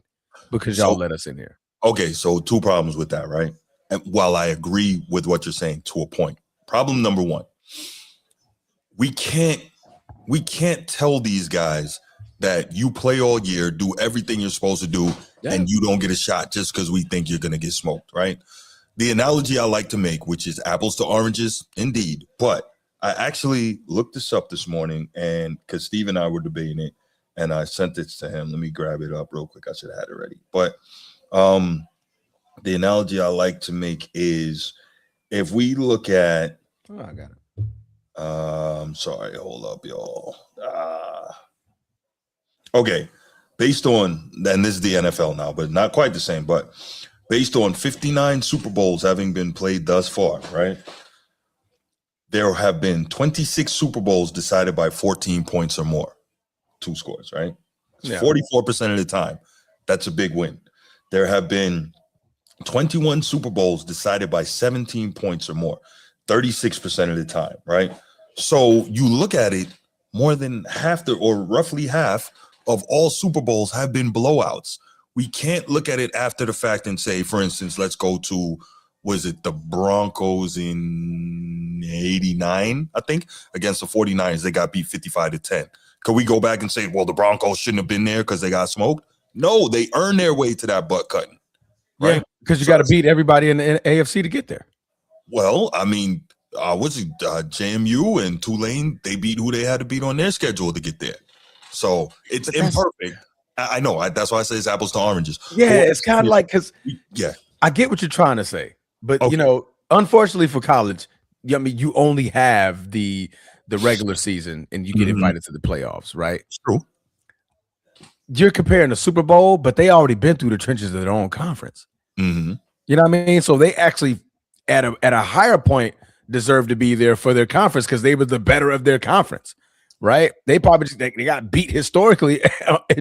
because y'all let us in here. Okay, so 2 problems with that, right? And while I agree with what you're saying to a point, problem number 1, we can't tell these guys that you play all year, do everything you're supposed to do, and you don't get a shot just because we think you're going to get smoked, right? The analogy I like to make, which is apples to oranges, indeed, but I actually looked this up this morning, and because Steve and I were debating it, and I sent it to him. Let me grab it up real quick. I should have had it ready. But the analogy I like to make is if we look at I got it. Sorry, hold up, y'all. Okay. Based on, and this is the NFL now, but not quite the same, but based on 59 Super Bowls having been played thus far, right? There have been 26 Super Bowls decided by 14 points or more. 2 scores, right? Yeah. 44% of the time. That's a big win. There have been 21 Super Bowls decided by 17 points or more. 36% of the time, right? So you look at it, more than half or roughly half of all Super Bowls have been blowouts. We can't look at it after the fact and say, for instance, let's go to, was it the Broncos in 89, I think, against the 49ers? They got beat 55-10. Could we go back and say, well, the Broncos shouldn't have been there because they got smoked? No, they earn their way to that butt cutting. Right? Yeah, because you got to beat everybody in the AFC to get there. Well, I mean, JMU and Tulane, they beat who they had to beat on their schedule to get there. So it's imperfect. I know. That's why I say it's apples to oranges. Yeah, it's kind of like, because yeah, I get what you're trying to say, but Okay. Unfortunately for college, I mean, you only have the regular season and you get invited to the playoffs, right? It's true. You're comparing the Super Bowl, but they already been through the trenches of their own conference. Mm-hmm. You know what I mean? So they actually at a higher point deserve to be there for their conference because they were the better of their conference, right? They probably they got beat historically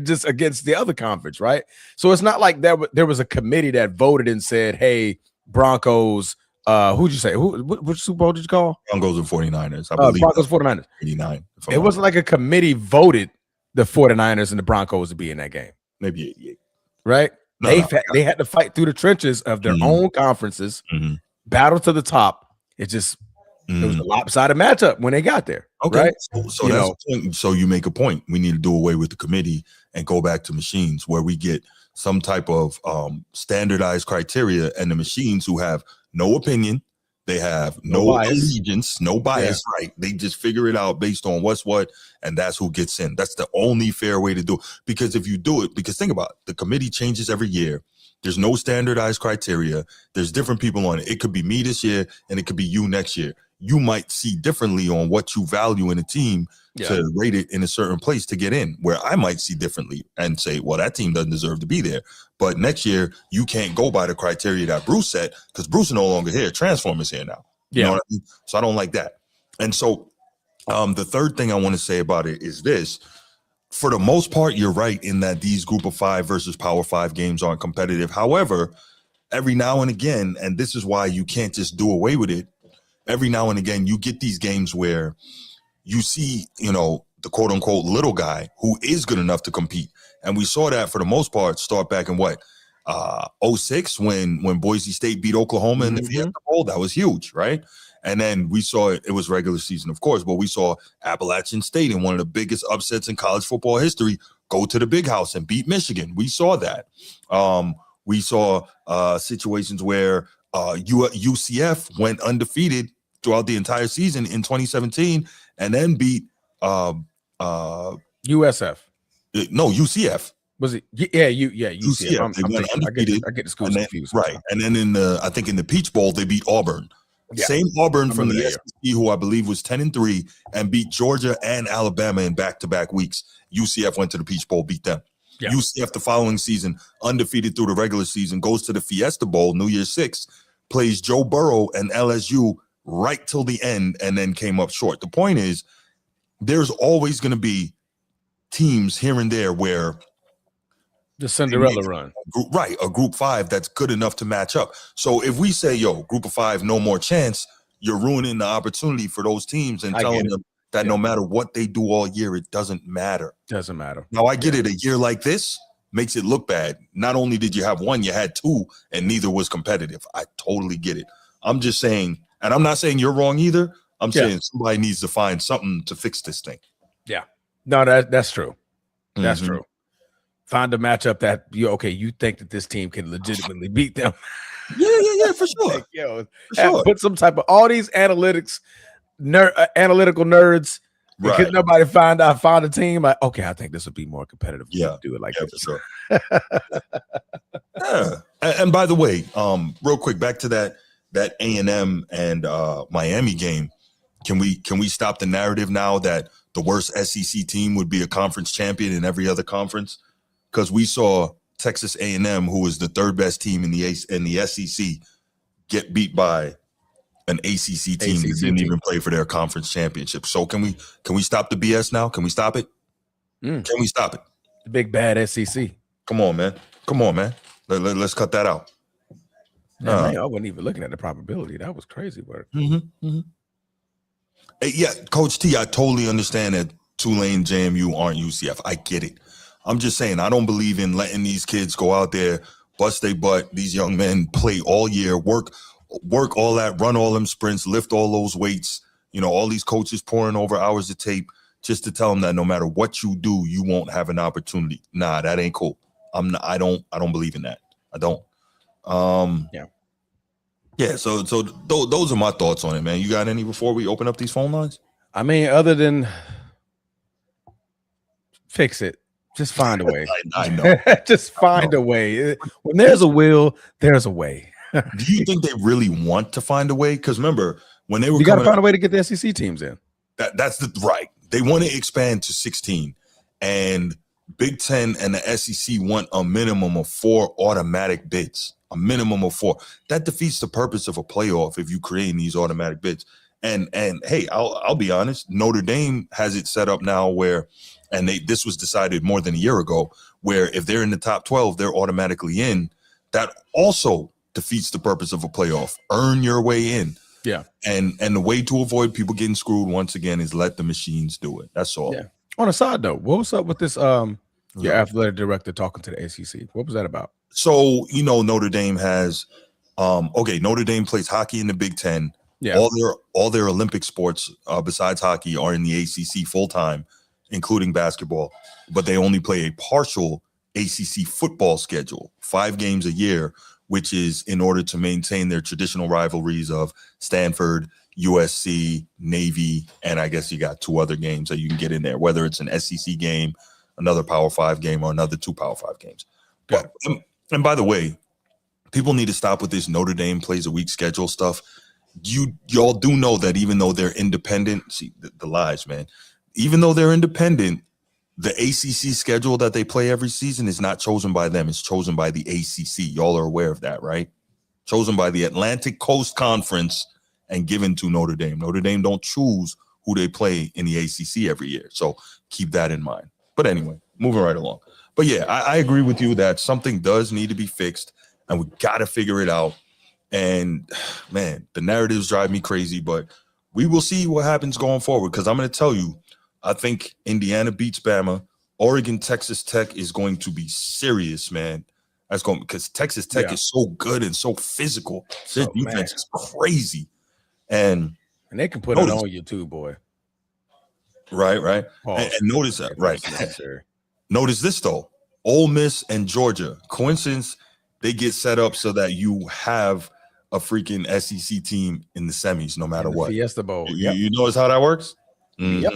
just against the other conference, right? So it's not like there was a committee that voted and said, "Hey, Broncos." Who'd you say? Which Super Bowl did you call? Broncos and 49ers. I believe Broncos 49ers. 89. It wasn't like a committee voted the 49ers and the Broncos to be in that game. Maybe 88. Right? No, they had to fight through the trenches of their own conferences, battle to the top. It was a lopsided matchup when they got there. Okay. Right? So you make a point. We need to do away with the committee and go back to machines where we get some type of standardized criteria, and the machines who have no opinion, they have no allegiance, no bias, right? They just figure it out based on what's what, and that's who gets in. That's the only fair way to do it. Because if you do it, because think about it, the committee changes every year. There's no standardized criteria. There's different people on it. It could be me this year, and it could be you next year. You might see differently on what you value in a team to rate it in a certain place to get in, where I might see differently and say, well, that team doesn't deserve to be there. But next year, you can't go by the criteria that Bruce set because Bruce is no longer here. Transformers here now. You know what I mean? So I don't like that. And so the third thing I want to say about it is this. For the most part, you're right in that these group of 5 versus power 5 games aren't competitive. However, every now and again, and this is why you can't just do away with it, every now and again, you get these games where you see, the quote unquote little guy who is good enough to compete. And we saw that for the most part start back in 06 when Boise State beat Oklahoma in the Fiesta Bowl. That was huge, right? And then we saw it was regular season, of course, but we saw Appalachian State in one of the biggest upsets in college football history go to the big house and beat Michigan. We saw that. We saw situations where UCF went undefeated throughout the entire season in 2017 and then beat USF. No, UCF. Was it? UCF. They went undefeated. I get the schools confused. Right. And then in the Peach Bowl, they beat Auburn. Yeah. Same Auburn from the SEC, who I believe was 10-3, and beat Georgia and Alabama in back-to-back weeks. UCF went to the Peach Bowl, beat them. Yeah. UCF the following season, undefeated through the regular season, goes to the Fiesta Bowl, New Year's 6, plays Joe Burrow and LSU right till the end, and then came up short. The point is, there's always going to be teams here and there where the Cinderella run, right? A group 5 that's good enough to match up. So if we say, group of 5, no more chance, you're ruining the opportunity for those teams and telling them that no matter what they do all year, it doesn't matter. Doesn't matter. Now I get it. A year like this makes it look bad. Not only did you have 1, you had 2, and neither was competitive. I totally get it. I'm just saying, and I'm not saying you're wrong either. I'm saying somebody needs to find something to fix this thing. Yeah. No, that's true. That's true. Find a matchup that you think that this team can legitimately beat them. Yeah, for sure. Put some type of all these analytical nerds. Right. Because nobody found a team like, okay, I think this would be more competitive. Do it like this. For sure. And by the way, real quick, back to that A&M and Miami game. Can we stop the narrative now that the worst SEC team would be a conference champion in every other conference? Because we saw Texas A&M, who was the 3rd best team in the SEC, get beat by an ACC team that didn't even play for their conference championship. So can we stop the BS now? Can we stop it? Can we stop it? The big bad SEC. Come on, man. Let's cut that out. I wasn't even looking at the probability. That was crazy work. Yeah, Coach T, I totally understand that Tulane, JMU aren't UCF. I get it. I'm just saying, I don't believe in letting these kids go out there, bust their butt, these young men play all year, work all that, run all them sprints, lift all those weights, all these coaches pouring over hours of tape just to tell them that no matter what you do, you won't have an opportunity. Nah, that ain't cool. I don't believe in that. I don't. Yeah. So those are my thoughts on it, man. You got any before we open up these phone lines? I mean, other than fix it, just find a way. I know. Just find a way. When there's a will, there's a way. Do you think they really want to find a way? Because remember, when they were, you got to find a way to get the SEC teams in. That's right. They want to expand to 16, and Big Ten and the SEC want a minimum of 4 automatic bids. A minimum of 4. That defeats the purpose of a playoff if you create these automatic bids. And hey, I'll be honest. Notre Dame has it set up now where, and this was decided more than a year ago, where if they're in the top 12, they're automatically in. That also defeats the purpose of a playoff. Earn your way in. Yeah. And the way to avoid people getting screwed once again is let the machines do it. That's all. Yeah. On a side note, what was up with this your athletic director talking to the ACC? What was that about? So, Notre Dame has Notre Dame plays hockey in the Big Ten. Yeah. All their Olympic sports besides hockey are in the ACC full-time, including basketball, but they only play a partial ACC football schedule, 5 games a year, which is in order to maintain their traditional rivalries of Stanford, USC, Navy, and I guess you got 2 other games that you can get in there, whether it's an SEC game, another Power 5 game, or another 2 Power 5 games. But, and by the way, people need to stop with this Notre Dame plays a week schedule stuff. Y'all do know that even though they're independent, see the lies, man. Even though they're independent, the ACC schedule that they play every season is not chosen by them. It's chosen by the ACC. Y'all are aware of that, right? Chosen by the Atlantic Coast Conference and given to Notre Dame. Notre Dame don't choose who they play in the ACC every year. So keep that in mind. But anyway, moving right along. But yeah, I agree with you that something does need to be fixed and we got to figure it out. And man, the narratives drive me crazy, but we will see what happens going forward. Because I'm going to tell you, I think Indiana beats Bama. Oregon, Texas Tech is going to be serious, man. That's going because Texas Tech is so good and so physical. Their defense is crazy, and they can put it on you too, boy. Right. And notice that, right? Notice this though: Ole Miss and Georgia. Coincidence? They get set up so that you have a freaking SEC team in the semis, no matter what. Fiesta Bowl. You notice how that works? Mm-hmm. Yep.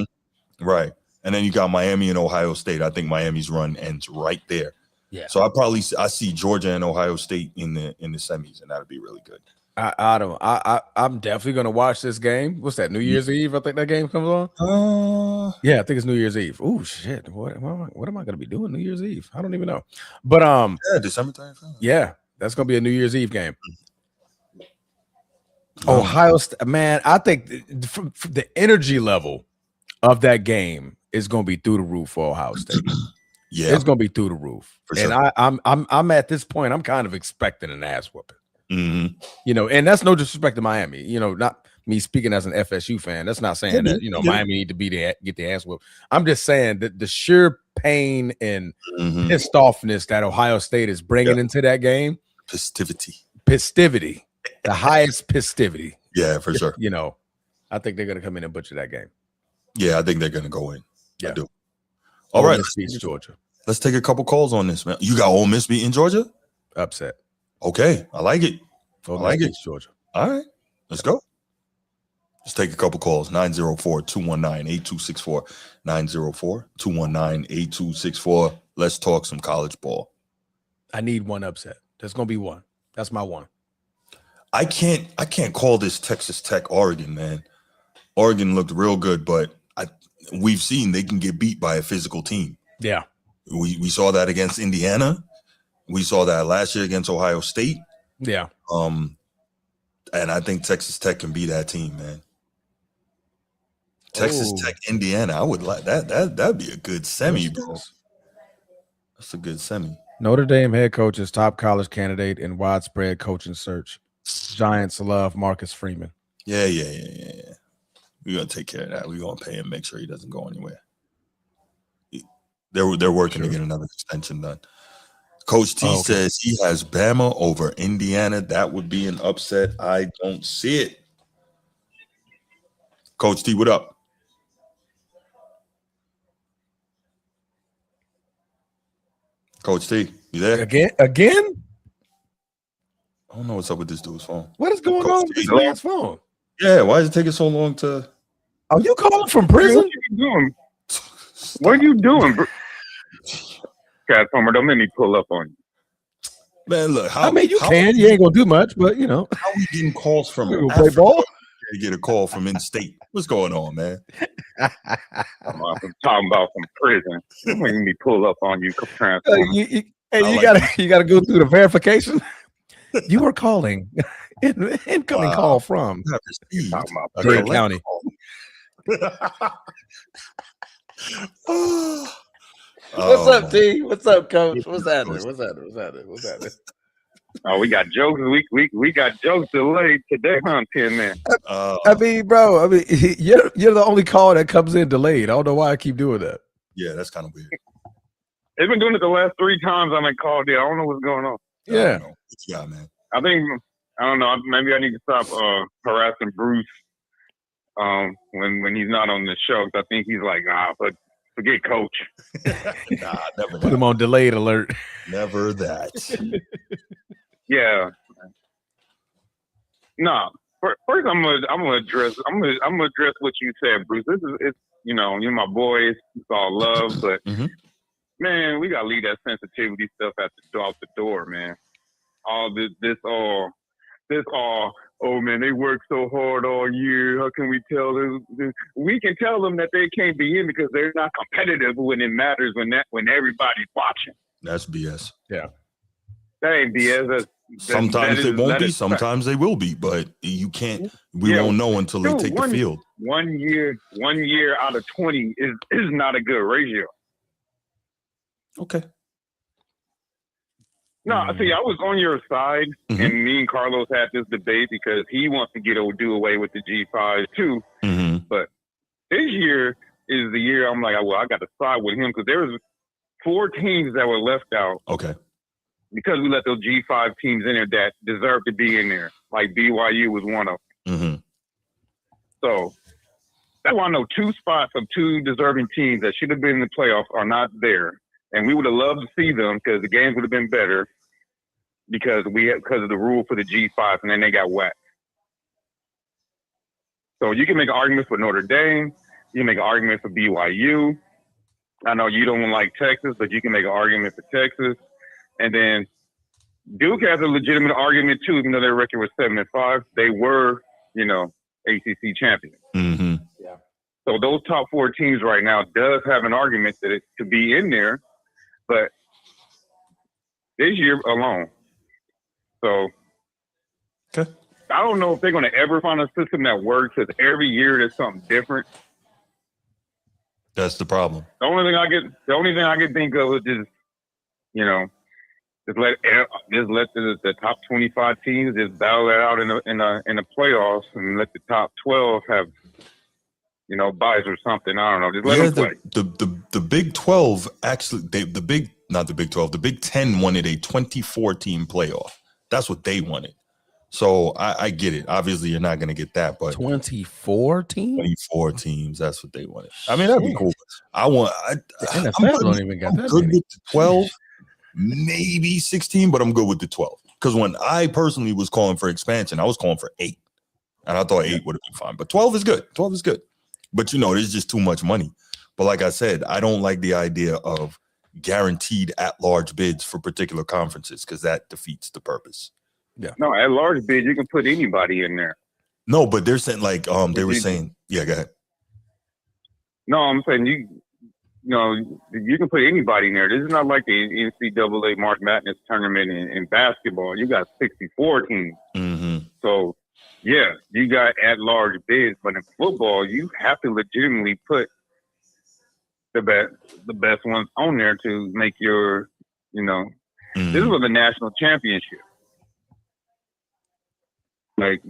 Right. And then you got Miami and Ohio State. I think Miami's run ends right there. Yeah. So I see Georgia and Ohio State in the semis, and that'd be really good. I'm definitely gonna watch this game. What's that? New Year's Eve? I think that game comes on. Yeah, I think it's New Year's Eve. Oh shit! What am I gonna be doing New Year's Eve? I don't even know. But December 31st. Yeah, that's gonna be a New Year's Eve game. Ohio State, man, I think the energy level of that game is gonna be through the roof for Ohio State. Yeah, it's gonna be through the roof. And sure. I'm at this point, I'm kind of expecting an ass whooping. Mm-hmm. And that's no disrespect to Miami. Not me speaking as an FSU fan. That's not saying that Miami need to get the ass whooped. I'm just saying that the sheer pain and pissed offness that Ohio State is bringing into that game, pistivity, the highest pistivity. Yeah, for sure. I think they're gonna come in and butcher that game. Yeah, I think they're gonna go in. Yeah. I do. All right, beats Georgia. Let's take a couple calls on this, man. You got Ole Miss beating Georgia? Upset. Okay, I like it. I like it. Georgia. All right, let's go. Let's take a couple calls. 904-219-8264. 904-219-8264. Let's talk some college ball. I need one upset. There's gonna be one. That's my one. I can't call this Texas Tech Oregon, man. Oregon looked real good, but we've seen they can get beat by a physical team. Yeah. We saw that against Indiana. We saw that last year against Ohio State. Yeah. And I think Texas Tech can be that team, man. Texas Tech, Indiana. I would like that. That'd be a good semi, bro. That's a good semi. Notre Dame head coach is top college candidate in widespread coaching search. Giants love Marcus Freeman. Yeah. We're gonna take care of that. We're gonna pay him, make sure he doesn't go anywhere. They're working to get another extension done. Coach T says he has Bama over Indiana. That would be an upset. I don't see it. Coach T, what up? Coach T. You there? Again? I don't know what's up with this dude's phone. What is going on with this man's phone? Yeah, why is it taking so long to? Are you calling from prison? What are you doing? What are you doing, bro? Cat Homer, don't make me pull up on you. Man, look. You can. You ain't gonna do much, but you know. How we getting calls from? We gonna play ball. You get a call from in-state. What's going on, man? I'm talking about from prison. Don't make me pull up on you. You gotta go through the verification. You are calling. Incoming call from Dade County. What's up, T? What's up, Coach? What's happening? Oh, we got jokes. We got jokes delayed today, huh, 10 man? I mean, bro. You're the only call that comes in delayed. I don't know why I keep doing that. Yeah, that's kind of weird. They've been doing it the last 3 times I've been called in. I don't know what's going on. Yeah. Yeah, man. I don't know. Maybe I need to stop harassing Bruce when he's not on the show. I think he's like, but forget Coach. Nah, never. Put him on delayed alert. Never that. Yeah. No. First, I'm gonna address what you said, Bruce. It's you're my boy. It's all love, but man, we gotta leave that sensitivity stuff out the door, man. All this all. Oh man, they work so hard all year. How can we tell them? We can tell them that they can't be in because they're not competitive when it matters. When everybody's watching. That's BS. Yeah. That ain't BS. Sometimes they won't be. Sometimes they will be. But you can't. We won't know until they take the field. 1 year out of 20 is not a good ratio. Okay. No, see, I was on your side, and me and Carlos had this debate because he wants to do away with the G5 too. But this year is the year I'm like, well, I got to side with him because there was 4 teams that were left out. Okay. Because we let those G5 teams in there that deserve to be in there. Like BYU was one of them. So that's why I know 2 spots of 2 deserving teams that should have been in the playoffs are not there. And we would have loved to see them because the games would have been better because of the rule for the G5, and then they got whacked. So you can make an argument for Notre Dame. You can make an argument for BYU. I know you don't like Texas, but you can make an argument for Texas. And then Duke has a legitimate argument too, even though their record was 7-5. They were, ACC champions. Yeah. So those top 4 teams right now does have an argument that it could be in there. But this year alone. So okay. I don't know if they're going to ever find a system that works because every year there's something different. That's the problem. The only thing I can think of is just, just let the top 25 teams just battle it out in the playoffs and let the top 12 have buys or something. I don't know. Just let them play. The Big 12 actually, the Big 10 wanted a 24-team playoff. That's what they wanted. So I get it. Obviously, you're not going to get that, but 24 teams. 24 teams. That's what they wanted. I mean, that'd be cool. I'm don't even got that. Good with the 12, maybe 16, but I'm good with the 12. Because when I personally was calling for expansion, I was calling for 8, and I thought 8 would have been fine. But 12 is good. 12 is good. But there's just too much money. But like I said, I don't like the idea of guaranteed at-large bids for particular conferences because that defeats the purpose. Yeah. No, at-large bid, you can put anybody in there. No, but they're saying they were saying, yeah, go ahead. No, I'm saying you can put anybody in there. This is not like the NCAA March Madness tournament in basketball. You got 64 teams. So. Yeah, you got at-large bids, but in football, you have to legitimately put the best ones on there to make your, this was a national championship. Like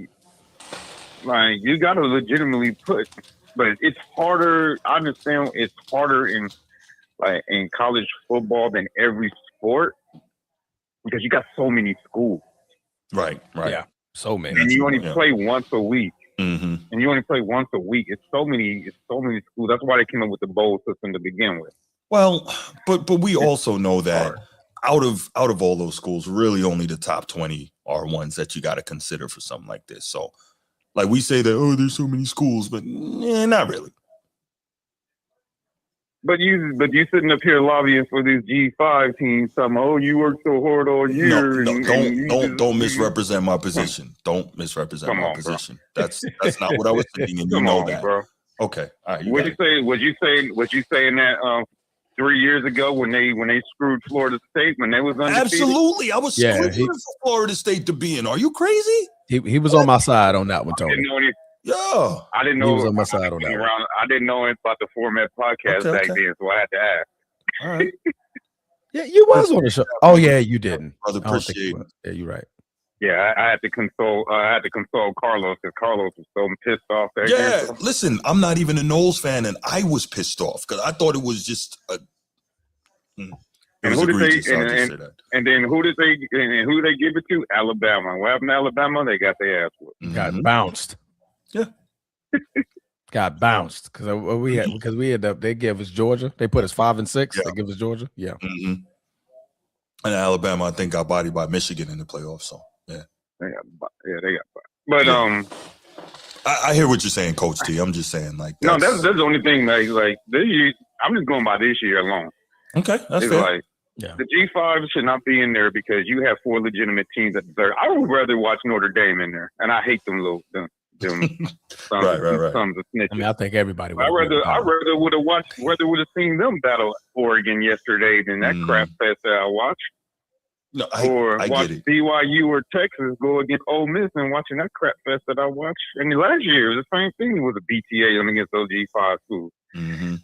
you got to legitimately put, but it's harder. I understand it's harder in college football than every sport because you got so many schools. Right. Yeah. So many. And you only play once a week. And you only play once a week. It's so many schools. That's why they came up with the bowl system to begin with. Well, but we also know that out of all those schools, really only the top 20 are ones that you got to consider for something like this. So, like we say that, oh, there's so many schools, but not really. But you sitting up here lobbying for these G5 teams. Talking, oh, you worked so hard all year. Don't misrepresent my position. Don't misrepresent my position. Bro. That's not what I was thinking, and you know that, bro. Okay, all right. What you saying that 3 years ago when they screwed Florida State when they was undefeated? Absolutely, I was screwed for Florida State to be in. Are you crazy? He was on my side on that one, Tony. I didn't know he was on my side on that. I didn't know about the format podcast back then, so I had to ask. All right. Yeah, you was on the show. Oh yeah, you didn't. Brother, appreciate it. Yeah, you're right. Yeah, I had to console Carlos because Carlos was so pissed off. Listen, I'm not even a Knowles fan, and I was pissed off because I thought it was just a. And who did they give it to? Alabama. What happened to Alabama? They got their ass whooped. Got bounced. Yeah. Got bounced because we ended up. They gave us Georgia. They put us 5 and 6. Yeah. They give us Georgia. Yeah. Mm-hmm. And Alabama, I think, got bodied by Michigan in the playoffs. So yeah. They got bodied. But I hear what you're saying, Coach T. I'm just saying, like, that's the only thing. Like this year, I'm just going by this year alone. Okay, that's fair. Like, the G5 should not be in there because you have 4 legitimate teams that deserve. I would rather watch Notre Dame in there, and I hate them sons of snitches. I mean, I think everybody would. I rather would have seen them battle Oregon yesterday than that crap fest that I watched. No, or I watch BYU or Texas go against Ole Miss and watching that crap fest that I watched. And the last year, the same thing was a BTA against those G5 schools. Mm-hmm.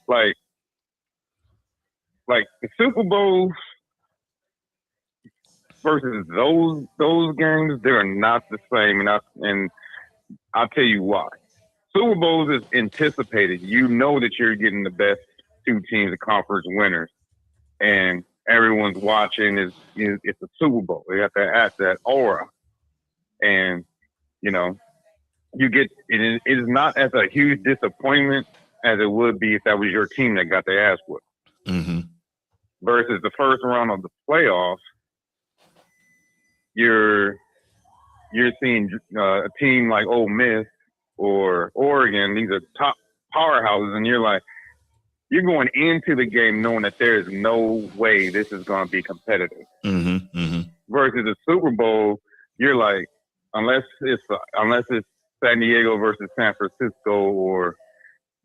Like the Super Bowls versus those games, they're not the same. And I'll tell you why. Super Bowls is anticipated. You know that you're getting the best 2 teams, the conference winners, and everyone's watching. It's a Super Bowl. They have to add that aura, and you get it is not as a huge disappointment as it would be if that was your team that got their ass whooped. Mm-hmm. Versus the first round of the playoffs, you're seeing a team like Ole Miss or Oregon. These are top powerhouses, and you're going into the game knowing that there is no way this is going to be competitive. Mm-hmm. Mm-hmm. Versus the Super Bowl, you're like, unless it's San Diego versus San Francisco, or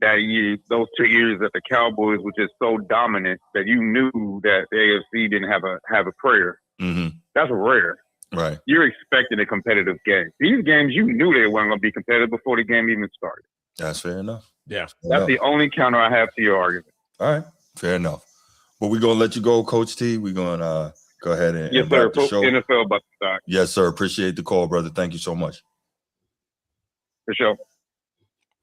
that year, those 2 years that the Cowboys were just so dominant that you knew that the AFC didn't have a prayer. Mm-hmm. That's rare. Right. You're expecting a competitive game. These games, you knew they weren't going to be competitive before the game even started. That's fair enough. Yeah. That's the only counter I have to your argument. All right. Fair enough. But we're going to let you go, Coach T. We're going to go ahead and yes, sir. the show. NFL about to start. Yes, sir. Appreciate the call, brother. Thank you so much. For sure.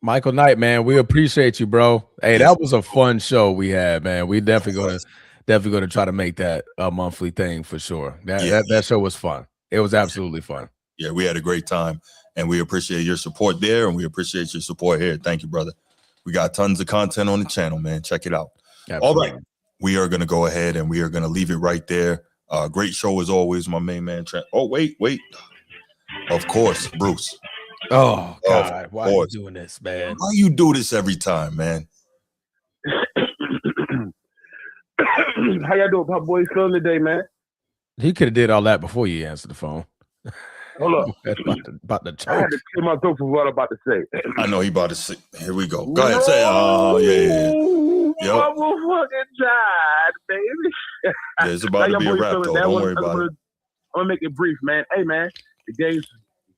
Michael Knight, man, we appreciate you, bro. Hey, that was a fun show we had, man. We definitely gonna try to make that a monthly thing for sure. That show was fun. It was absolutely fun. Yeah, we had a great time, and we appreciate your support there, and we appreciate your support here. Thank you, brother. We got tons of content on the channel, man. Check it out. Absolutely. All right, we are gonna go ahead and we are gonna leave it right there. Great show as always, my main man Trent. Oh, wait. Of course, Bruce. Oh God, why are you doing this, man? Why you do this every time, man? How y'all doing? How boys feeling today, man? He could have did all that before you answered the phone. Hold up. about the I had to clear my throat for what I'm about to say. I know he about to say. Here we go. Go ahead, say. Oh yeah. Yep. I'm fucking tired, baby. Yeah, it's about to be a wrap, though. Don't worry about it. I'm gonna make it brief, man. Hey, man, the game's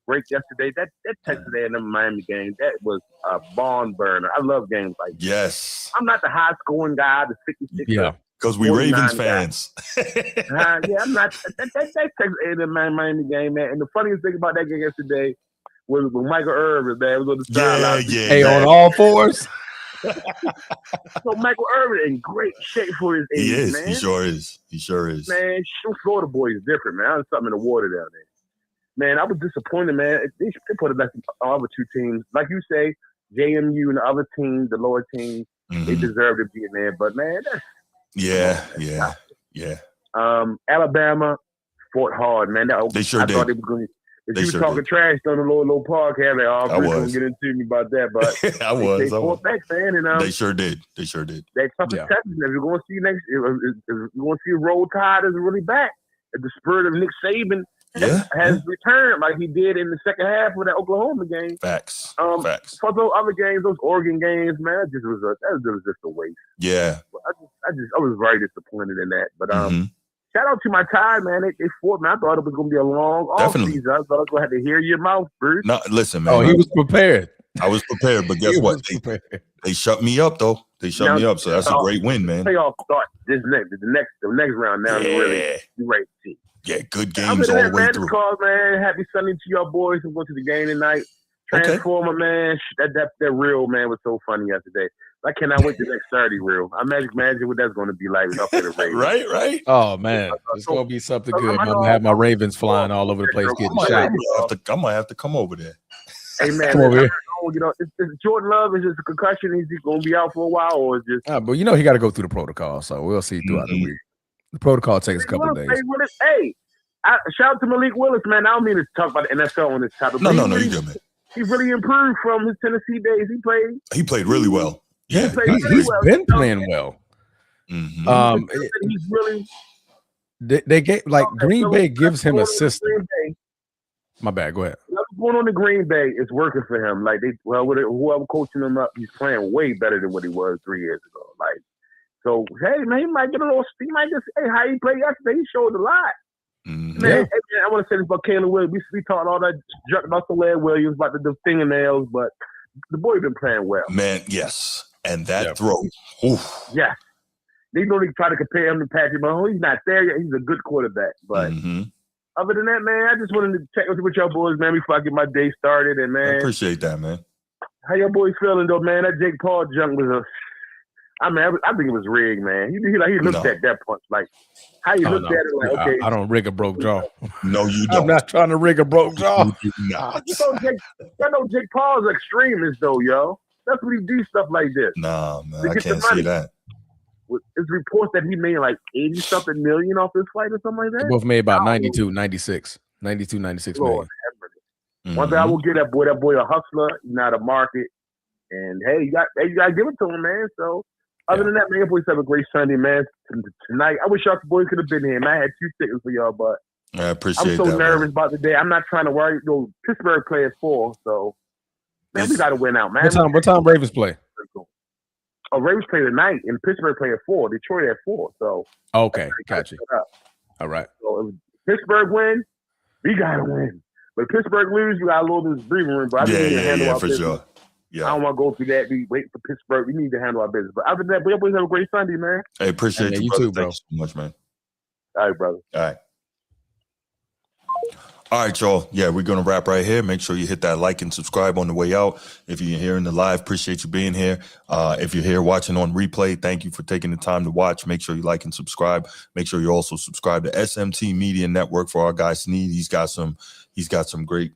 great yesterday. That Texas A&M Miami game, that was a barn burner. I love games like that. Yes. I'm not the high scoring guy, the 66. Yeah, because we Ravens fans. Yeah, I'm not. That Texas A&M Miami game, man. And the funniest thing about that game yesterday was when Michael Irvin, man, was on the sideline. Hey, on all fours. So Michael Irvin in great shape for his age, he is. man. He sure is. Man, Florida boy is different, man. There's something in the water down there. Man, I was disappointed, man. They put it back to all the 2 teams. Like you say, JMU and the other teams, the lower teams, they deserve to be in there. But, man, Yeah. Alabama fought hard, man. They sure did. Thought they were going. If you were sure talking did. trash on the low podcast, like, oh, I Bruce was gonna get into me about that, but they fought back, man, and they sure did. They sure did. That toughest test. If you're going to see if you're going to see Roll Tide is really back. If the spirit of Nick Saban has returned like he did in the second half of that Oklahoma game. Facts. For those other games, those Oregon games, man, that was just a waste. Yeah. I was very disappointed in that. But shout out to my Tide, man. They fought, man. I thought it was going to be a long offseason. I thought I was going to have to hear your mouth, Bruce. No, listen, man. Oh, he was prepared. I was prepared, but guess what? They shut me up, though. They shut me up, so that's a great win, man. Playoff start the next round now. Really, you ready to see. Yeah, good games all the way through. Man, happy Sunday to y'all boys who went to the game tonight. Transformer, man. That reel, man, was so funny yesterday. I cannot wait to next Saturday reel. Imagine what that's going to be like up in the Ravens. Right. Oh man, it's going to be something good. I'm gonna have my Ravens flying all over the place getting shot. I might have to come over there. Hey man, come over here. You know, is Jordan Love is just a concussion? Is he going to be out for a while, or is just? But you know he got to go through the protocol, so we'll see throughout the week. The protocol takes a couple of days. Hey, shout out to Malik Willis, man. I don't mean to talk about the NFL on this topic. No, you good, man. He really improved from his Tennessee days. He played really well. Yeah, he's been playing well. Mm-hmm. He's really. They get like Green Bay gives him a system. My bad. Go ahead. What's going on in Green Bay is working for him. Like whoever coaching him up, he's playing way better than what he was 3 years ago. Like, so hey man, he might get a little. He might just how he played yesterday. He showed a lot. Man, hey, man, I want to say this about Caleb Williams. We talked all that junk about the Laird Williams, about the fingernails, but the boy been playing well. Man, yes. And that throw. Oof. Yeah. They know they try to compare him to Patrick Mahomes. He's not there yet. He's a good quarterback. But other than that, man, I just wanted to check with y'all boys, man, before I get my day started. And, man. I appreciate that, man. How y'all boys feeling, though, man? That Jake Paul junk was I think it was rigged, man. He looked at that punch. Like, how you looked at it, like, okay. I don't rig a broke jaw. No, you don't. I'm not trying to rig a broke jaw. You do not. I know Jake Paul's extremist, though, yo. That's what he do stuff like this. Nah, man, I can't see that. It's reports that he made like 80-something million off this fight or something like that. They both made about 96 million. One thing I will give that boy a hustler, not a market. And hey, you got to give it to him, man. So other than that, man, you boys have a great Sunday, man. Tonight, I wish y'all boys could have been here, man. I had 2 tickets for y'all, but I appreciate that. I'm so nervous about the day. I'm not trying to worry. Pittsburgh play at 4, so man, we got to win out, man. What time Ravens play? Oh, Ravens play tonight, and Pittsburgh play at 4. Detroit at 4. So okay, gotcha. All right. So if Pittsburgh win, we gotta win. But if Pittsburgh lose, we got a little bit of breathing room. But I need to handle our business. Sure. Yeah. I don't want to go through that. We wait for Pittsburgh. We need to handle our business. But other than that, we always have a great Sunday, man. I appreciate you, brother. Thank you so much, man. All right, brother. All right. All right, y'all. Yeah, we're going to wrap right here. Make sure you hit that like and subscribe on the way out. If you're here in the live, appreciate you being here. If you're here watching on replay, thank you for taking the time to watch. Make sure you like and subscribe. Make sure you also subscribe to SMT Media Network for our guy Sneed. He's got some great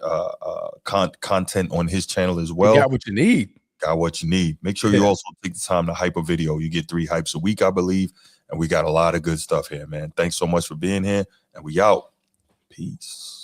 content on his channel as well. You got what you need. Got what you need. Make sure you also take the time to hype a video. You get 3 hypes a week, I believe. And we got a lot of good stuff here, man. Thanks so much for being here. And we out. Peace.